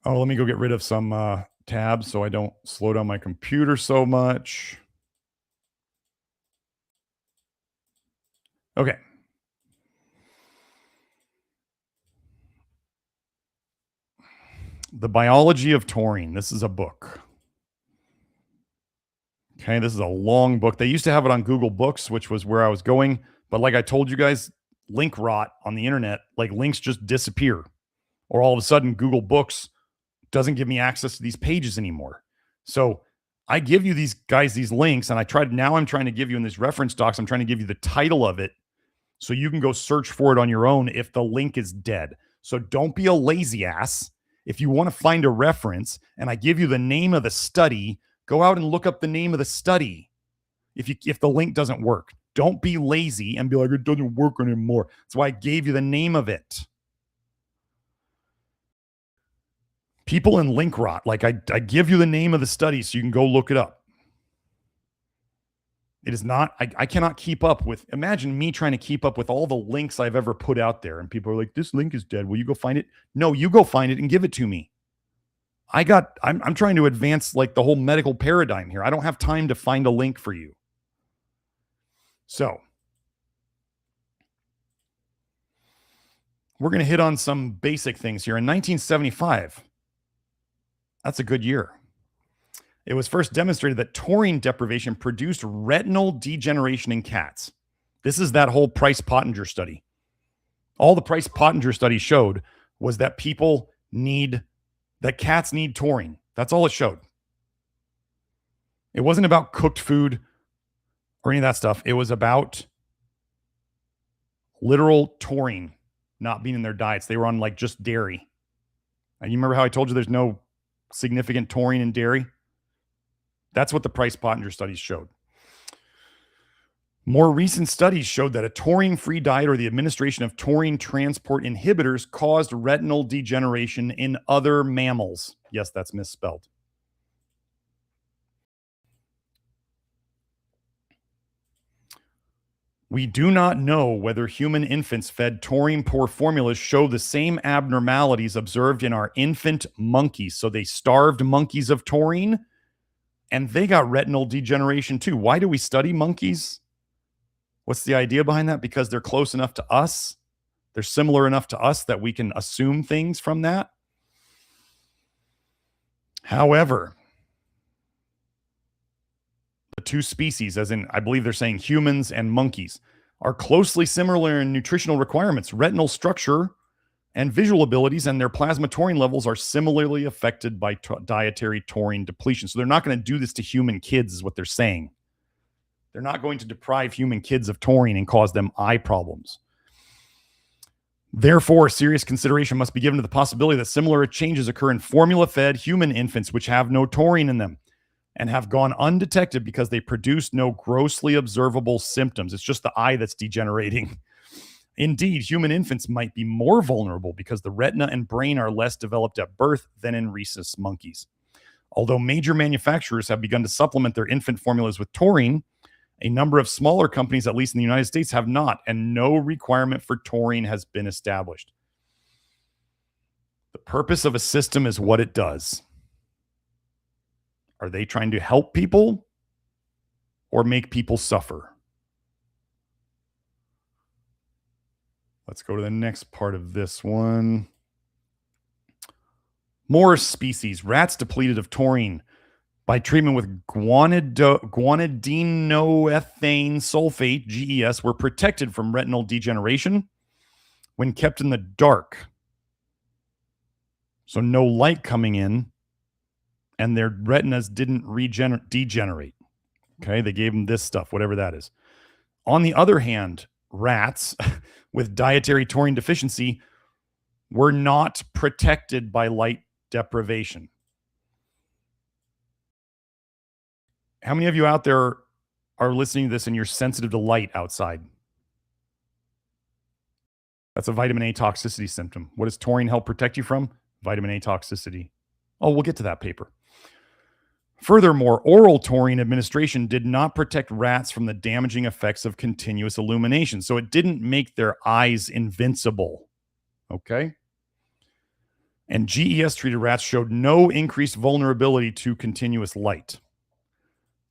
Oh, let me go get rid of some tabs so I don't slow down my computer so much. Okay. The Biology of Taurine. This is a book. Okay, this is a long book. They used to have it on Google Books, which was where I was going. But like I told you guys, link rot on the internet, like links just disappear. Or all of a sudden, Google Books doesn't give me access to these pages anymore. So I give you these guys these links, and I'm trying to give you in these reference docs, I'm trying to give you the title of it so you can go search for it on your own if the link is dead. So don't be a lazy ass. If you want to find a reference and I give you the name of the study, go out and look up the name of the study. If the link doesn't work, don't be lazy and be like, it doesn't work anymore. That's why I gave you the name of it. People in link rot, like I give you the name of the study so you can go look it up. It is not, I cannot keep up with, imagine me trying to keep up with all the links I've ever put out there. And people are like, this link is dead. Will you go find it? No, you go find it and give it to me. I'm trying to advance like the whole medical paradigm here. I don't have time to find a link for you. So we're going to hit on some basic things here. In 1975, that's a good year. It was first demonstrated that taurine deprivation produced retinal degeneration in cats. This is that whole Price-Pottinger study. All the Price-Pottinger study showed was that cats need taurine. That's all it showed. It wasn't about cooked food or any of that stuff. It was about literal taurine not being in their diets. They were on like just dairy. And you remember how I told you there's no significant taurine in dairy? That's what the Price-Pottinger studies showed. More recent studies showed that a taurine-free diet or the administration of taurine transport inhibitors caused retinal degeneration in other mammals. Yes, that's misspelled. We do not know whether human infants fed taurine-poor formulas show the same abnormalities observed in our infant monkeys. So they starved monkeys of taurine, and they got retinal degeneration too. Why do we study monkeys? What's the idea behind that? Because they're close enough to us. They're similar enough to us that we can assume things from that. However, the two species, as in, I believe they're saying humans and monkeys, are closely similar in nutritional requirements. Retinal structure and visual abilities and their plasma taurine levels are similarly affected by dietary taurine depletion. So they're not going to do this to human kids, is what they're saying. They're not going to deprive human kids of taurine and cause them eye problems. Therefore, serious consideration must be given to the possibility that similar changes occur in formula-fed human infants which have no taurine in them and have gone undetected because they produce no grossly observable symptoms. It's just the eye that's degenerating. Indeed, human infants might be more vulnerable because the retina and brain are less developed at birth than in rhesus monkeys. Although major manufacturers have begun to supplement their infant formulas with taurine, a number of smaller companies, at least in the United States, have not, and no requirement for taurine has been established. The purpose of a system is what it does. Are they trying to help people or make people suffer? Let's go to the next part of this one. More species. Rats depleted of taurine by treatment with guanidinoethane sulfate, GES, were protected from retinal degeneration when kept in the dark. So no light coming in, and their retinas didn't degenerate. Okay, they gave them this stuff, whatever that is. On the other hand, rats with dietary taurine deficiency were not protected by light deprivation. How many of you out there are listening to this and you're sensitive to light outside? That's a vitamin A toxicity symptom. What does taurine help protect you from? Vitamin A toxicity. Oh, we'll get to that paper. Furthermore, oral taurine administration did not protect rats from the damaging effects of continuous illumination. So it didn't make their eyes invincible. Okay? And GES-treated rats showed no increased vulnerability to continuous light.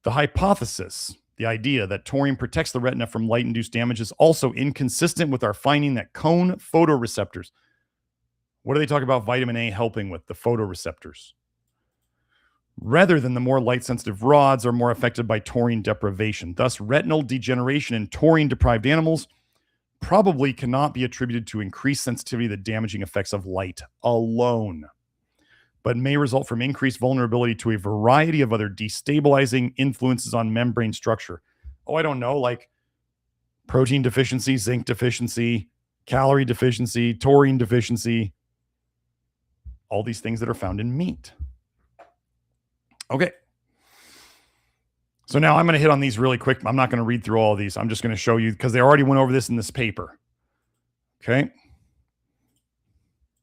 The hypothesis, the idea that taurine protects the retina from light-induced damage, is also inconsistent with our finding that cone photoreceptors. What do they talk about vitamin A helping with? The photoreceptors. Rather than the more light-sensitive rods are more affected by taurine deprivation. Thus, retinal degeneration in taurine-deprived animals probably cannot be attributed to increased sensitivity to the damaging effects of light alone, but may result from increased vulnerability to a variety of other destabilizing influences on membrane structure. Oh, I don't know, like protein deficiency, zinc deficiency, calorie deficiency, taurine deficiency, all these things that are found in meat. Okay. So now I'm going to hit on these really quick. I'm not going to read through all of these. I'm just going to show you because they already went over this in this paper. Okay.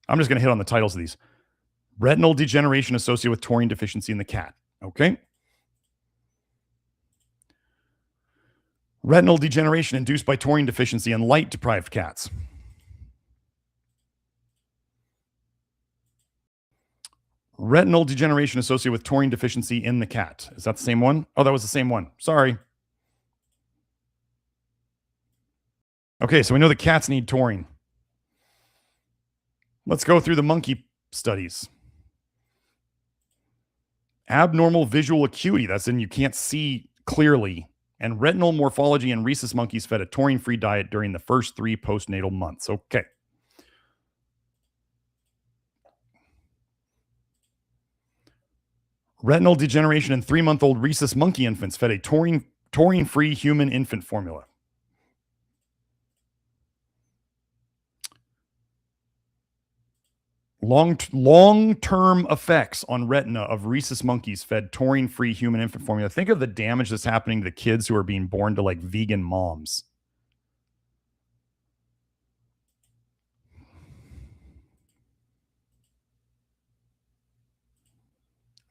I'm just going to hit on the titles of these. Retinal degeneration associated with taurine deficiency in the cat. Okay. Retinal degeneration induced by taurine deficiency in light-deprived cats. Retinal degeneration associated with taurine deficiency in the cat. Is that the same one? Oh, that was the same one. Sorry. Okay, so we know the cats need taurine. Let's go through the monkey studies. Abnormal visual acuity, that's in you can't see clearly, and retinal morphology in rhesus monkeys fed a taurine-free diet during the first 3 postnatal months. Okay. Retinal degeneration in 3-month-old rhesus monkey infants fed a taurine-free human infant formula. Long-term effects on retina of rhesus monkeys fed taurine-free human infant formula. Think of the damage that's happening to the kids who are being born to like vegan moms.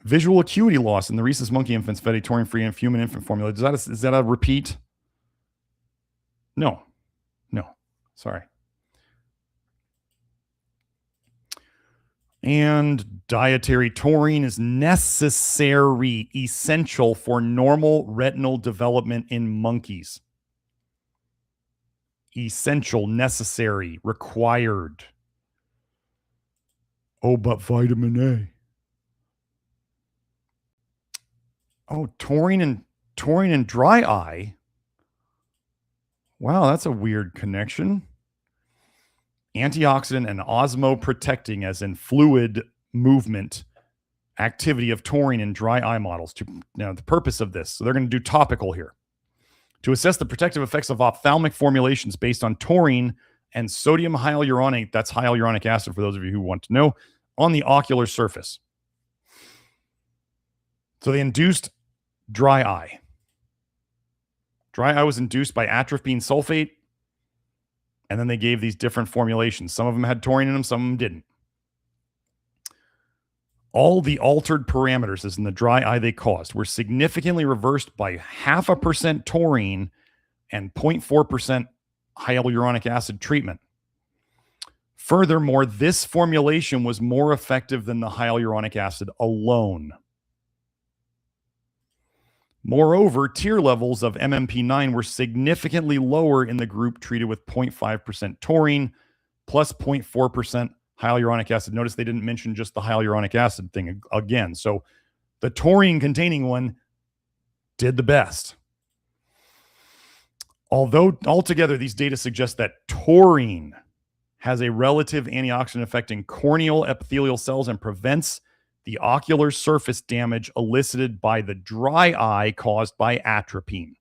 Visual acuity loss in the rhesus monkey infants fed a taurine-free human infant formula. Is that a repeat? No. Sorry. And dietary taurine is necessary, essential for normal retinal development in monkeys. Essential, necessary, required. Oh, but vitamin A. Oh, taurine and dry eye. Wow, that's a weird connection. Antioxidant and osmoprotecting, as in fluid movement activity of taurine in dry eye models. Now, the purpose of this, so they're going to do topical here. To assess the protective effects of ophthalmic formulations based on taurine and sodium hyaluronate, that's hyaluronic acid for those of you who want to know, on the ocular surface. So they induced dry eye. Dry eye was induced by atropine sulfate, and then they gave these different formulations. Some of them had taurine in them, some of them didn't. All the altered parameters, as in the dry eye they caused, were significantly reversed by 0.5% taurine and 0.4% hyaluronic acid treatment. Furthermore, this formulation was more effective than the hyaluronic acid alone. Moreover, tear levels of MMP9 were significantly lower in the group treated with 0.5% taurine plus 0.4% hyaluronic acid. Notice they didn't mention just the hyaluronic acid thing again. So The taurine-containing one did the best. Although altogether, these data suggest that taurine has a relative antioxidant effect in corneal epithelial cells and prevents the ocular surface damage elicited by the dry eye caused by atropine.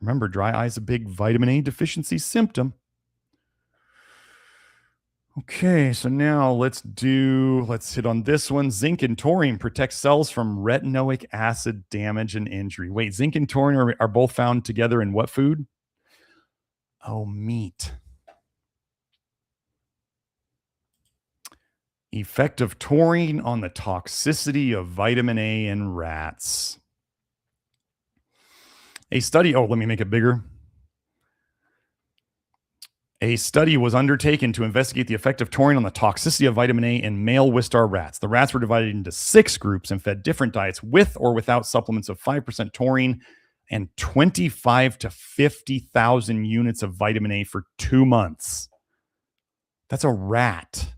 Remember, dry eye is a big vitamin A deficiency symptom. Okay, so now let's hit on this one. Zinc and taurine protect cells from retinoic acid damage and injury. Wait, zinc and taurine are both found together in what food? Oh, meat. Effect of taurine on the toxicity of vitamin A in rats. A study, let me make it bigger. A study was undertaken to investigate the effect of taurine on the toxicity of vitamin A in male Wistar rats. The rats were divided into 6 groups and fed different diets with or without supplements of 5% taurine and 25 to 50,000 units of vitamin A for 2 months. That's a rat.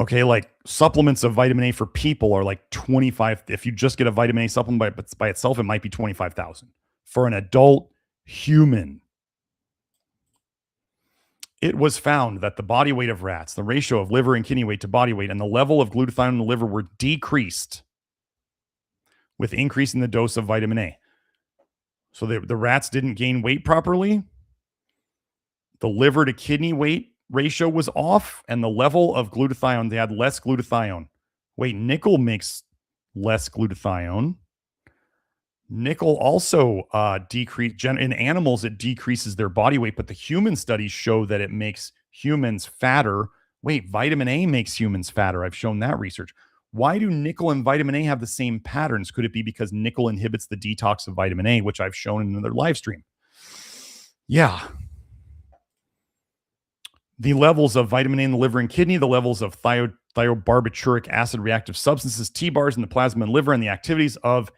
Okay, like supplements of vitamin A for people are like 25. If you just get a vitamin A supplement by itself, it might be 25,000. For an adult human, it was found that the body weight of rats, the ratio of liver and kidney weight to body weight, and the level of glutathione in the liver were decreased with increasing the dose of vitamin A. So the rats didn't gain weight properly. The liver to kidney weight ratio was off, and the level of glutathione, they had less glutathione. Wait, nickel makes less glutathione. Nickel also in animals, it decreases their body weight, but the human studies show that it makes humans fatter. Wait, vitamin A makes humans fatter. I've shown that research. Why do nickel and vitamin A have the same patterns? Could it be because nickel inhibits the detox of vitamin A, which I've shown in another live stream? Yeah. The levels of vitamin A in the liver and kidney, the levels of thiobarbituric acid reactive substances, TBARs in the plasma and liver, and the activities of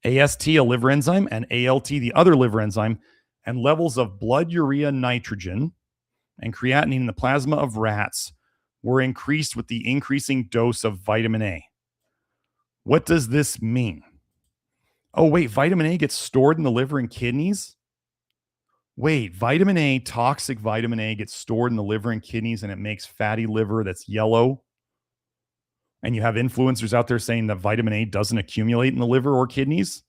AST, a liver enzyme, and ALT, the other liver enzyme, and levels of blood urea nitrogen and creatinine in the plasma of rats were increased with the increasing dose of vitamin A. What does this mean? Oh, wait, vitamin A gets stored in the liver and kidneys? Wait, vitamin A, toxic vitamin A gets stored in the liver and kidneys, and it makes fatty liver that's yellow. And you have influencers out there saying that vitamin A doesn't accumulate in the liver or kidneys,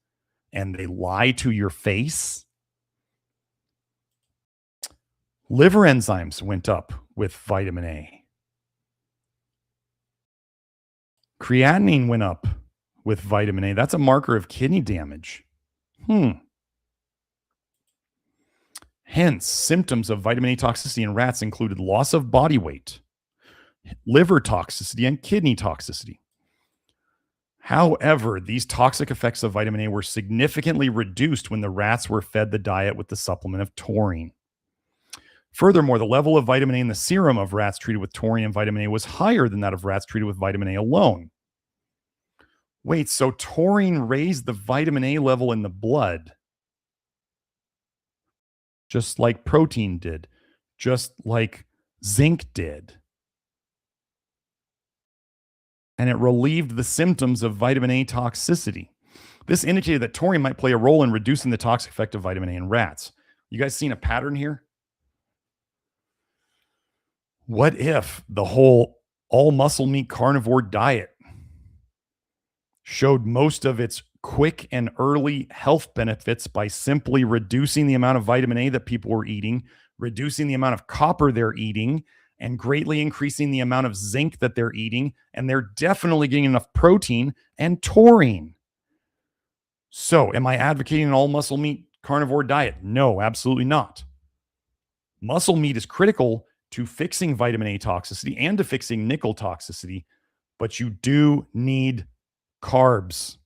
and they lie to your face. Liver enzymes went up with vitamin A. Creatinine went up with vitamin A. That's a marker of kidney damage. Hence, symptoms of vitamin A toxicity in rats included loss of body weight, liver toxicity, and kidney toxicity. However, these toxic effects of vitamin A were significantly reduced when the rats were fed the diet with the supplement of taurine. Furthermore, the level of vitamin A in the serum of rats treated with taurine and vitamin A was higher than that of rats treated with vitamin A alone. Wait, so taurine raised the vitamin A level in the blood, just like protein did, just like zinc did. And it relieved the symptoms of vitamin A toxicity. This indicated that taurine might play a role in reducing the toxic effect of vitamin A in rats. You guys seen a pattern here? What if the whole all muscle meat carnivore diet showed most of its quick and early health benefits by simply reducing the amount of vitamin A that people were eating, reducing the amount of copper they're eating, and greatly increasing the amount of zinc that they're eating, and they're definitely getting enough protein and taurine. So, am I advocating an all muscle meat carnivore diet? No, absolutely not. Muscle meat is critical to fixing vitamin A toxicity and to fixing nickel toxicity, but you do need carbs.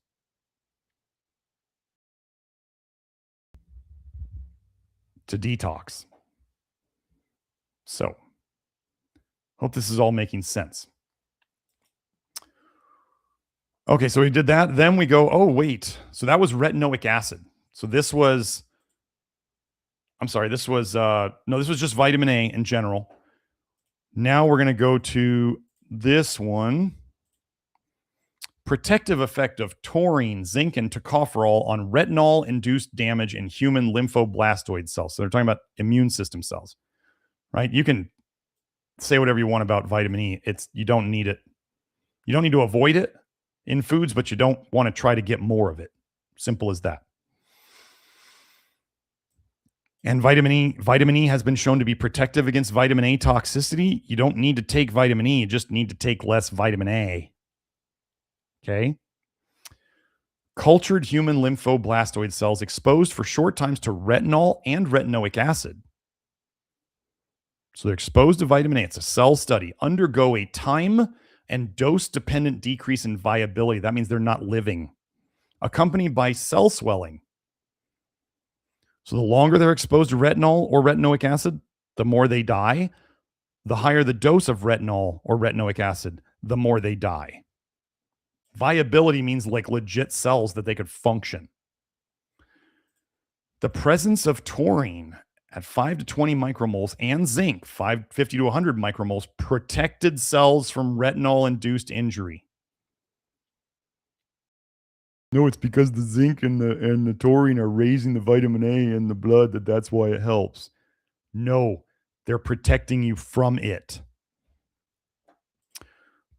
To detox. So, hope this is all making sense. Okay, so we did that. Then we go, oh, wait. So that was retinoic acid. So this was just vitamin A in general. Now we're going to go to this one. Protective effect of taurine, zinc, and tocopherol on retinol-induced damage in human lymphoblastoid cells. So they're talking about immune system cells, right? You can say whatever you want about vitamin E. You don't need it. You don't need to avoid it in foods, but you don't want to try to get more of it. Simple as that. And vitamin E has been shown to be protective against vitamin A toxicity. You don't need to take vitamin E. You just need to take less vitamin A. Okay. Cultured human lymphoblastoid cells exposed for short times to retinol and retinoic acid. So they're exposed to vitamin A. It's a cell study. Undergo a time and dose-dependent decrease in viability. That means they're not living. Accompanied by cell swelling. So the longer they're exposed to retinol or retinoic acid, the more they die. The higher the dose of retinol or retinoic acid, the more they die. Viability means like legit cells that they could function. The presence of taurine at 5 to 20 micromoles and zinc, 50 to 100 micromoles, protected cells from retinol-induced injury. No, it's because the zinc and the taurine are raising the vitamin A in the blood that's why it helps. No, they're protecting you from it.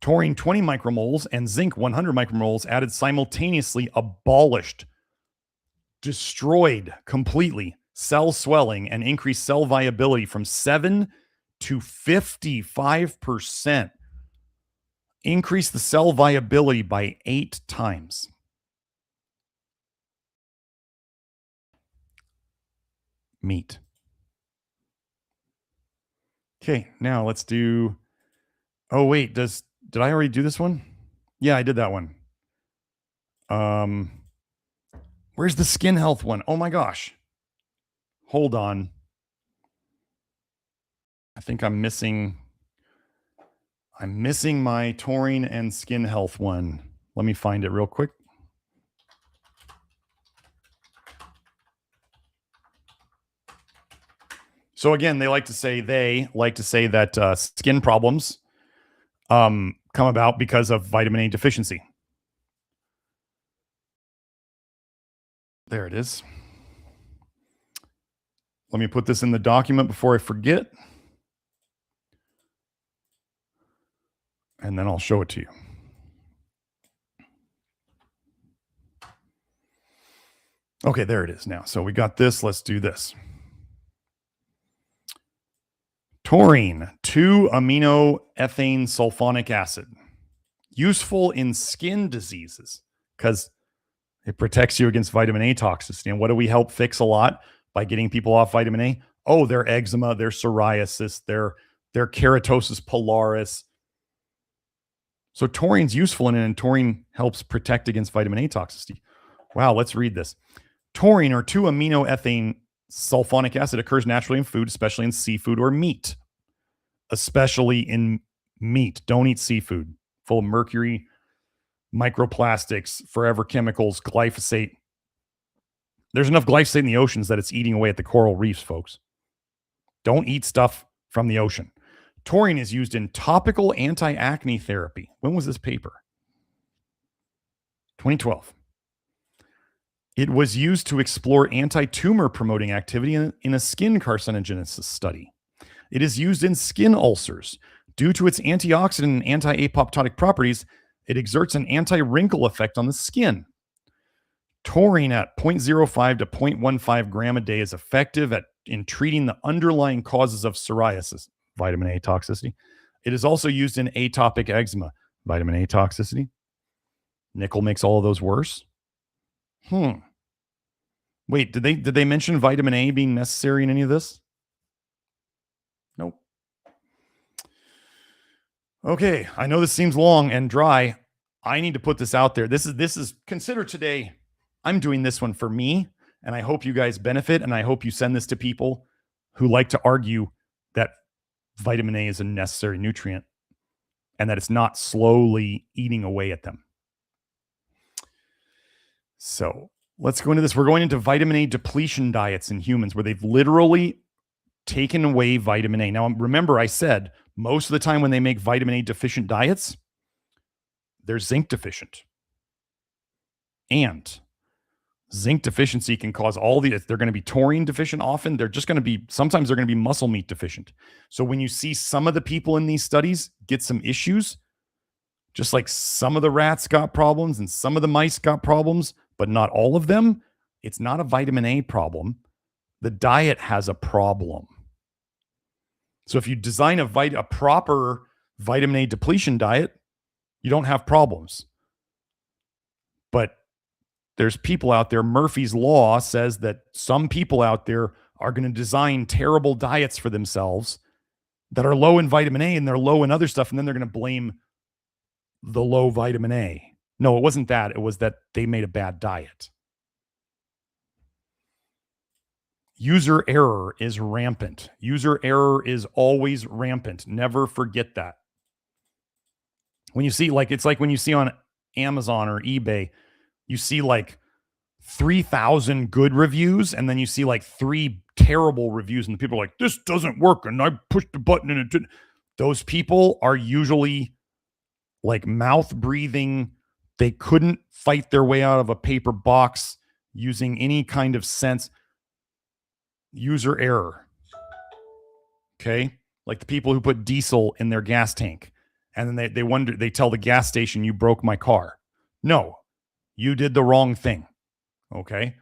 Taurine 20 micromoles and zinc 100 micromoles added simultaneously abolished, destroyed completely cell swelling and increased cell viability from 7 to 55%. Increased the cell viability by 8 times. Meat. Okay, now let's do... Oh, wait, did I already do this one? Yeah, I did that one. Where's the skin health one? Oh my gosh. Hold on. I think I'm missing my taurine and skin health one. Let me find it real quick. So again, they like to say that skin problems come about because of vitamin A deficiency. There it is. Let me put this in the document before I forget. And then I'll show it to you. Okay, there it is now. So we got this. Let's do this. Taurine, 2-aminoethane sulfonic acid. Useful in skin diseases because it protects you against vitamin A toxicity. And what do we help fix a lot by getting people off vitamin A? Oh, their eczema, their psoriasis, their keratosis pilaris. So taurine's useful in it, and taurine helps protect against vitamin A toxicity. Wow, let's read this. Taurine, or 2-aminoethane sulfonic acid, occurs naturally in food, especially in seafood or meat. Especially in meat. Don't eat seafood. Full of mercury, microplastics, forever chemicals, glyphosate. There's enough glyphosate in the oceans that it's eating away at the coral reefs, folks. Don't eat stuff from the ocean. Taurine is used in topical anti-acne therapy. When was this paper? 2012. It was used to explore anti-tumor promoting activity in a skin carcinogenesis study. It is used in skin ulcers. Due to its antioxidant and anti-apoptotic properties, it exerts an anti-wrinkle effect on the skin. Taurine at 0.05 to 0.15 gram a day is effective in treating the underlying causes of psoriasis, vitamin A toxicity. It is also used in atopic eczema, vitamin A toxicity. Nickel makes all of those worse. Wait, did they mention vitamin A being necessary in any of this? Nope. Okay, I know this seems long and dry. I need to put this out there. This is consider today. I'm doing this one for me, and I hope you guys benefit, and I hope you send this to people who like to argue that vitamin A is a necessary nutrient and that it's not slowly eating away at them. So let's go into this. We're going into vitamin A depletion diets in humans where they've literally taken away vitamin A. Now, remember I said Most of the time when they make vitamin A deficient diets, they're zinc deficient. And zinc deficiency can cause they're going to be taurine deficient often. Sometimes they're going to be muscle meat deficient. So when you see some of the people in these studies get some issues, just like some of the rats got problems and some of the mice got problems, but not all of them, it's not a vitamin A problem. The diet has a problem. So if you design a proper vitamin A depletion diet, you don't have problems. But there's people out there, Murphy's Law says that some people out there are going to design terrible diets for themselves that are low in vitamin A and they're low in other stuff, and then they're going to blame the low vitamin A. No, it wasn't that. It was that they made a bad diet. User error is rampant. User error is always rampant. Never forget that. When you see, it's like when you see on Amazon or eBay, you see 3,000 good reviews, and then you see 3 terrible reviews, and the people are like, this doesn't work, and I pushed the button and it didn't. Those people are usually mouth breathing. They couldn't fight their way out of a paper box using any kind of sense. User error. Okay? Like the people who put diesel in their gas tank, and then they tell the gas station, you broke my car. No. You did the wrong thing, okay?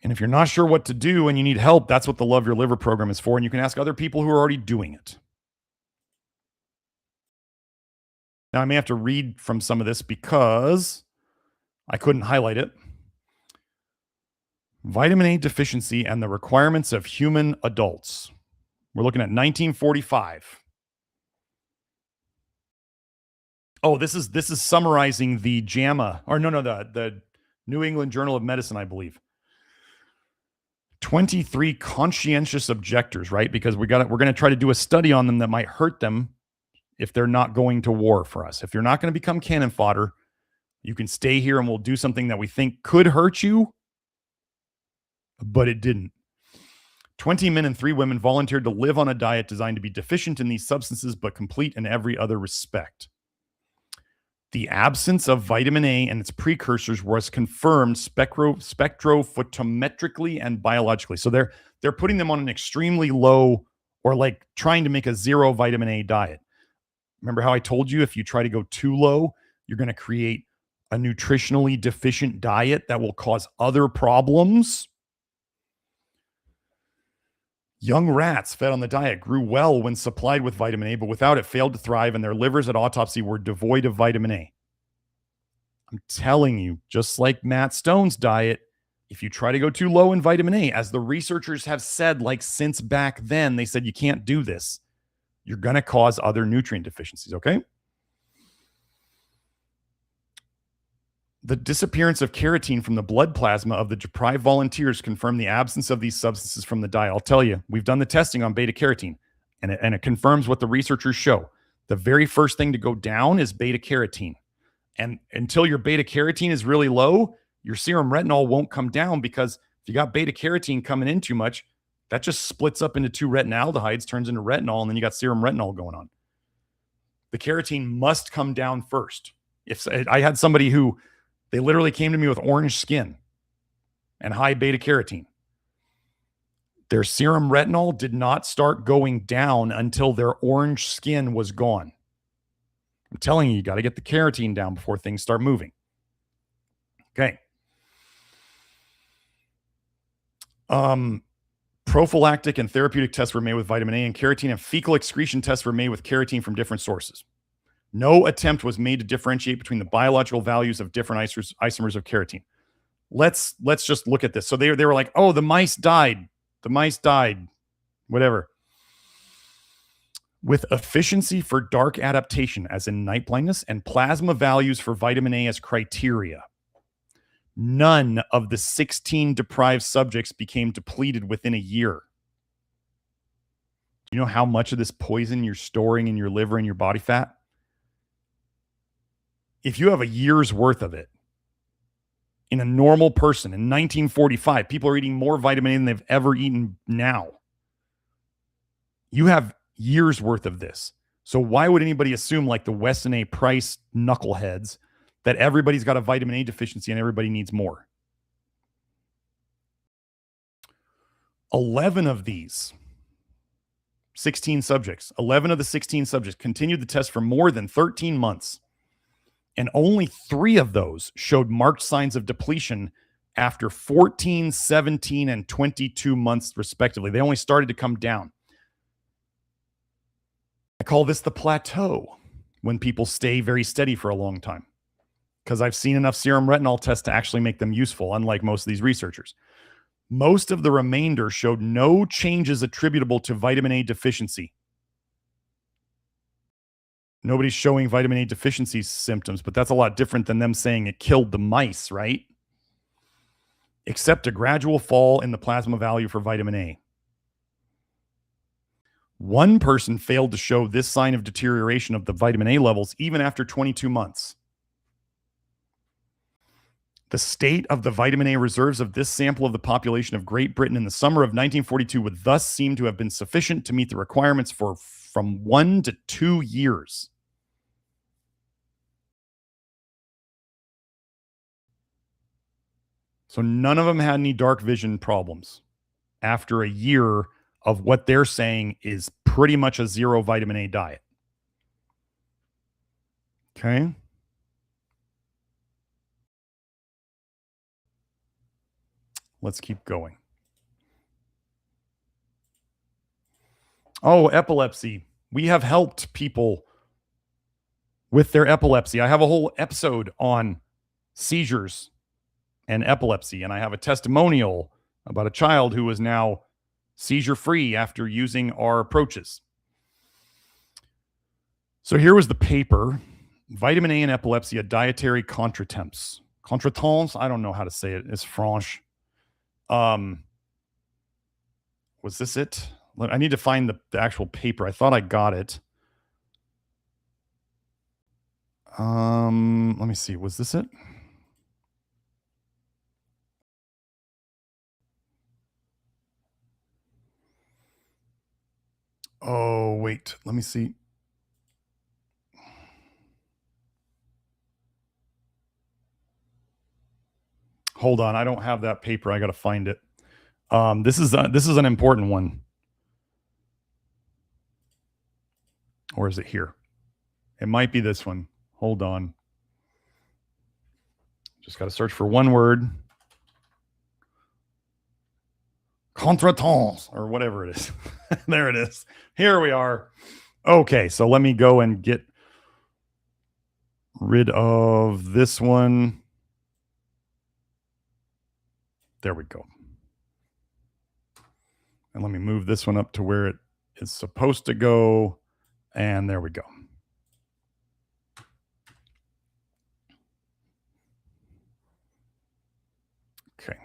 And if you're not sure what to do and you need help, that's what the Love Your Liver program is for, and you can ask other people who are already doing it. Now, I may have to read from some of this because I couldn't highlight it. Vitamin A deficiency and the requirements of human adults. We're looking at 1945. Oh, this is summarizing the JAMA, or the New England Journal of Medicine, I believe. 23 conscientious objectors, right? Because we're going to try to do a study on them that might hurt them if they're not going to war for us. If you're not going to become cannon fodder, you can stay here and we'll do something that we think could hurt you, but it didn't. 20 men and 3 women volunteered to live on a diet designed to be deficient in these substances, but complete in every other respect. The absence of vitamin A and its precursors was confirmed spectrophotometrically and biologically. So they're putting them on an extremely low, or trying to make a 0 vitamin A diet. Remember how I told you if you try to go too low, you're going to create a nutritionally deficient diet that will cause other problems? Young rats fed on the diet grew well when supplied with vitamin A, but without it failed to thrive, and their livers at autopsy were devoid of vitamin A. I'm telling you, just like Matt Stone's diet, if you try to go too low in vitamin A, as the researchers have said, since back then, they said you can't do this, you're going to cause other nutrient deficiencies, okay? The disappearance of carotene from the blood plasma of the deprived volunteers confirmed the absence of these substances from the diet. I'll tell you, we've done the testing on beta carotene, and it confirms what the researchers show. The very first thing to go down is beta carotene. And until your beta carotene is really low, your serum retinol won't come down, because if you got beta carotene coming in too much, that just splits up into 2 retinaldehydes, turns into retinol, and then you got serum retinol going on. The carotene must come down first. If I had somebody who, they literally came to me with orange skin and high beta carotene. Their serum retinol did not start going down until their orange skin was gone. I'm telling you, you got to get the carotene down before things start moving. Okay. Prophylactic and therapeutic tests were made with vitamin A and carotene, and fecal excretion tests were made with carotene from different sources. No attempt was made to differentiate between the biological values of different isomers of carotene. Let's just look at this. So they were like, oh, the mice died. The mice died. Whatever. With efficiency for dark adaptation, as in night blindness, and plasma values for vitamin A as criteria, none of the 16 deprived subjects became depleted within a year. Do you know how much of this poison you're storing in your liver and your body fat? If you have a year's worth of it in a normal person in 1945, people are eating more vitamin A than they've ever eaten now. You have years worth of this. So why would anybody assume, like the Weston A. Price knuckleheads, that everybody's got a vitamin A deficiency and everybody needs more? 11 of these 16 subjects, 11 of the 16 subjects continued the test for more than 13 months. And only 3 of those showed marked signs of depletion after 14, 17, and 22 months, respectively. They only started to come down. I call this the plateau, when people stay very steady for a long time, because I've seen enough serum retinol tests to actually make them useful, unlike most of these researchers. Most of the remainder showed no changes attributable to vitamin A deficiency. Nobody's showing vitamin A deficiency symptoms, but that's a lot different than them saying it killed the mice, right? Except a gradual fall in the plasma value for vitamin A. One person failed to show this sign of deterioration of the vitamin A levels even after 22 months. The state of the vitamin A reserves of this sample of the population of Great Britain in the summer of 1942 would thus seem to have been sufficient to meet the requirements for from 1 to 2 years. So none of them had any dark vision problems after a year of what they're saying is pretty much a zero vitamin A diet. Okay. Let's keep going. Oh, epilepsy. We have helped people with their epilepsy. I have a whole episode on seizures and epilepsy, and I have a testimonial about a child who is now seizure-free after using our approaches. So here was the paper, Vitamin A and Epilepsy, a Dietary Contretemps. Contretemps, I don't know how to say it. It's French. Was this it? I need to find the actual paper. I thought I got it. Let me see. Was this it? Oh, wait. Let me see. Hold on. I don't have that paper. I got to find it. This is an important one. Or is it here? It might be this one. Hold on. Just got to search for one word. Contretemps, or whatever it is. There it is. Here we are. Okay, so let me go and get rid of this one. There we go. And let me move this one up to where it is supposed to go. And there we go. Okay.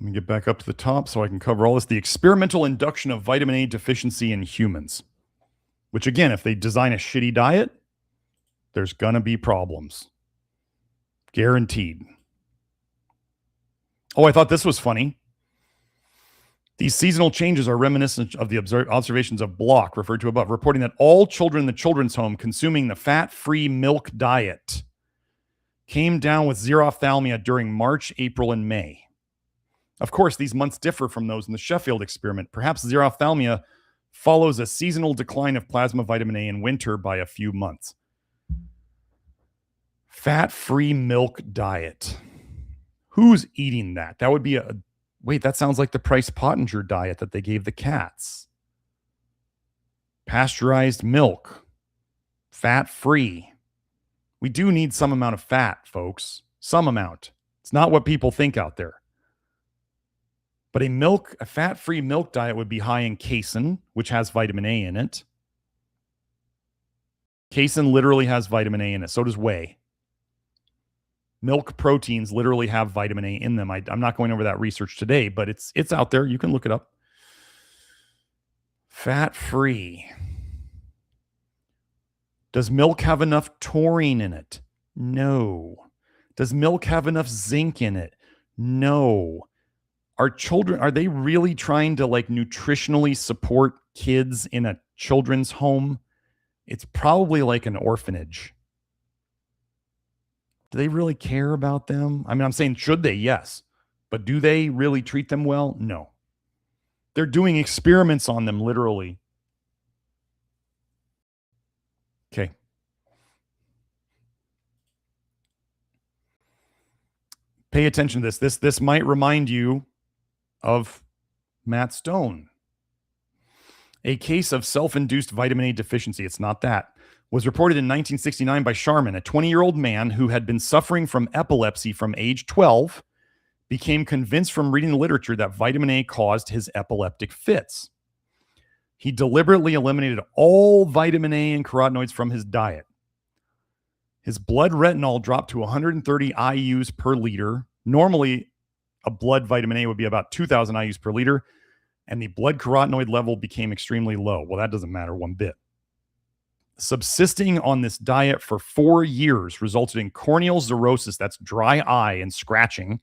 Let me get back up to the top so I can cover all this. The experimental induction of vitamin A deficiency in humans. Which, again, if they design a shitty diet, there's going to be problems. Guaranteed. Oh, I thought this was funny. These seasonal changes are reminiscent of the observations of Block, referred to above, reporting that all children in the children's home consuming the fat-free milk diet came down with xerophthalmia during March, April, and May. Of course, these months differ from those in the Sheffield experiment. Perhaps xerophthalmia follows a seasonal decline of plasma vitamin A in winter by a few months. Fat-free milk diet. Who's eating that? That would be a... Wait, that sounds like the Price Pottinger diet that they gave the cats. Pasteurized milk. Fat-free. We do need some amount of fat, folks. Some amount. It's not what people think out there. But a fat-free milk diet would be high in casein, which has vitamin A in it. Casein literally has vitamin A in it. So does whey. Milk proteins literally have vitamin A in them. I'm not going over that research today, but it's out there. You can look it up. Fat-free. Does milk have enough taurine in it? No. Does milk have enough zinc in it? No. are they really trying to like nutritionally support kids in a children's home? It's probably like an orphanage. Do they really care about them? I mean, I'm saying, should they? Yes. But do they really treat them well? No. They're doing experiments on them, literally. Okay. Pay attention to this. This might remind you of Matt Stone. A case of self-induced vitamin A deficiency, it's not that, was reported in 1969 by Sharman, a 20-year-old man who had been suffering from epilepsy from age 12, became convinced from reading the literature that vitamin A caused his epileptic fits. He deliberately eliminated all vitamin A and carotenoids from his diet. His blood retinol dropped to 130 IUs per liter. Normally, a blood vitamin A would be about 2,000 IUs per liter, and the blood carotenoid level became extremely low. Well, that doesn't matter one bit. Subsisting on this diet for 4 years resulted in corneal xerosis, that's dry eye and scratching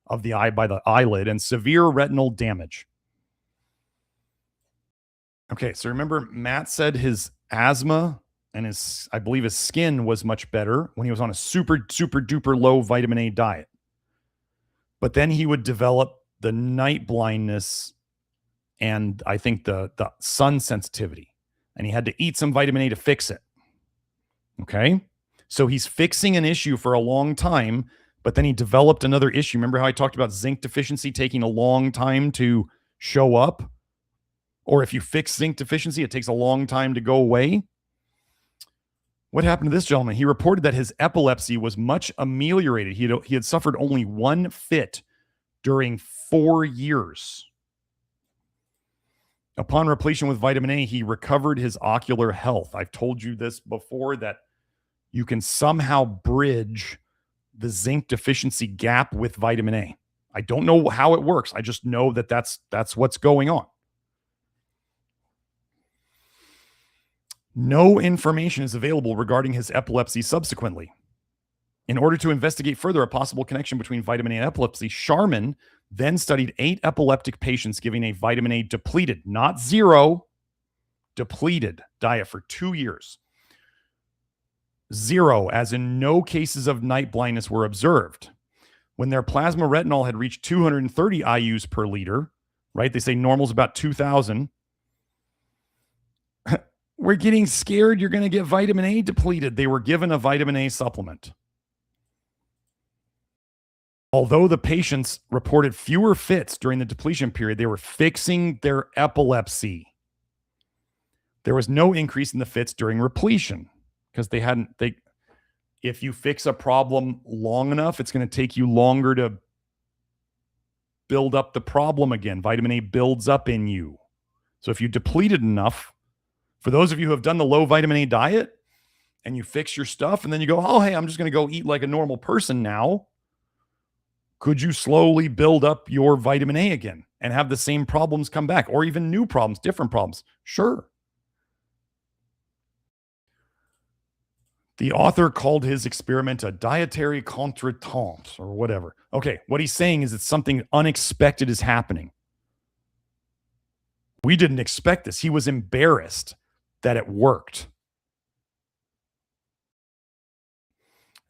of the eye by the eyelid, and severe retinal damage. Okay, so remember Matt said his asthma and I believe his skin was much better when he was on a super, super duper low vitamin A diet. But then he would develop the night blindness and I think the sun sensitivity. And he had to eat some vitamin A to fix it. Okay? So he's fixing an issue for a long time, but then he developed another issue. Remember how I talked about zinc deficiency taking a long time to show up? Or if you fix zinc deficiency, it takes a long time to go away. What happened to this gentleman? He reported that his epilepsy was much ameliorated. He had suffered only one fit during 4 years. Upon repletion with vitamin A, he recovered his ocular health. I've told you this before, that you can somehow bridge the zinc deficiency gap with vitamin A. I don't know how it works. I just know that that's what's going on. No information is available regarding his epilepsy subsequently. In order to investigate further a possible connection between vitamin A and epilepsy, Sharman then studied 8 epileptic patients giving a vitamin A depleted, not zero, depleted diet for 2 years. Zero, as in no cases of night blindness were observed. When their plasma retinol had reached 230 IUs per liter, right? They say normal's about 2,000. We're getting scared you're going to get vitamin A depleted. They were given a vitamin A supplement. Although the patients reported fewer fits during the depletion period, they were fixing their epilepsy. There was no increase in the fits during repletion because if you fix a problem long enough, it's going to take you longer to build up the problem again. Vitamin A builds up in you. So if you depleted enough, for those of you who have done the low vitamin A diet and you fix your stuff and then you go, oh, hey, I'm just going to go eat like a normal person now. Could you slowly build up your vitamin A again and have the same problems come back, or even new problems, different problems? Sure. The author called his experiment a dietary contretemps or whatever. Okay, what he's saying is that something unexpected is happening. We didn't expect this. He was embarrassed that it worked.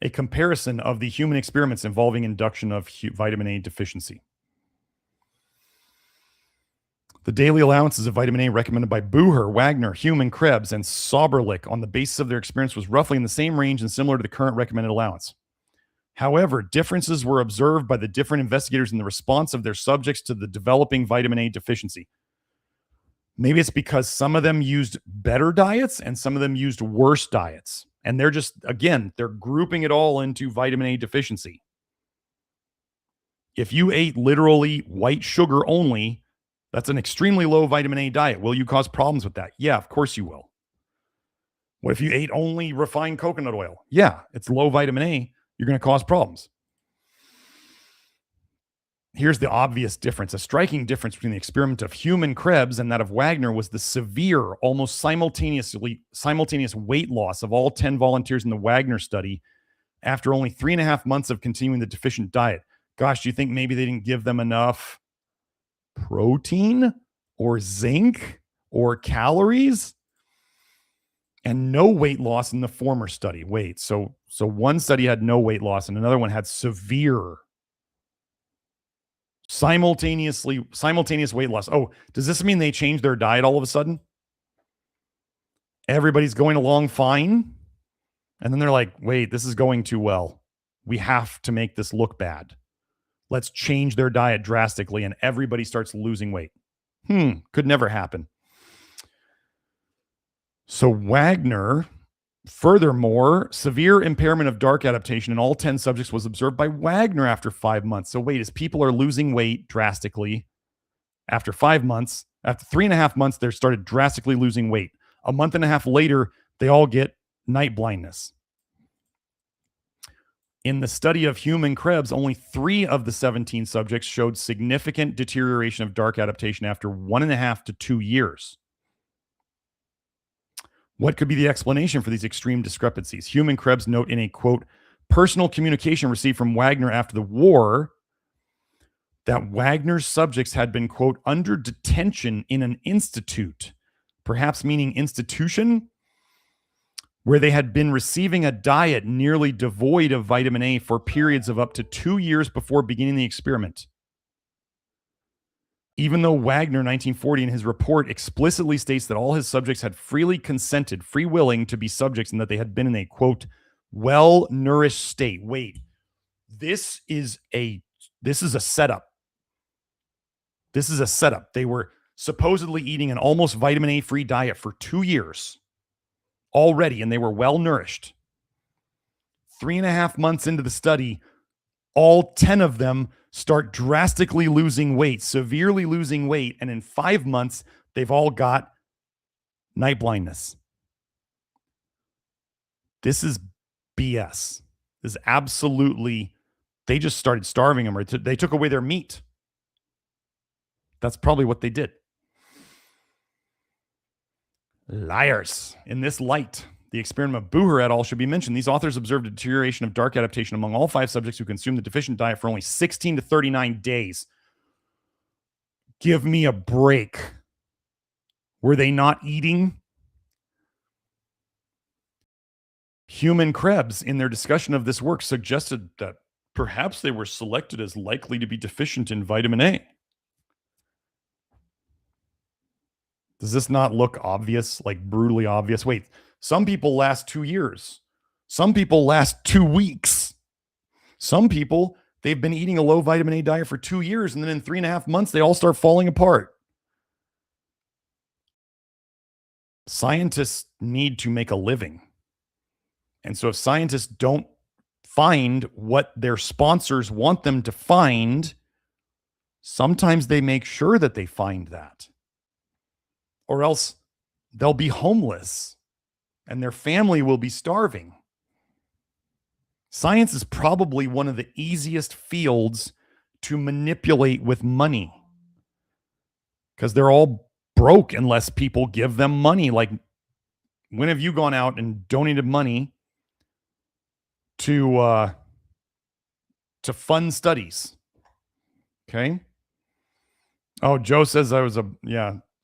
A comparison of the human experiments involving induction of vitamin A deficiency. The daily allowances of vitamin A recommended by Bucher, Wagner, Hume, Krebs, and Soberlich on the basis of their experience was roughly in the same range and similar to the current recommended allowance. However, differences were observed by the different investigators in the response of their subjects to the developing vitamin A deficiency. Maybe it's because some of them used better diets and some of them used worse diets. And they're just, again, they're grouping it all into vitamin A deficiency. If you ate literally white sugar only, that's an extremely low vitamin A diet. Will you cause problems with that? Yeah, of course you will. What if you ate only refined coconut oil? Yeah, it's low vitamin A. You're going to cause problems. Here's the obvious difference. A striking difference between the experiment of Hume and Krebs and that of Wagner was the severe, almost simultaneous weight loss of all 10 volunteers in the Wagner study after only 3.5 months of continuing the deficient diet. Gosh, do you think maybe they didn't give them enough protein or zinc or calories, and no weight loss in the former study. Wait, so one study had no weight loss and another one had severe simultaneous weight loss. Oh, does this mean they changed their diet all of a sudden? Everybody's going along fine. And then they're like, wait, this is going too well. We have to make this look bad. Let's change their diet drastically. And everybody starts losing weight. Could never happen. So Wagner, furthermore, severe impairment of dark adaptation in all 10 subjects was observed by Wagner after 5 months. So wait, as people are losing weight drastically after 5 months, after 3.5 months, they started drastically losing weight. A month and a half later, they all get night blindness. In the study of human Krebs, only 3 of the 17 subjects showed significant deterioration of dark adaptation after 1.5 to 2 years. What could be the explanation for these extreme discrepancies? Human Krebs note in a, quote, personal communication received from Wagner after the war that Wagner's subjects had been, quote, under detention in an institute, perhaps meaning institution, where they had been receiving a diet nearly devoid of vitamin A for periods of up to 2 years before beginning the experiment. Even though Wagner, 1940, in his report explicitly states that all his subjects had freely consented, free willing to be subjects, and that they had been in a, quote, well-nourished state. Wait, this is a setup. This is a setup. They were supposedly eating an almost vitamin A-free diet for 2 years already, and they were well-nourished. 3.5 months into the study, all 10 of them start drastically losing weight, severely losing weight, and in 5 months, they've all got night blindness. This is BS. This is absolutely, they just started starving them, or they took away their meat. That's probably what they did. Liars. In this light, the experiment of Bucher et al. Should be mentioned. These authors observed a deterioration of dark adaptation among all 5 subjects who consumed the deficient diet for only 16 to 39 days. Give me a break. Were they not eating? Human Krebs, in their discussion of this work, suggested that perhaps they were selected as likely to be deficient in vitamin A. Does this not look obvious, like brutally obvious? Wait, some people last 2 years. Some people last 2 weeks. Some people, they've been eating a low vitamin A diet for 2 years, and then in 3.5 months, they all start falling apart. Scientists need to make a living. And so if scientists don't find what their sponsors want them to find, sometimes they make sure that they find that. Or else they'll be homeless and their family will be starving. Science is probably one of the easiest fields to manipulate with money because they're all broke unless people give them money. Like, when have you gone out and donated money to fund studies? Okay. Oh, Joe says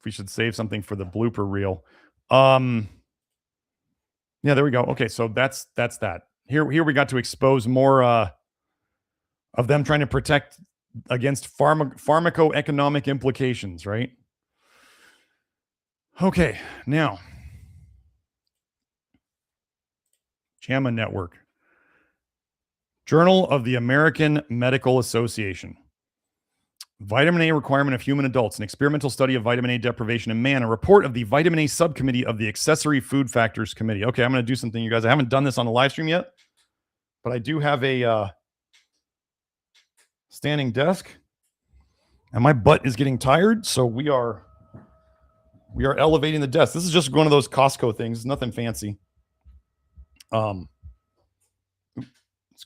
we should save something for the blooper reel. Yeah, there we go. Okay, so that's that. Here we got to expose more of them trying to protect against pharmacoeconomic implications, right? Okay, now JAMA Network. Journal of the American Medical Association. Vitamin A requirement of human adults, an experimental study of vitamin A deprivation in man, a report of the vitamin A subcommittee of the Accessory Food Factors Committee. Okay, I'm going to do something, you guys. I haven't done this on the live stream yet, but I do have a standing desk, and my butt is getting tired, so we are elevating the desk. This is just one of those Costco things, nothing fancy. It's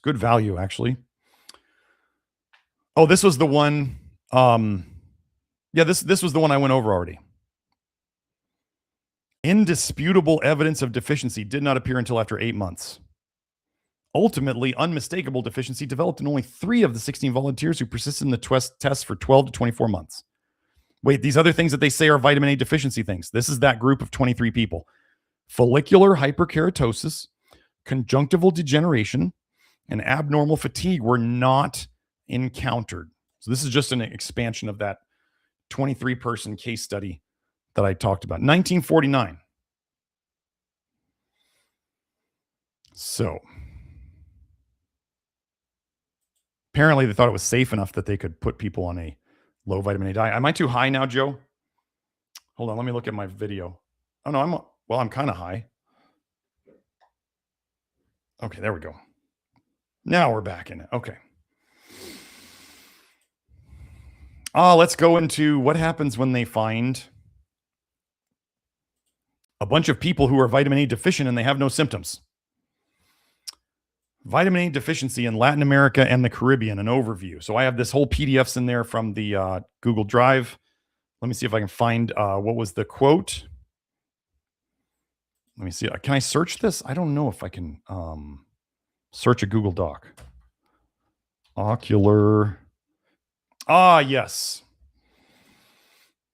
good value, actually. Oh, this was the one. This was the one I went over already. Indisputable evidence of deficiency did not appear until after 8 months. Ultimately, unmistakable deficiency developed in only 3 of the 16 volunteers who persisted in the test for 12 to 24 months. Wait, these other things that they say are vitamin A deficiency things. This is that group of 23 people. Follicular hyperkeratosis, conjunctival degeneration, and abnormal fatigue were not encountered. So this is just an expansion of that 23-person case study that I talked about. 1949. So apparently they thought it was safe enough that they could put people on a low vitamin A diet. Am I too high now, Joe? Hold on, let me look at my video. Oh no, I'm kind of high. Okay, there we go. Now we're back in it. Okay. Let's go into what happens when they find a bunch of people who are vitamin A deficient and they have no symptoms. Vitamin A deficiency in Latin America and the Caribbean, an overview. So I have this whole PDFs in there from the Google Drive. Let me see if I can find what was the quote. Let me see. Can I search this? I don't know if I can search a Google Doc. Ocular. Yes.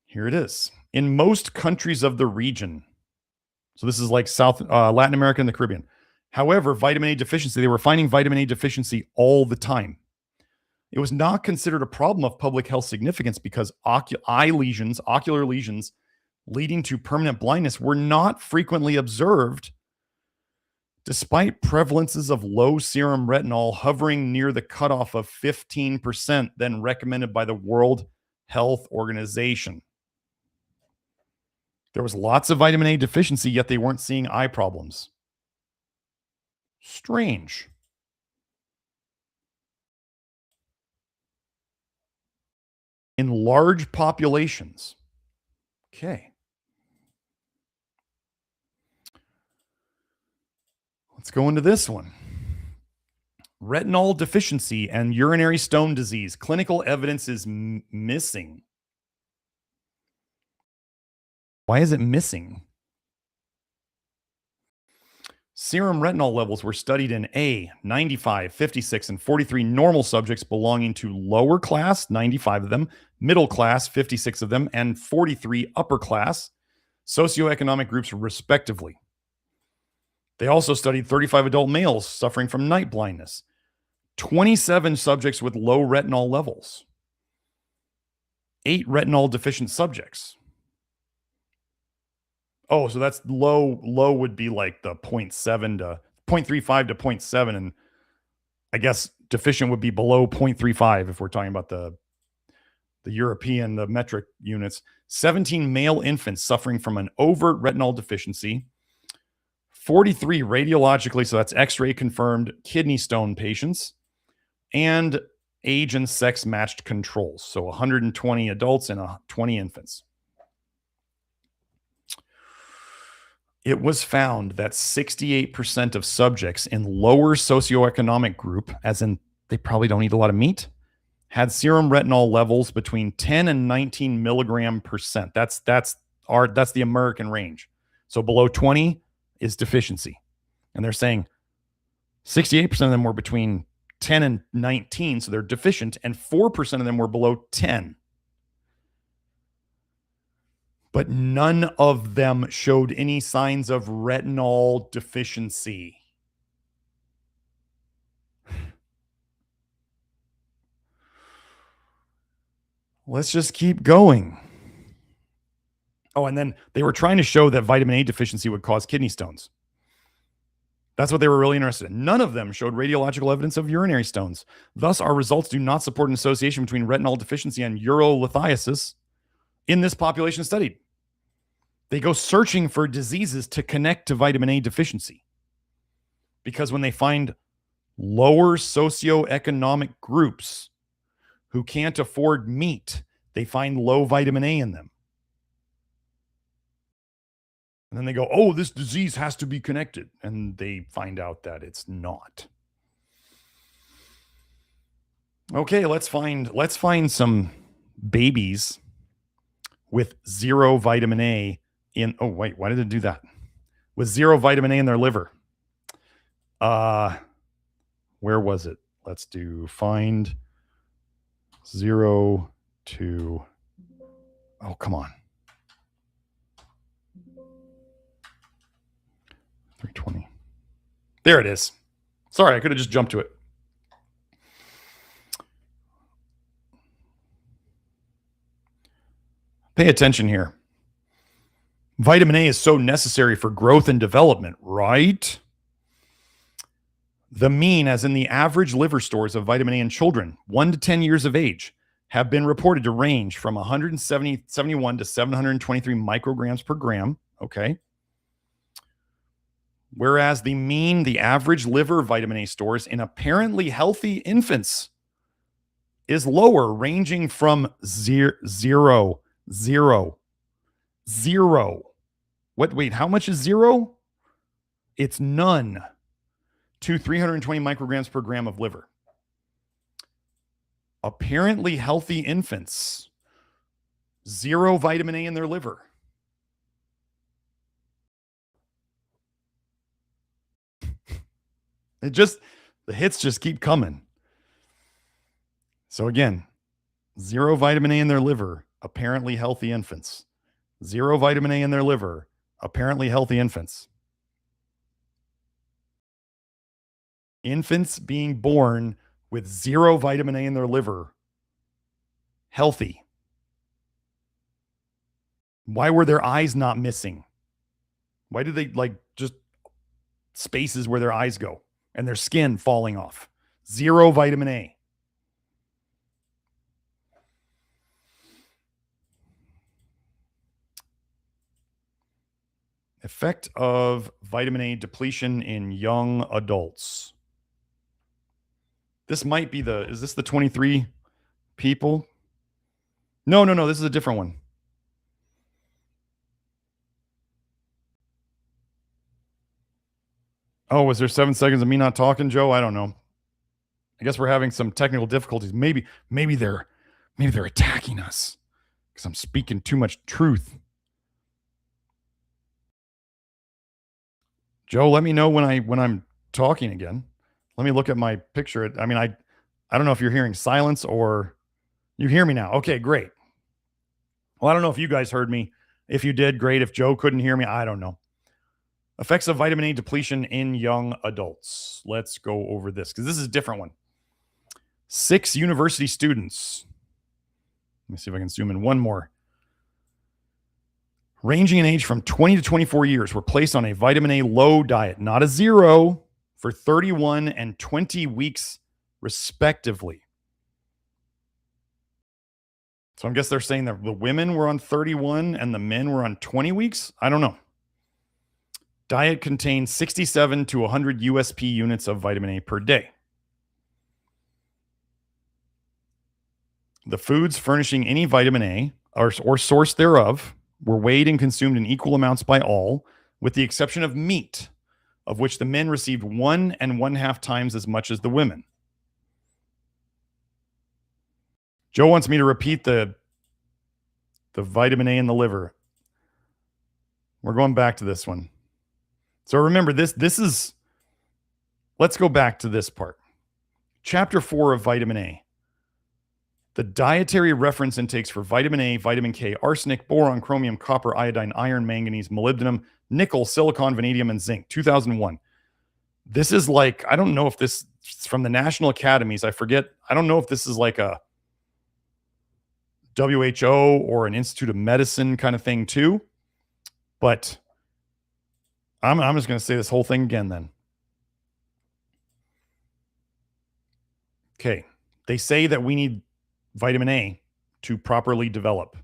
Here it is. In most countries of the region. So this is like Latin America and the Caribbean. However, vitamin A deficiency, they were finding vitamin A deficiency all the time. It was not considered a problem of public health significance because ocular lesions leading to permanent blindness were not frequently observed, despite prevalences of low serum retinol hovering near the cutoff of 15%, then recommended by the World Health Organization. There was lots of vitamin A deficiency, yet they weren't seeing eye problems. Strange. In large populations. Okay. Let's go into this one. Retinol deficiency and urinary stone disease. Clinical evidence is missing. Why is it missing? Serum retinol levels were studied in A, 95, 56, and 43 normal subjects belonging to lower class, 95 of them, middle class, 56 of them, and 43 upper class socioeconomic groups, respectively. They also studied 35 adult males suffering from night blindness, 27 subjects with low retinol levels, 8 retinol deficient subjects. Oh, so that's low. Low would be like the 0.7 to 0.35 to 0.7. And I guess deficient would be below 0.35 if we're talking about the European, the metric units. 17 male infants suffering from an overt retinol deficiency. 43 radiologically, so that's X-ray confirmed kidney stone patients. And age and sex matched controls. So 120 adults and 20 infants. It was found that 68% of subjects in lower socioeconomic group, as in they probably don't eat a lot of meat, had serum retinol levels between 10 and 19 milligram percent. That's the American range. So below 20 is deficiency. And they're saying 68% of them were between 10 and 19, so they're deficient, and 4% of them were below 10. But none of them showed any signs of retinol deficiency. Let's just keep going. Oh, and then they were trying to show that vitamin A deficiency would cause kidney stones. That's what they were really interested in. None of them showed radiological evidence of urinary stones. Thus, our results do not support an association between retinol deficiency and urolithiasis in this population studied. They go searching for diseases to connect to vitamin A deficiency. Because when they find lower socioeconomic groups who can't afford meat, they find low vitamin A in them. And then they go, oh, this disease has to be connected. And they find out that it's not. Okay, let's find some babies with zero vitamin A in, oh, wait, why did it do that? With zero vitamin A in their liver. Where was it? Let's do find 0 to Oh, come on. 320. There it is. Sorry, I could have just jumped to it. Pay attention here. Vitamin A is so necessary for growth and development, right? The mean, as in the average liver stores of vitamin A in children 1 to 10 years of age, have been reported to range from 171 to 723 micrograms per gram. Okay. Whereas the mean, the average liver vitamin A stores in apparently healthy infants is lower, ranging from zero. What? Wait, how much is zero? It's none to 320 micrograms per gram of liver. Apparently healthy infants, 0 vitamin A in their liver. The hits just keep coming. So again, 0 vitamin A in their liver, apparently healthy infants. 0 vitamin A in their liver, apparently healthy infants. Infants being born with 0 vitamin A in their liver, healthy. Why were their eyes not missing? Why did they just spaces where their eyes go and their skin falling off? 0 vitamin A. Effect of vitamin A depletion in young adults. This might be is this the 23 people? No. This is a different one. Oh, was there 7 seconds of me not talking, Joe? I don't know. I guess we're having some technical difficulties. Maybe they're attacking us because I'm speaking too much truth. Joe, let me know when I'm talking again. Let me look at my picture. I mean, I don't know if you're hearing silence or you hear me now. Okay, great. Well, I don't know if you guys heard me. If you did, great. If Joe couldn't hear me, I don't know. Effects of vitamin A depletion in young adults. Let's go over this because this is a different one. 6 university students. Let me see if I can zoom in one more. Ranging in age from 20 to 24 years were placed on a vitamin A low diet, not a 0, for 31 and 20 weeks respectively. So I guess they're saying that the women were on 31 and the men were on 20 weeks. I don't know. Diet contains 67 to 100 USP units of vitamin A per day. The foods furnishing any vitamin A or source thereof were weighed and consumed in equal amounts by all, with the exception of meat, of which the men received 1 1/2 times as much as the women. Joe wants me to repeat the vitamin A in the liver. We're going back to this one. So remember, this is, let's go back to this part. Chapter 4 of vitamin A. The dietary reference intakes for vitamin A, vitamin K, arsenic, boron, chromium, copper, iodine, iron, manganese, molybdenum, nickel, silicon, vanadium, and zinc, 2001. This is like, I don't know if this is from the National Academies. I forget. I don't know if this is like a WHO or an Institute of Medicine kind of thing too. But I'm just going to say this whole thing again then. Okay. They say that we need vitamin A to properly develop.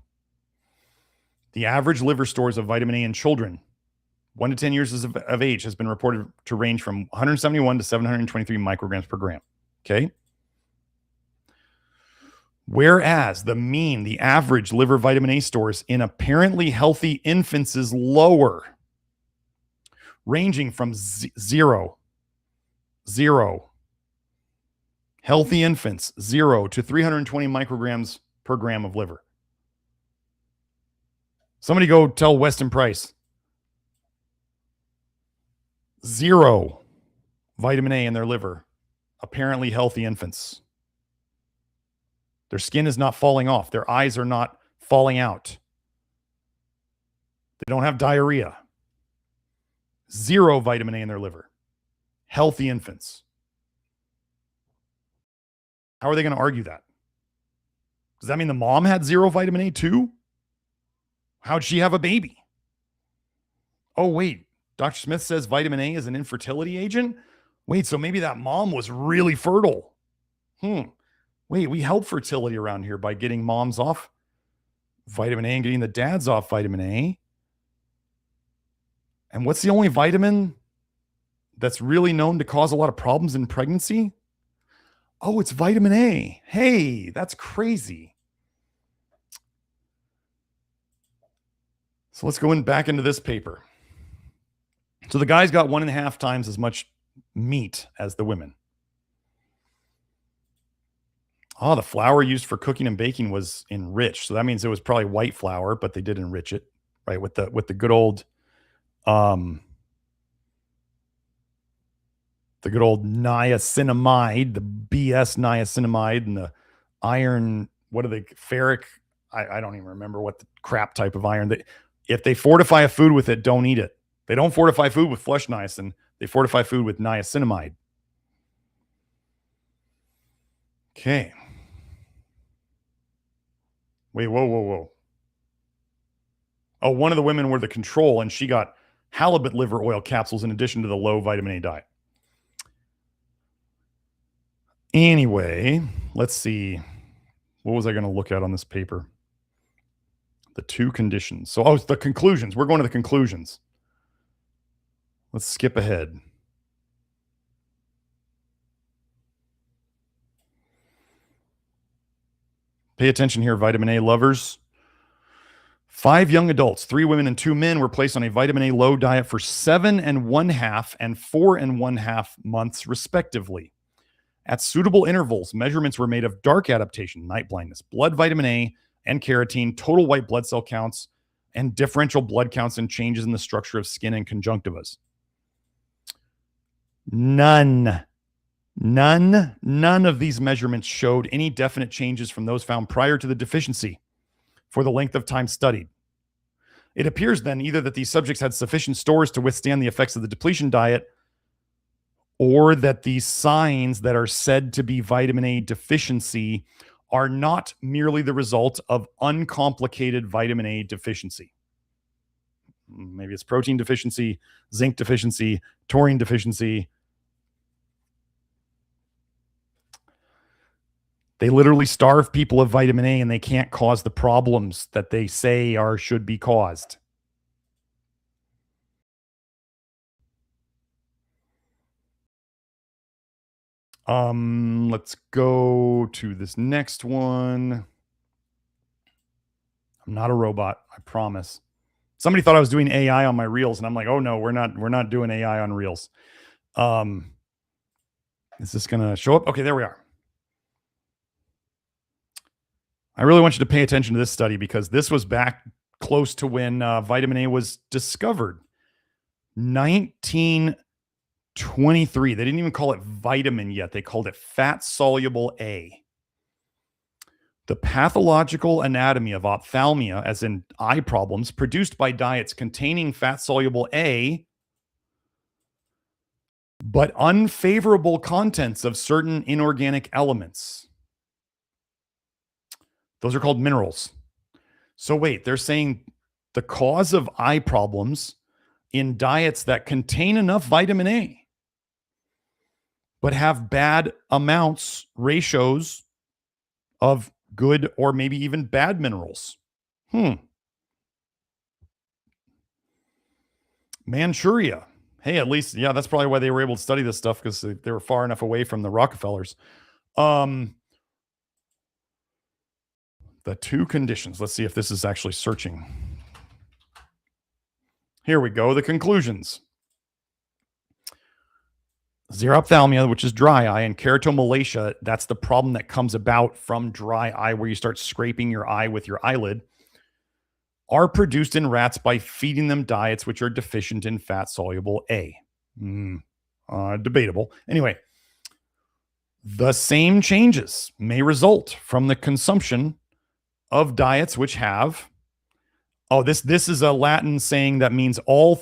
The average liver stores of vitamin A in children 1 to 10 years of age has been reported to range from 171 to 723 micrograms per gram. Okay. Whereas the mean, the average liver vitamin A stores in apparently healthy infants is lower, ranging from zero. Healthy infants, 0 to 320 micrograms per gram of liver. Somebody go tell Weston Price. 0 vitamin A in their liver. Apparently healthy infants. Their skin is not falling off. Their eyes are not falling out. They don't have diarrhea. 0 vitamin A in their liver. Healthy infants. How are they going to argue that? Does that mean the mom had 0 vitamin A too? How'd she have a baby? Oh, wait. Dr. Smith says vitamin A is an infertility agent? Wait, so maybe that mom was really fertile. Wait, we help fertility around here by getting moms off vitamin A and getting the dads off vitamin A. And what's the only vitamin that's really known to cause a lot of problems in pregnancy? Oh, it's vitamin A. Hey, that's crazy. So let's go back into this paper. So the guys got 1.5 times as much meat as the women. Oh, the flour used for cooking and baking was enriched. So that means it was probably white flour, but they did enrich it, right? With the good old the good old niacinamide, the BS niacinamide, and the iron, what are they, ferric? I don't even remember what the crap type of iron. If they fortify a food with it, don't eat it. They don't fortify food with flesh niacin. They fortify food with niacinamide. Okay. Wait, whoa. Oh, one of the women were the control, and she got halibut liver oil capsules in addition to the low vitamin A diet. Anyway, let's see. What was I going to look at on this paper? The 2 conditions. So, it's the conclusions. We're going to the conclusions. Let's skip ahead. Pay attention here, vitamin A lovers. 5 young adults, 3 women and 2 men, were placed on a vitamin A low diet for 7.5 and 4.5 months, respectively. At suitable intervals, measurements were made of dark adaptation, night blindness, blood vitamin A and carotene, total white blood cell counts, and differential blood counts and changes in the structure of skin and conjunctivas. None of these measurements showed any definite changes from those found prior to the deficiency for the length of time studied. It appears then either that these subjects had sufficient stores to withstand the effects of the depletion diet, or that these signs that are said to be vitamin A deficiency are not merely the result of uncomplicated vitamin A deficiency. Maybe it's protein deficiency, zinc deficiency, taurine deficiency. They literally starve people of vitamin A and they can't cause the problems that they say are should be caused. Let's go to this next one. I'm not a robot, I promise. Somebody thought I was doing AI on my reels, and I'm like, oh no, we're not doing AI on reels. Is this gonna show up? Okay, there we are. I really want you to pay attention to this study because this was back close to when vitamin A was discovered. 1923. They didn't even call it vitamin yet. They called it fat-soluble A. The pathological anatomy of ophthalmia, as in eye problems, produced by diets containing fat-soluble A, but unfavorable contents of certain inorganic elements. Those are called minerals. So wait, they're saying the cause of eye problems in diets that contain enough vitamin A, but have bad amounts, ratios of good or maybe even bad minerals. Manchuria. Hey, at least, yeah, that's probably why they were able to study this stuff, because they were far enough away from the Rockefellers. The 2 conditions. Let's see if this is actually searching. Here we go. The conclusions. Xerophthalmia, which is dry eye, and keratomalacia, that's the problem that comes about from dry eye, where you start scraping your eye with your eyelid, are produced in rats by feeding them diets which are deficient in fat-soluble A. Debatable. Anyway, the same changes may result from the consumption of diets which have Oh, this is a Latin saying that means all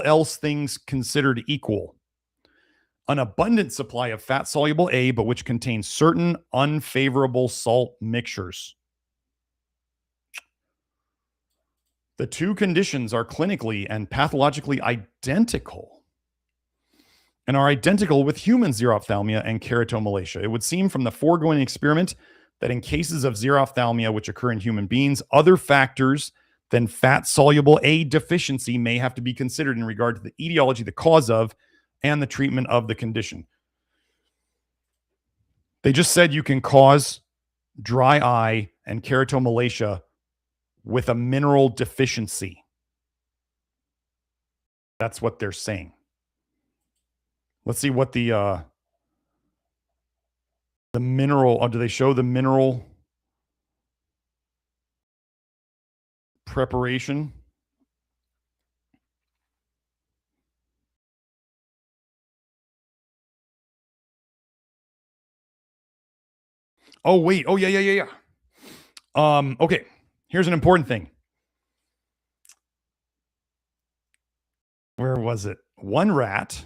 else things considered equal. An abundant supply of fat-soluble A, but which contains certain unfavorable salt mixtures. The two conditions are clinically and pathologically identical and are identical with human xerophthalmia and keratomalacia. It would seem from the foregoing experiment that in cases of xerophthalmia which occur in human beings, other factors than fat-soluble A deficiency may have to be considered in regard to the etiology, the cause of, and the treatment of the condition. They just said you can cause dry eye and keratomalacia with a mineral deficiency. That's what they're saying. Let's see what the mineral, do they show the mineral preparation? Oh, wait. Oh, yeah. Okay. Here's an important thing. Where was it? One rat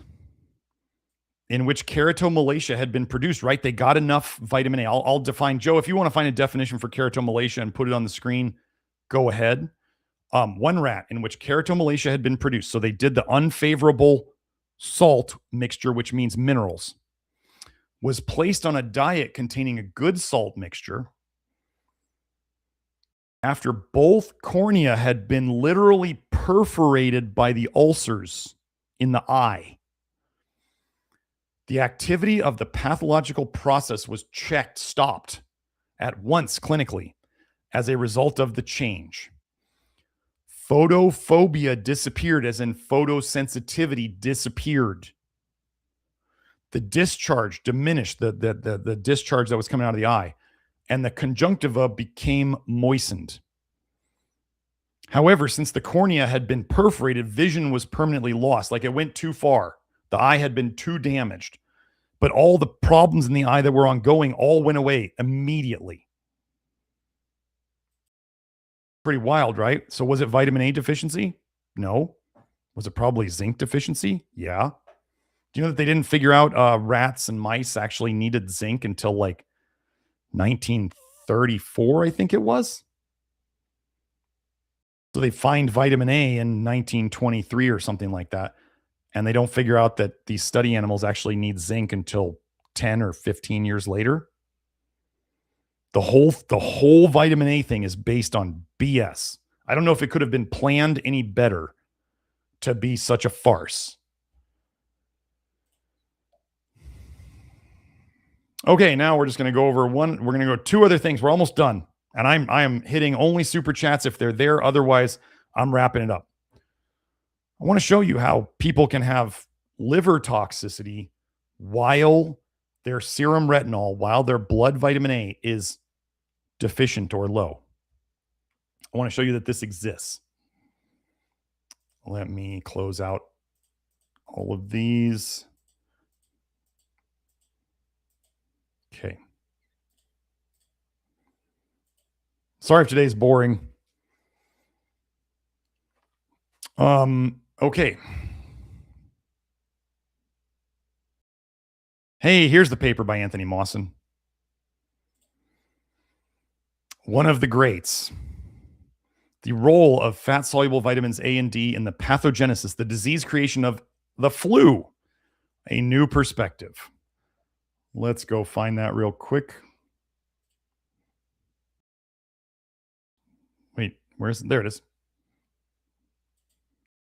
in which keratomalacia had been produced, right? They got enough vitamin A. I'll define, Joe, if you want to find a definition for keratomalacia and put it on the screen, go ahead. One rat in which keratomalacia had been produced. So they did the unfavorable salt mixture, which means minerals, was placed on a diet containing a good salt mixture after both cornea had been literally perforated by the ulcers in the eye. The activity of the pathological process was stopped at once clinically as a result of the change. Photophobia disappeared, as in photosensitivity disappeared. The discharge diminished, the discharge that was coming out of the eye, and the conjunctiva became moistened. However, since the cornea had been perforated, vision was permanently lost. Like it went too far. The eye had been too damaged. But all the problems in the eye that were ongoing all went away immediately. Pretty wild, right? So was it vitamin A deficiency? No. Was it probably zinc deficiency? Yeah. Do you know that they didn't figure out rats and mice actually needed zinc until like 1934, I think it was? So they find vitamin A in 1923 or something like that. And they don't figure out that these study animals actually need zinc until 10 or 15 years later. The whole vitamin A thing is based on BS. I don't know if it could have been planned any better to be such a farce. Okay, now we're just going to go over we're going to go two other things. We're almost done. And I am hitting only super chats if they're there. Otherwise, I'm wrapping it up. I want to show you how people can have liver toxicity while their serum retinol, while their blood vitamin A is deficient or low. I want to show you that this exists. Let me close out all of these. Okay. Sorry if today's boring. Okay. Hey, here's the paper by Anthony Mawson. One of the greats. The role of fat-soluble vitamins A and D in the pathogenesis, the disease creation of the flu. A new perspective. Let's go find that real quick. Wait, where's it? There it is.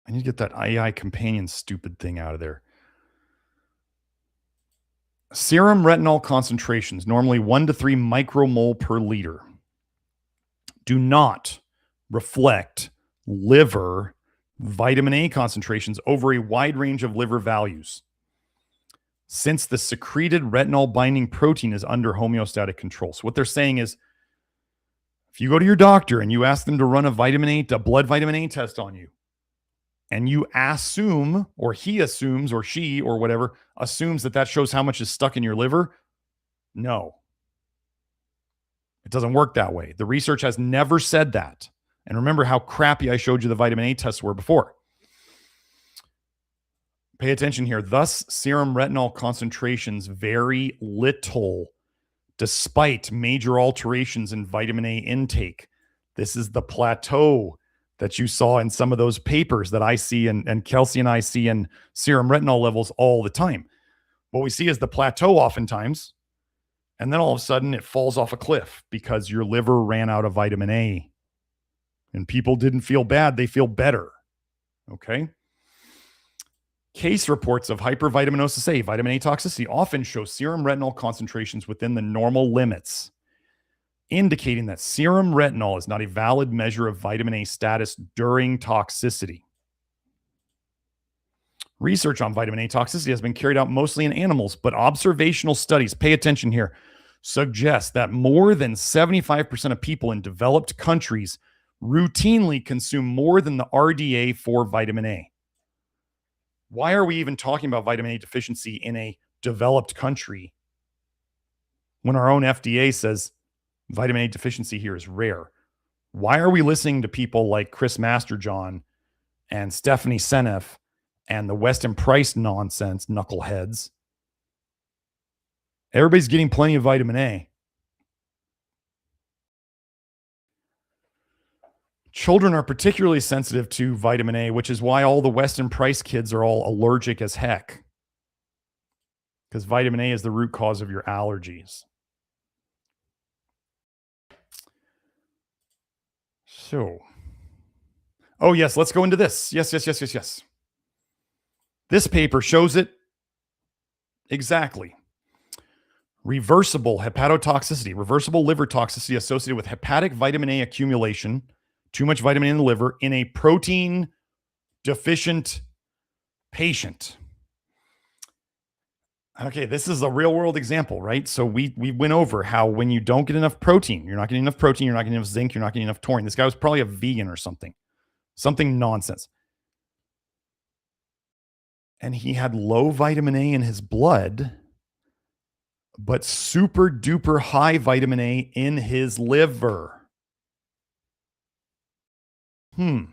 I need to get that AI companion stupid thing out of there. Serum retinol concentrations, normally 1 to 3 micromole per liter, do not reflect liver vitamin A concentrations over a wide range of liver values, since the secreted retinol binding protein is under homeostatic control. So what they're saying is, if you go to your doctor and you ask them to run a blood vitamin A test on you, and you assume, or he assumes, or she, or whatever, assumes that shows how much is stuck in your liver, no. It doesn't work that way. The research has never said that. And remember how crappy I showed you the vitamin A tests were before. Pay attention here. Thus, serum retinol concentrations vary little despite major alterations in vitamin A intake. This is the plateau that you saw in some of those papers that I see and Kelsey and I see in serum retinol levels all the time. What we see is the plateau oftentimes, and then all of a sudden it falls off a cliff because your liver ran out of vitamin A. And people didn't feel bad, they feel better. Okay? Case reports of hypervitaminosis A, vitamin A toxicity, often show serum retinol concentrations within the normal limits, indicating that serum retinol is not a valid measure of vitamin A status during toxicity. Research on vitamin A toxicity has been carried out mostly in animals, but observational studies, pay attention here, suggest that more than 75% of people in developed countries routinely consume more than the RDA for vitamin A. Why are we even talking about vitamin A deficiency in a developed country when our own FDA says vitamin A deficiency here is rare? Why are we listening to people like Chris Masterjohn and Stephanie Seneff and the Weston Price nonsense knuckleheads? Everybody's getting plenty of vitamin A. Children are particularly sensitive to vitamin A, which is why all the Weston Price kids are all allergic as heck. Because vitamin A is the root cause of your allergies. So, oh yes, let's go into this. Yes. This paper shows it exactly. Reversible hepatotoxicity, reversible liver toxicity associated with hepatic vitamin A accumulation, too much vitamin A in the liver, in a protein deficient patient. Okay, this is a real world example, right? So we went over how when you don't get enough protein, you're not getting enough protein, you're not getting enough zinc, you're not getting enough taurine. This guy was probably a vegan or something nonsense. And he had low vitamin A in his blood, but super duper high vitamin A in his liver. We're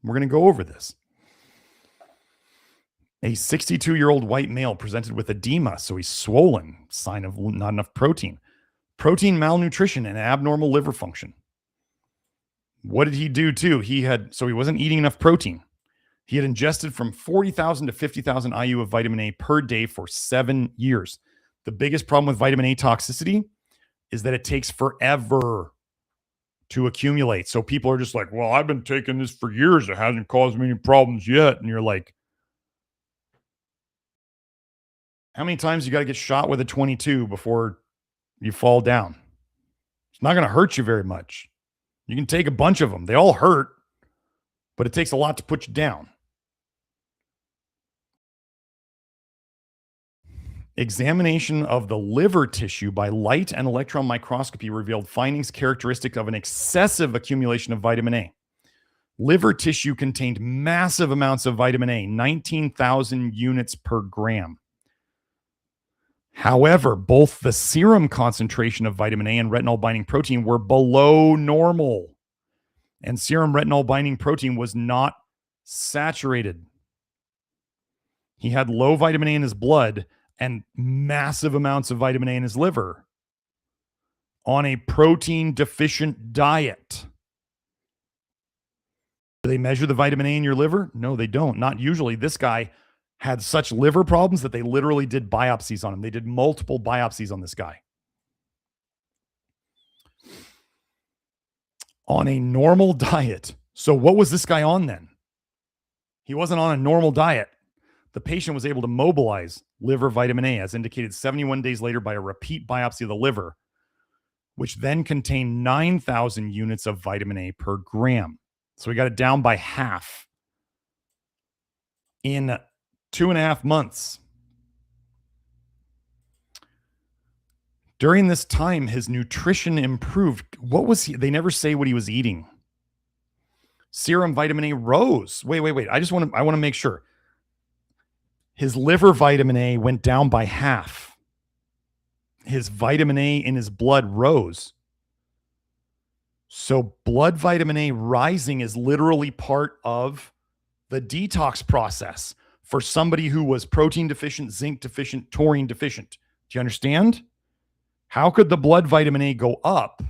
going to go over this. A 62-year-old white male presented with edema, so he's swollen, sign of not enough protein. Protein malnutrition and abnormal liver function. What did he do too? He wasn't eating enough protein. He had ingested from 40,000 to 50,000 IU of vitamin A per day for 7 years. The biggest problem with vitamin A toxicity is that it takes forever to accumulate. So people are just like, well, I've been taking this for years. It hasn't caused me any problems yet. And you're like, how many times you got to get shot with a 22 before you fall down? It's not going to hurt you very much. You can take a bunch of them. They all hurt, but it takes a lot to put you down. Examination of the liver tissue by light and electron microscopy revealed findings characteristic of an excessive accumulation of vitamin A. Liver tissue contained massive amounts of vitamin A, 19,000 units per gram. However, both the serum concentration of vitamin A and retinol binding protein were below normal, and serum retinol binding protein was not saturated. He had low vitamin A in his blood and massive amounts of vitamin A in his liver on a protein deficient diet. Do they measure the vitamin A in your liver? No, they don't. Not usually. This guy had such liver problems that they literally did biopsies on him. They did multiple biopsies on this guy. On a normal diet. So what was this guy on then? He wasn't on a normal diet. The patient was able to mobilize liver vitamin A, as indicated 71 days later by a repeat biopsy of the liver, which then contained 9,000 units of vitamin A per gram. So we got it down by half in 2.5 months. During this time, his nutrition improved. What was he? They never say what he was eating. Serum vitamin A rose. Wait. I want to make sure. His liver vitamin A went down by half. His vitamin A in his blood rose. So blood vitamin A rising is literally part of the detox process for somebody who was protein deficient, zinc deficient, taurine deficient. Do you understand? How could the blood vitamin A go up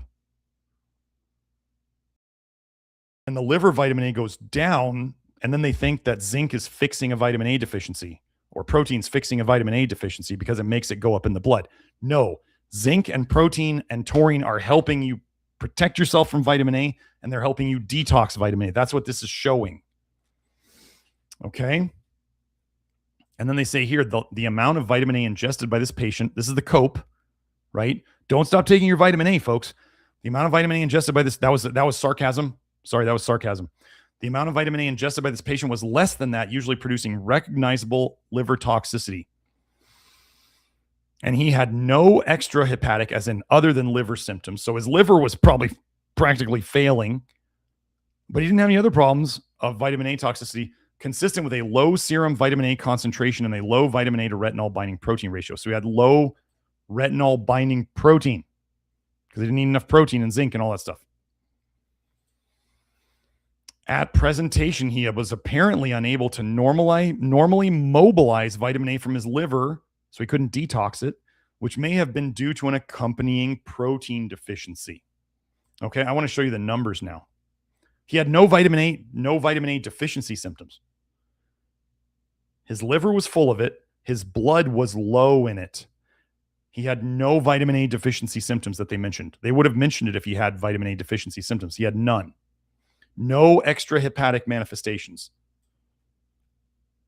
and the liver vitamin A goes down, and then they think that zinc is fixing a vitamin A deficiency or protein's fixing a vitamin A deficiency because it makes it go up in the blood? No, zinc and protein and taurine are helping you protect yourself from vitamin A, and they're helping you detox vitamin A. That's what this is showing. Okay. And then they say here, the amount of vitamin A ingested by this patient, this is the COPE, right? Don't stop taking your vitamin A, folks. The amount of vitamin A ingested by this, that was sarcasm. Sorry, that was sarcasm. The amount of vitamin A ingested by this patient was less than that, usually producing recognizable liver toxicity. And he had no extrahepatic, as in other than liver symptoms. So his liver was probably practically failing, but he didn't have any other problems of vitamin A toxicity consistent with a low serum vitamin A concentration and a low vitamin A to retinol binding protein ratio. So he had low retinol binding protein because he didn't need enough protein and zinc and all that stuff. At presentation, he was apparently unable to normally mobilize vitamin A from his liver, so he couldn't detox it, which may have been due to an accompanying protein deficiency. Okay, I want to show you the numbers now. He had no vitamin A deficiency symptoms. His liver was full of it. His blood was low in it. He had no vitamin A deficiency symptoms that they mentioned. They would have mentioned it if he had vitamin A deficiency symptoms. He had none. No extrahepatic manifestations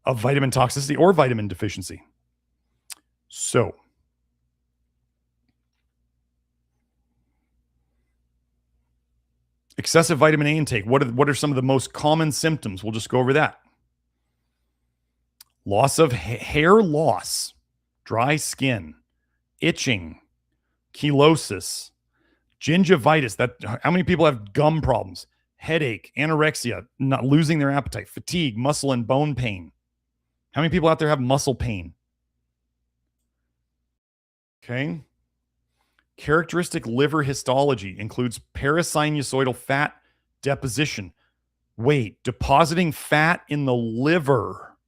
of vitamin toxicity or vitamin deficiency. So, excessive vitamin A intake. What are some of the most common symptoms? We'll just go over that. Loss of hair loss, dry skin, itching, chelosis, gingivitis. How many people have gum problems? Headache, anorexia, not losing their appetite, fatigue, muscle and bone pain. How many people out there have muscle pain? Okay. Characteristic liver histology includes parasinusoidal fat deposition. Wait, depositing fat in the liver.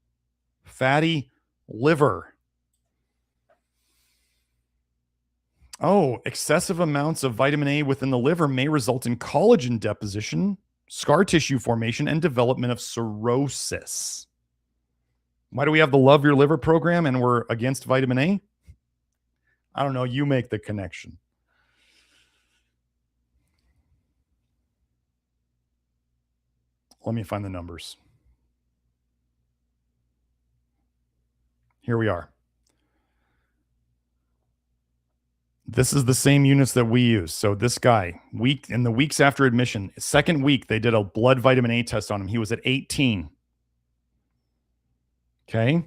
Fatty liver. Oh, excessive amounts of vitamin A within the liver may result in collagen deposition, scar tissue formation, and development of cirrhosis. Why do we have the Love Your Liver program and we're against vitamin A? I don't know. You make the connection. Let me find the numbers. Here we are. This is the same units that we use. So this guy, in the weeks after admission, second week, they did a blood vitamin A test on him. He was at 18. Okay.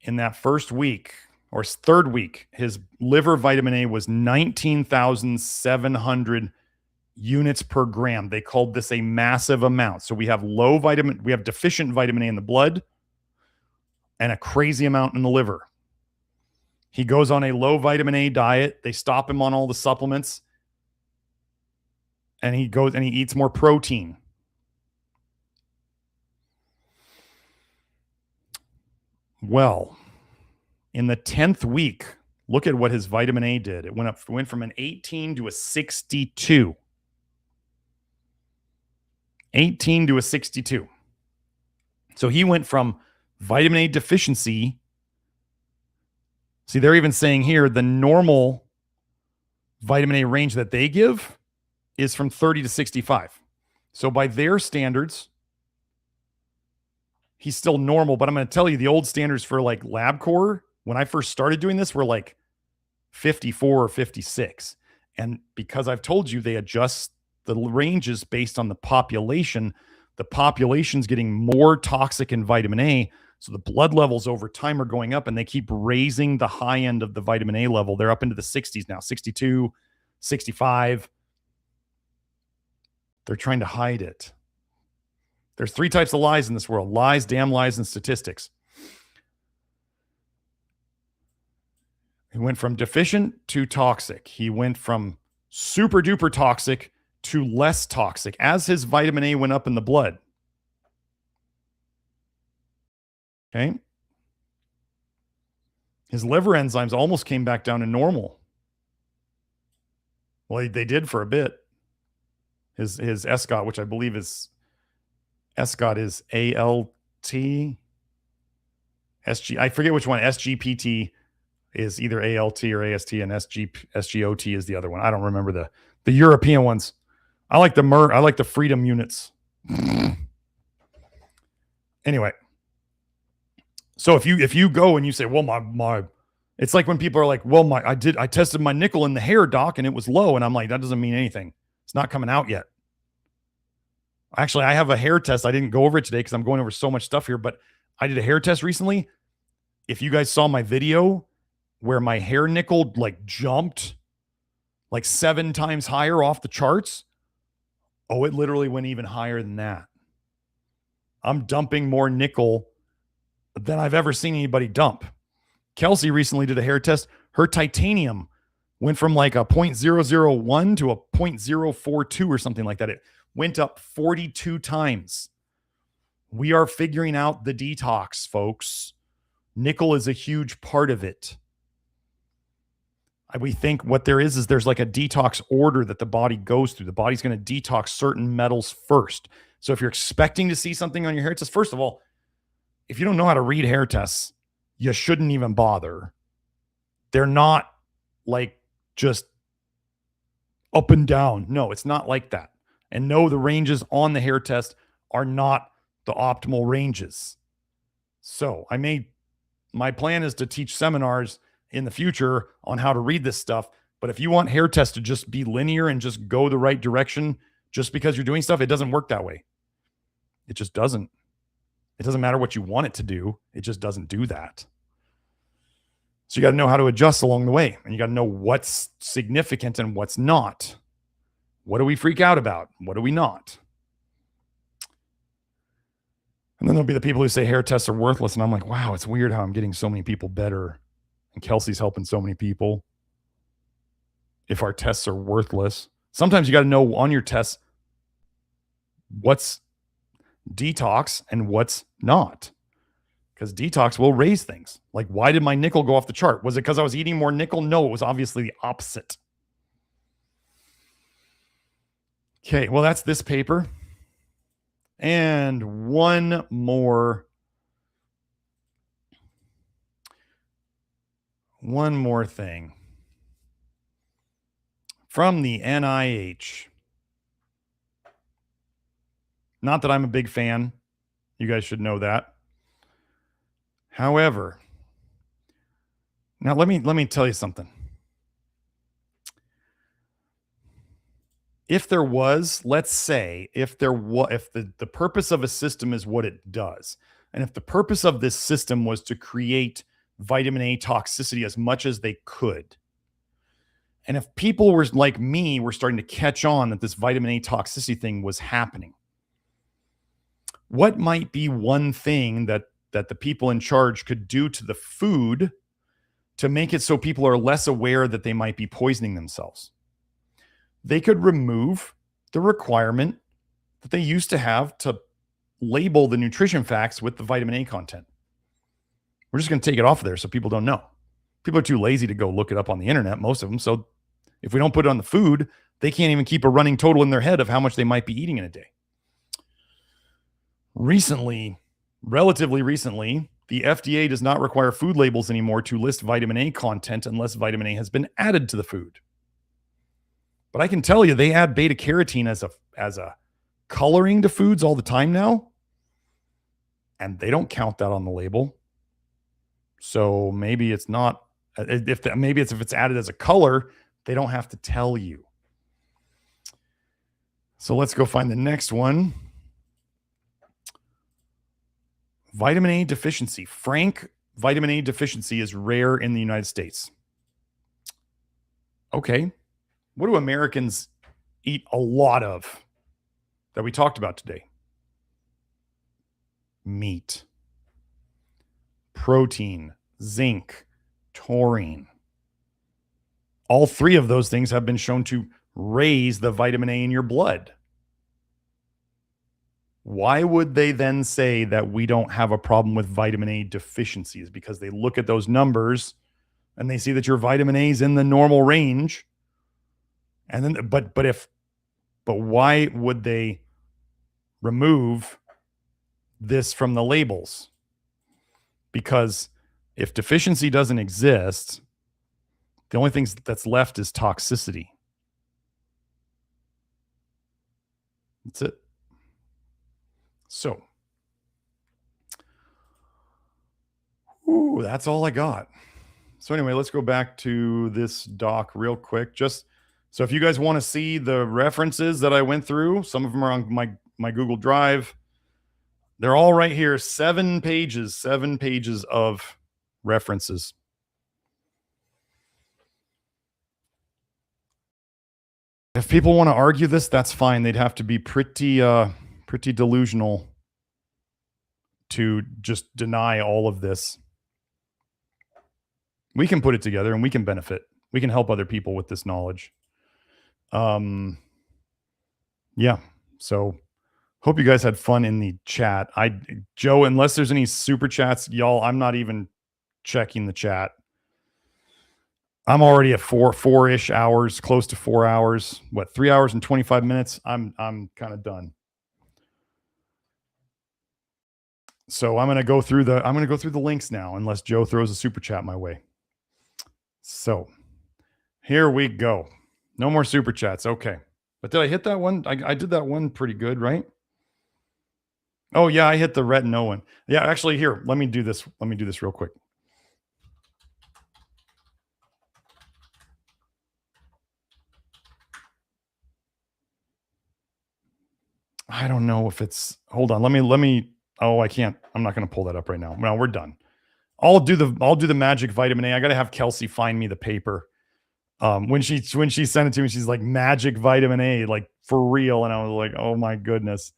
In that first week or third week, his liver vitamin A was 19,700 units per gram. They called this a massive amount. So we have deficient vitamin A in the blood and a crazy amount in the liver. He goes on a low vitamin A diet. They stop him on all the supplements. And he goes and he eats more protein. Well, in the 10th week, look at what his vitamin A did. It went from an 18 to a 62. 18 to a 62. So he went from vitamin A deficiency. See, they're even saying here the normal vitamin A range that they give is from 30 to 65. So by their standards, he's still normal. But I'm going to tell you, the old standards for like LabCorp, when I first started doing this, were like 54 or 56. And because I've told you, they adjust the ranges based on the population. The population's getting more toxic in vitamin A. So the blood levels over time are going up, and they keep raising the high end of the vitamin A level. They're up into the 60s now, 62, 65. They're trying to hide it. There's three types of lies in this world: lies, damn lies, and statistics. He went from deficient to toxic. He went from super duper toxic to less toxic as his vitamin A went up in the blood. Okay. His liver enzymes almost came back down to normal. Well, they did for a bit. His SGOT, which I believe is SGOT is ALT, SG. I forget which one. SGPT is either ALT or AST, and SGOT is the other one. I don't remember the European ones. I like the freedom units. Anyway, so if you go and you say, well, my it's like when people are like, well, I tested my nickel in the hair, doc, and it was low, and I'm like, that doesn't mean anything. It's not coming out yet. Actually, I have a hair test. I didn't go over it today because I'm going over so much stuff here, but I did a hair test recently. If you guys saw my video where my hair nickel like jumped like 7 times higher off the charts, oh, it literally went even higher than that. I'm dumping more nickel than I've ever seen anybody dump. Kelsey recently did a hair test. Her titanium went from like a 0.001 to a 0.042 or something like that. It went up 42 times. We are figuring out the detox, folks. Nickel is a huge part of it. We think what there is there's like a detox order that the body goes through. The body's going to detox certain metals first. So if you're expecting to see something on your hair test, first of all, if you don't know how to read hair tests, you shouldn't even bother. They're not like just up and down. No, it's not like that. And no, the ranges on the hair test are not the optimal ranges. So my plan is to teach seminars in the future on how to read this stuff. But if you want hair tests to just be linear and just go the right direction, just because you're doing stuff, it doesn't work that way. It just doesn't. It doesn't matter what you want it to do. It just doesn't do that. So you got to know how to adjust along the way, and you got to know what's significant and what's not. What do we freak out about? What do we not? And then there'll be the people who say hair tests are worthless. And I'm like, wow, it's weird how I'm getting so many people better. And Kelsey's helping so many people. If our tests are worthless, sometimes you got to know on your tests what's detox and what's not. Because detox will raise things. Like, why did my nickel go off the chart? Was it because I was eating more nickel? No, it was obviously the opposite. Okay, well, that's this paper. And one more thing from the NIH. Not that I'm a big fan. You guys should know that. However, now let me tell you something. If there was, let's say, if the purpose of a system is what it does, and if the purpose of this system was to create vitamin A toxicity as much as they could, and if people were like me, were starting to catch on that this vitamin A toxicity thing was happening, what might be one thing that the people in charge could do to the food to make it so people are less aware that they might be poisoning themselves? They could remove the requirement that they used to have to label the nutrition facts with the vitamin A content. We're just going to take it off of there so people don't know. People are too lazy to go look it up on the internet, most of them. So if we don't put it on the food, they can't even keep a running total in their head of how much they might be eating in a day. Relatively recently, the FDA does not require food labels anymore to list vitamin A content unless vitamin A has been added to the food. But I can tell you, they add beta carotene as a coloring to foods all the time now, and they don't count that on the label. So maybe it's not. If it's added as a color, they don't have to tell you. So let's go find the next one. Vitamin A deficiency. Frank vitamin A deficiency is rare in the United States. Okay. What do Americans eat a lot of that we talked about today? Meat, protein, zinc, taurine. all three of those things have been shown to raise the vitamin A in your blood. Why would they then say that we don't have a problem with vitamin A deficiencies? Because they look at those numbers and they see that your vitamin A is in the normal range. And then, but why would they remove this from the labels? Because if deficiency doesn't exist, the only thing that's left is toxicity. That's it. So, that's all I got. So anyway, let's go back to this doc real quick. Just so if you guys want to see the references that I went through, some of them are on my Google Drive. They're all right here. 7 pages of references. If people want to argue this, that's fine. They'd have to be pretty delusional to just deny all of this. We can put it together and we can benefit. We can help other people with this knowledge. Yeah. So hope you guys had fun in the chat. Joe, unless there's any super chats, y'all, I'm not even checking the chat. I'm already at four-ish hours, close to 4 hours. What, 3 hours and 25 minutes? I'm kind of done. So I'm gonna go through the links now, unless Joe throws a super chat my way. So here we go. No more super chats. Okay. But did I hit that one? I did that one pretty good, right? Oh yeah, I hit the red no one. Yeah, actually here, let me do this. Let me do this real quick. I don't know if it's, hold on. Let me, oh, I can't, I'm not going to pull that up right now. No, we're done. I'll do the magic vitamin A. I got to have Kelsey find me the paper. When she sent it to me, she's like, magic vitamin A, like for real. And I was like, oh my goodness.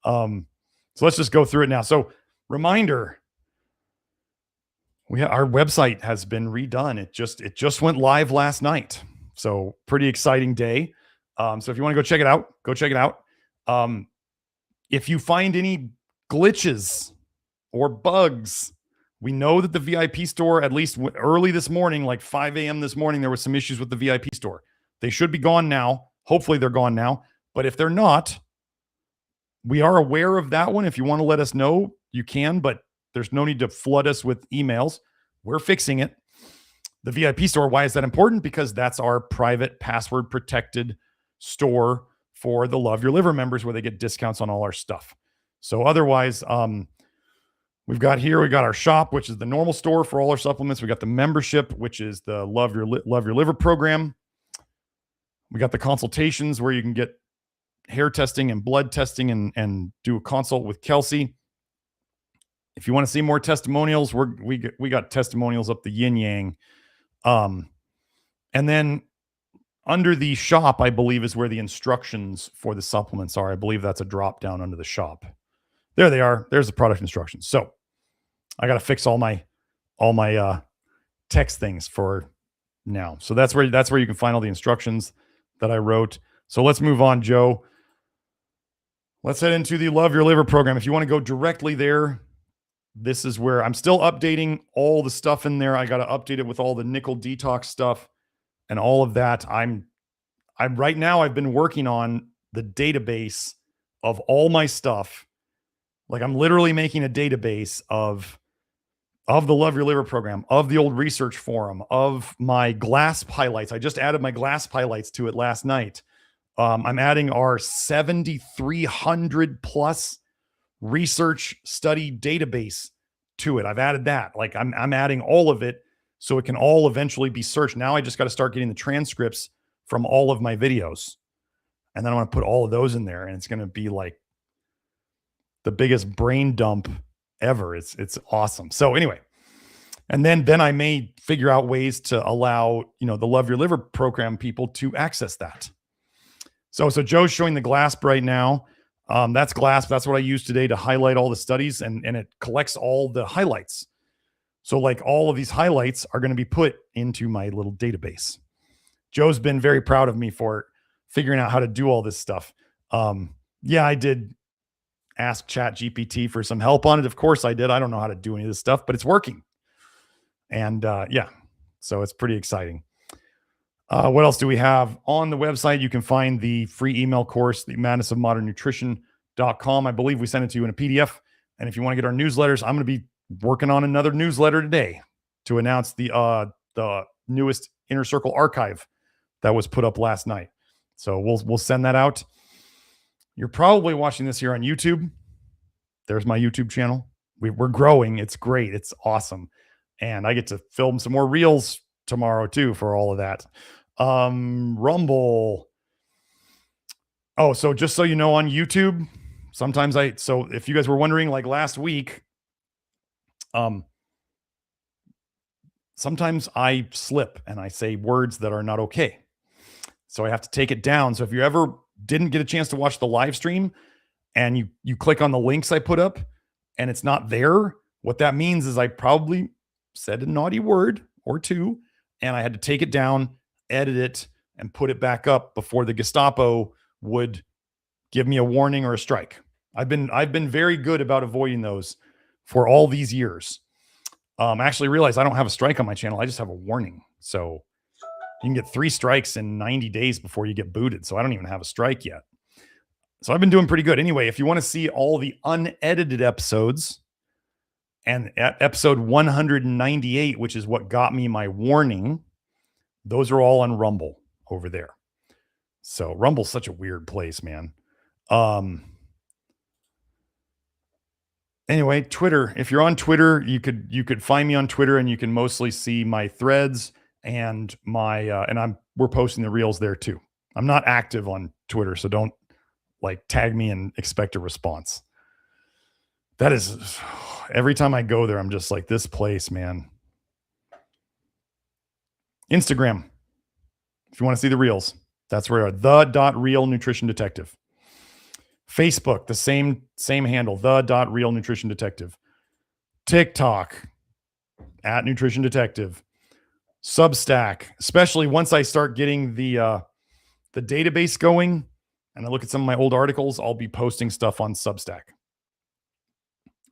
So let's just go through it now. So reminder, our website has been redone. It just went live last night. So pretty exciting day. So if you want to go check it out, go check it out. If you find any glitches or bugs, we know that the VIP store, at least early this morning, like 5 a.m. this morning, there was some issues with the VIP store. They should be gone now. Hopefully they're gone now. But if they're not, we are aware of that one. If you want to let us know, you can, but there's no need to flood us with emails. We're fixing it. The VIP store, why is that important? Because that's our private password protected store for the Love Your Liver members, where they get discounts on all our stuff. So otherwise, we got our shop, which is the normal store for all our supplements. We got the membership, which is the Love Your Liver program. We got the consultations where you can get hair testing and blood testing and do a consult with Kelsey. If you want to see more testimonials, we got testimonials up the yin yang. And then under the shop, I believe, is where the instructions for the supplements are. I believe that's a drop down under the shop. There they are. There's the product instructions. So I got to fix all my text things for now. So that's where you can find all the instructions that I wrote. So let's move on, Joe. Let's head into the Love Your Liver program. If you want to go directly there, this is where I'm still updating all the stuff in there. I got to update it with all the nickel detox stuff and all of that. I'm right now, I've been working on the database of all my stuff. Like I'm literally making a database of the Love Your Liver program, of the old research forum, of my GLASP highlights. I just added my GLASP highlights to it last night. I'm adding our 7,300 plus research study database to it. I've added that. Like I'm adding all of it so it can all eventually be searched. Now I just got to start getting the transcripts from all of my videos. And then I want to put all of those in there, and it's going to be like the biggest brain dump ever. It's awesome. So anyway, and then I may figure out ways to allow, the Love Your Liver program people to access that. So Joe's showing the GLASP right now. That's GLASP. That's what I use today to highlight all the studies, and it collects all the highlights. So like all of these highlights are going to be put into my little database. Joe's been very proud of me for figuring out how to do all this stuff. Yeah, I did ask Chat GPT for some help on it. Of course I did. I don't know how to do any of this stuff, but it's working. And yeah, so it's pretty exciting. What else do we have on the website? You can find the free email course, the madnessofmodernnutrition.com. I believe we sent it to you in a PDF. And if you want to get our newsletters, I'm going to be working on another newsletter today to announce the newest Inner Circle archive that was put up last night. So we'll send that out. You're probably watching this here on YouTube. There's my YouTube channel. We're growing. It's great. It's awesome. And I get to film some more reels tomorrow too for all of that. Rumble. Oh, so just so you know, on YouTube, sometimes so if you guys were wondering, like last week, sometimes I slip and I say words that are not okay. So I have to take it down. So if you ever didn't get a chance to watch the live stream and you click on the links I put up and it's not there, what that means is I probably said a naughty word or two and I had to take it down, edit it, and put it back up before the Gestapo would give me a warning or a strike. I've been very good about avoiding those for all these years. I actually realized I don't have a strike on my channel. I just have a warning. So you can get 3 strikes in 90 days before you get booted. So I don't even have a strike yet. So I've been doing pretty good. Anyway, if you want to see all the unedited episodes and at episode 198, which is what got me my warning, those are all on Rumble over there. So Rumble's such a weird place, man. Anyway, Twitter. If you're on Twitter, you could find me on Twitter and you can mostly see my threads and my we're posting the reels there too. I'm not active on Twitter, so don't like tag me and expect a response. That is, every time I go there, I'm just like, this place, man. Instagram. If you want to see the reels, that's where the.real nutrition detective. Facebook, the same handle, the.real nutrition detective. TikTok, @nutrition detective. Substack, especially once I start getting the database going and I look at some of my old articles, I'll be posting stuff on Substack.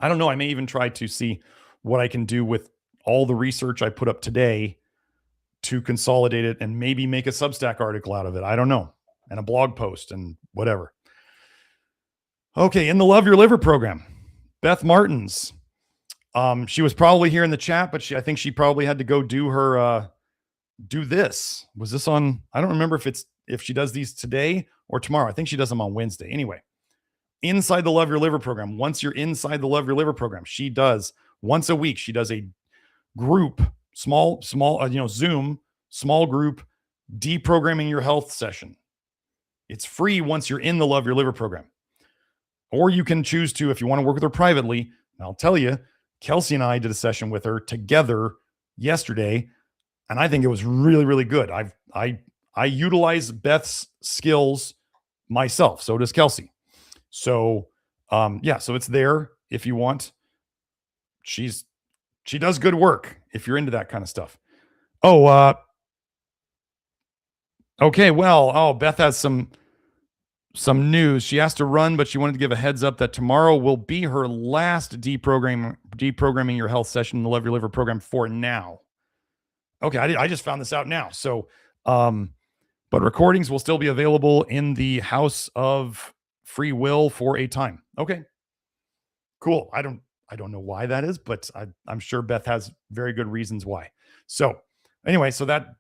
I don't know. I may even try to see what I can do with all the research I put up today to consolidate it and maybe make a Substack article out of it. I don't know. And a blog post and whatever. Okay. In the Love Your Liver program, Beth Martens. She was probably here in the chat, but I think she probably had to go do her, do this. Was this on? I don't remember if she does these today or tomorrow. I think she does them on Wednesday. Anyway, inside the Love Your Liver program, once you're inside the Love Your Liver program, she does once a week. She does a group, small, Zoom, small group, deprogramming your health session. It's free once you're in the Love Your Liver program. Or you can choose to, if you want to work with her privately, and I'll tell you, Kelsey and I did a session with her together yesterday, and I think it was really, really good. I utilize Beth's skills myself. So does Kelsey. So, yeah, so it's there if you want. She does good work if you're into that kind of stuff. Oh, okay. Well, Beth has some news. She has to run, but she wanted to give a heads up that tomorrow will be her last deprogramming your health session in the Love Your Liver program for now. Okay, I just found this out now. So, but recordings will still be available in the House of Free Will for a time. Okay, cool. I don't know why that is, but I'm sure Beth has very good reasons why. So anyway, so that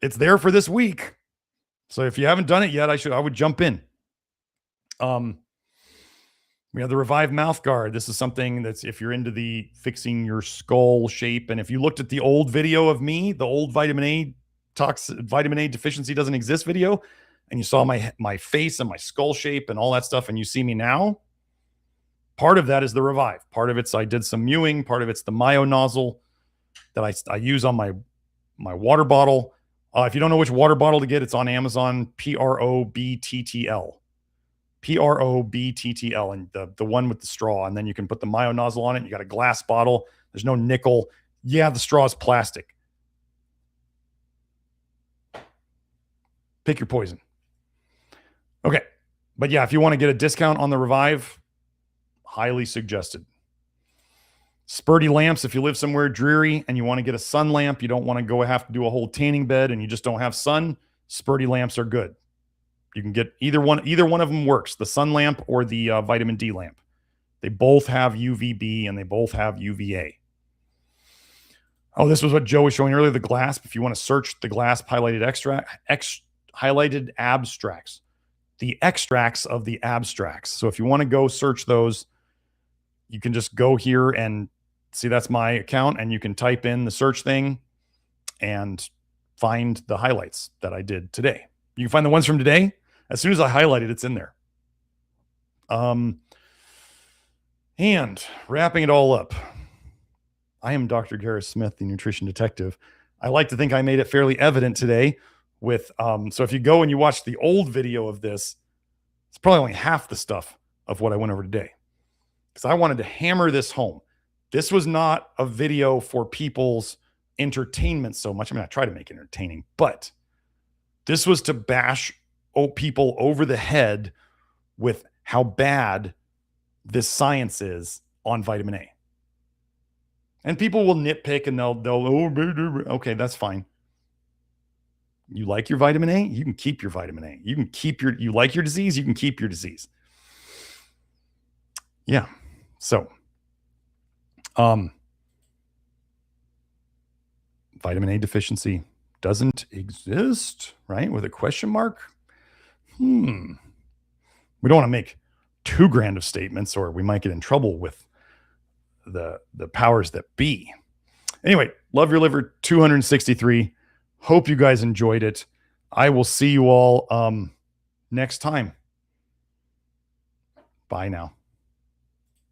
it's there for this week. So if you haven't done it yet, I would jump in. We have the Reviv Mouthguard. This is something that's if you're into the fixing your skull shape. And if you looked at the old video of me, the old vitamin A deficiency doesn't exist video, and you saw my face and my skull shape and all that stuff, and you see me now, part of that is the Reviv. Part of it's I did some mewing. Part of it's the Myo nozzle that I use on my water bottle. If you don't know which water bottle to get, it's on Amazon, PROBTTL. PROBTTL, and the one with the straw. And then you can put the Myo nozzle on it. You got a glass bottle. There's no nickel. Yeah, the straw is plastic. Pick your poison. Okay. But yeah, if you want to get a discount on the Reviv, highly suggested. Sperti lamps, if you live somewhere dreary and you want to get a sun lamp, you don't want to have to do a whole tanning bed and you just don't have sun, Sperti lamps are good. You can get either one of them works, the sun lamp or the vitamin D lamp. They both have UVB and they both have UVA. Oh, this was what Joe was showing earlier, the GLASP. If you want to search the GLASP highlighted abstracts, the extracts of the abstracts. So if you want to go search those, you can just go here and see that's my account, and you can type in the search thing and find the highlights that I did today. You can find the ones from today. As soon as I highlight it, it's in there. And wrapping it all up, I am Dr. Gareth Smith, the nutrition detective. I like to think I made it fairly evident today with, so if you go and you watch the old video of this, it's probably only half the stuff of what I went over today, because I wanted to hammer this home. This was not a video for people's entertainment so much. I mean, I try to make it entertaining, but this was to bash people over the head with how bad this science is on vitamin A. And people will nitpick and they'll okay, that's fine. You like your vitamin A? You can keep your vitamin A. You like your disease? You can keep your disease. Yeah. So, vitamin A deficiency doesn't exist, right? With a question mark. We don't want to make too grand of statements, or we might get in trouble with the powers that be. Anyway, Love Your Liver 263. Hope you guys enjoyed it. I will see you all next time. Bye now.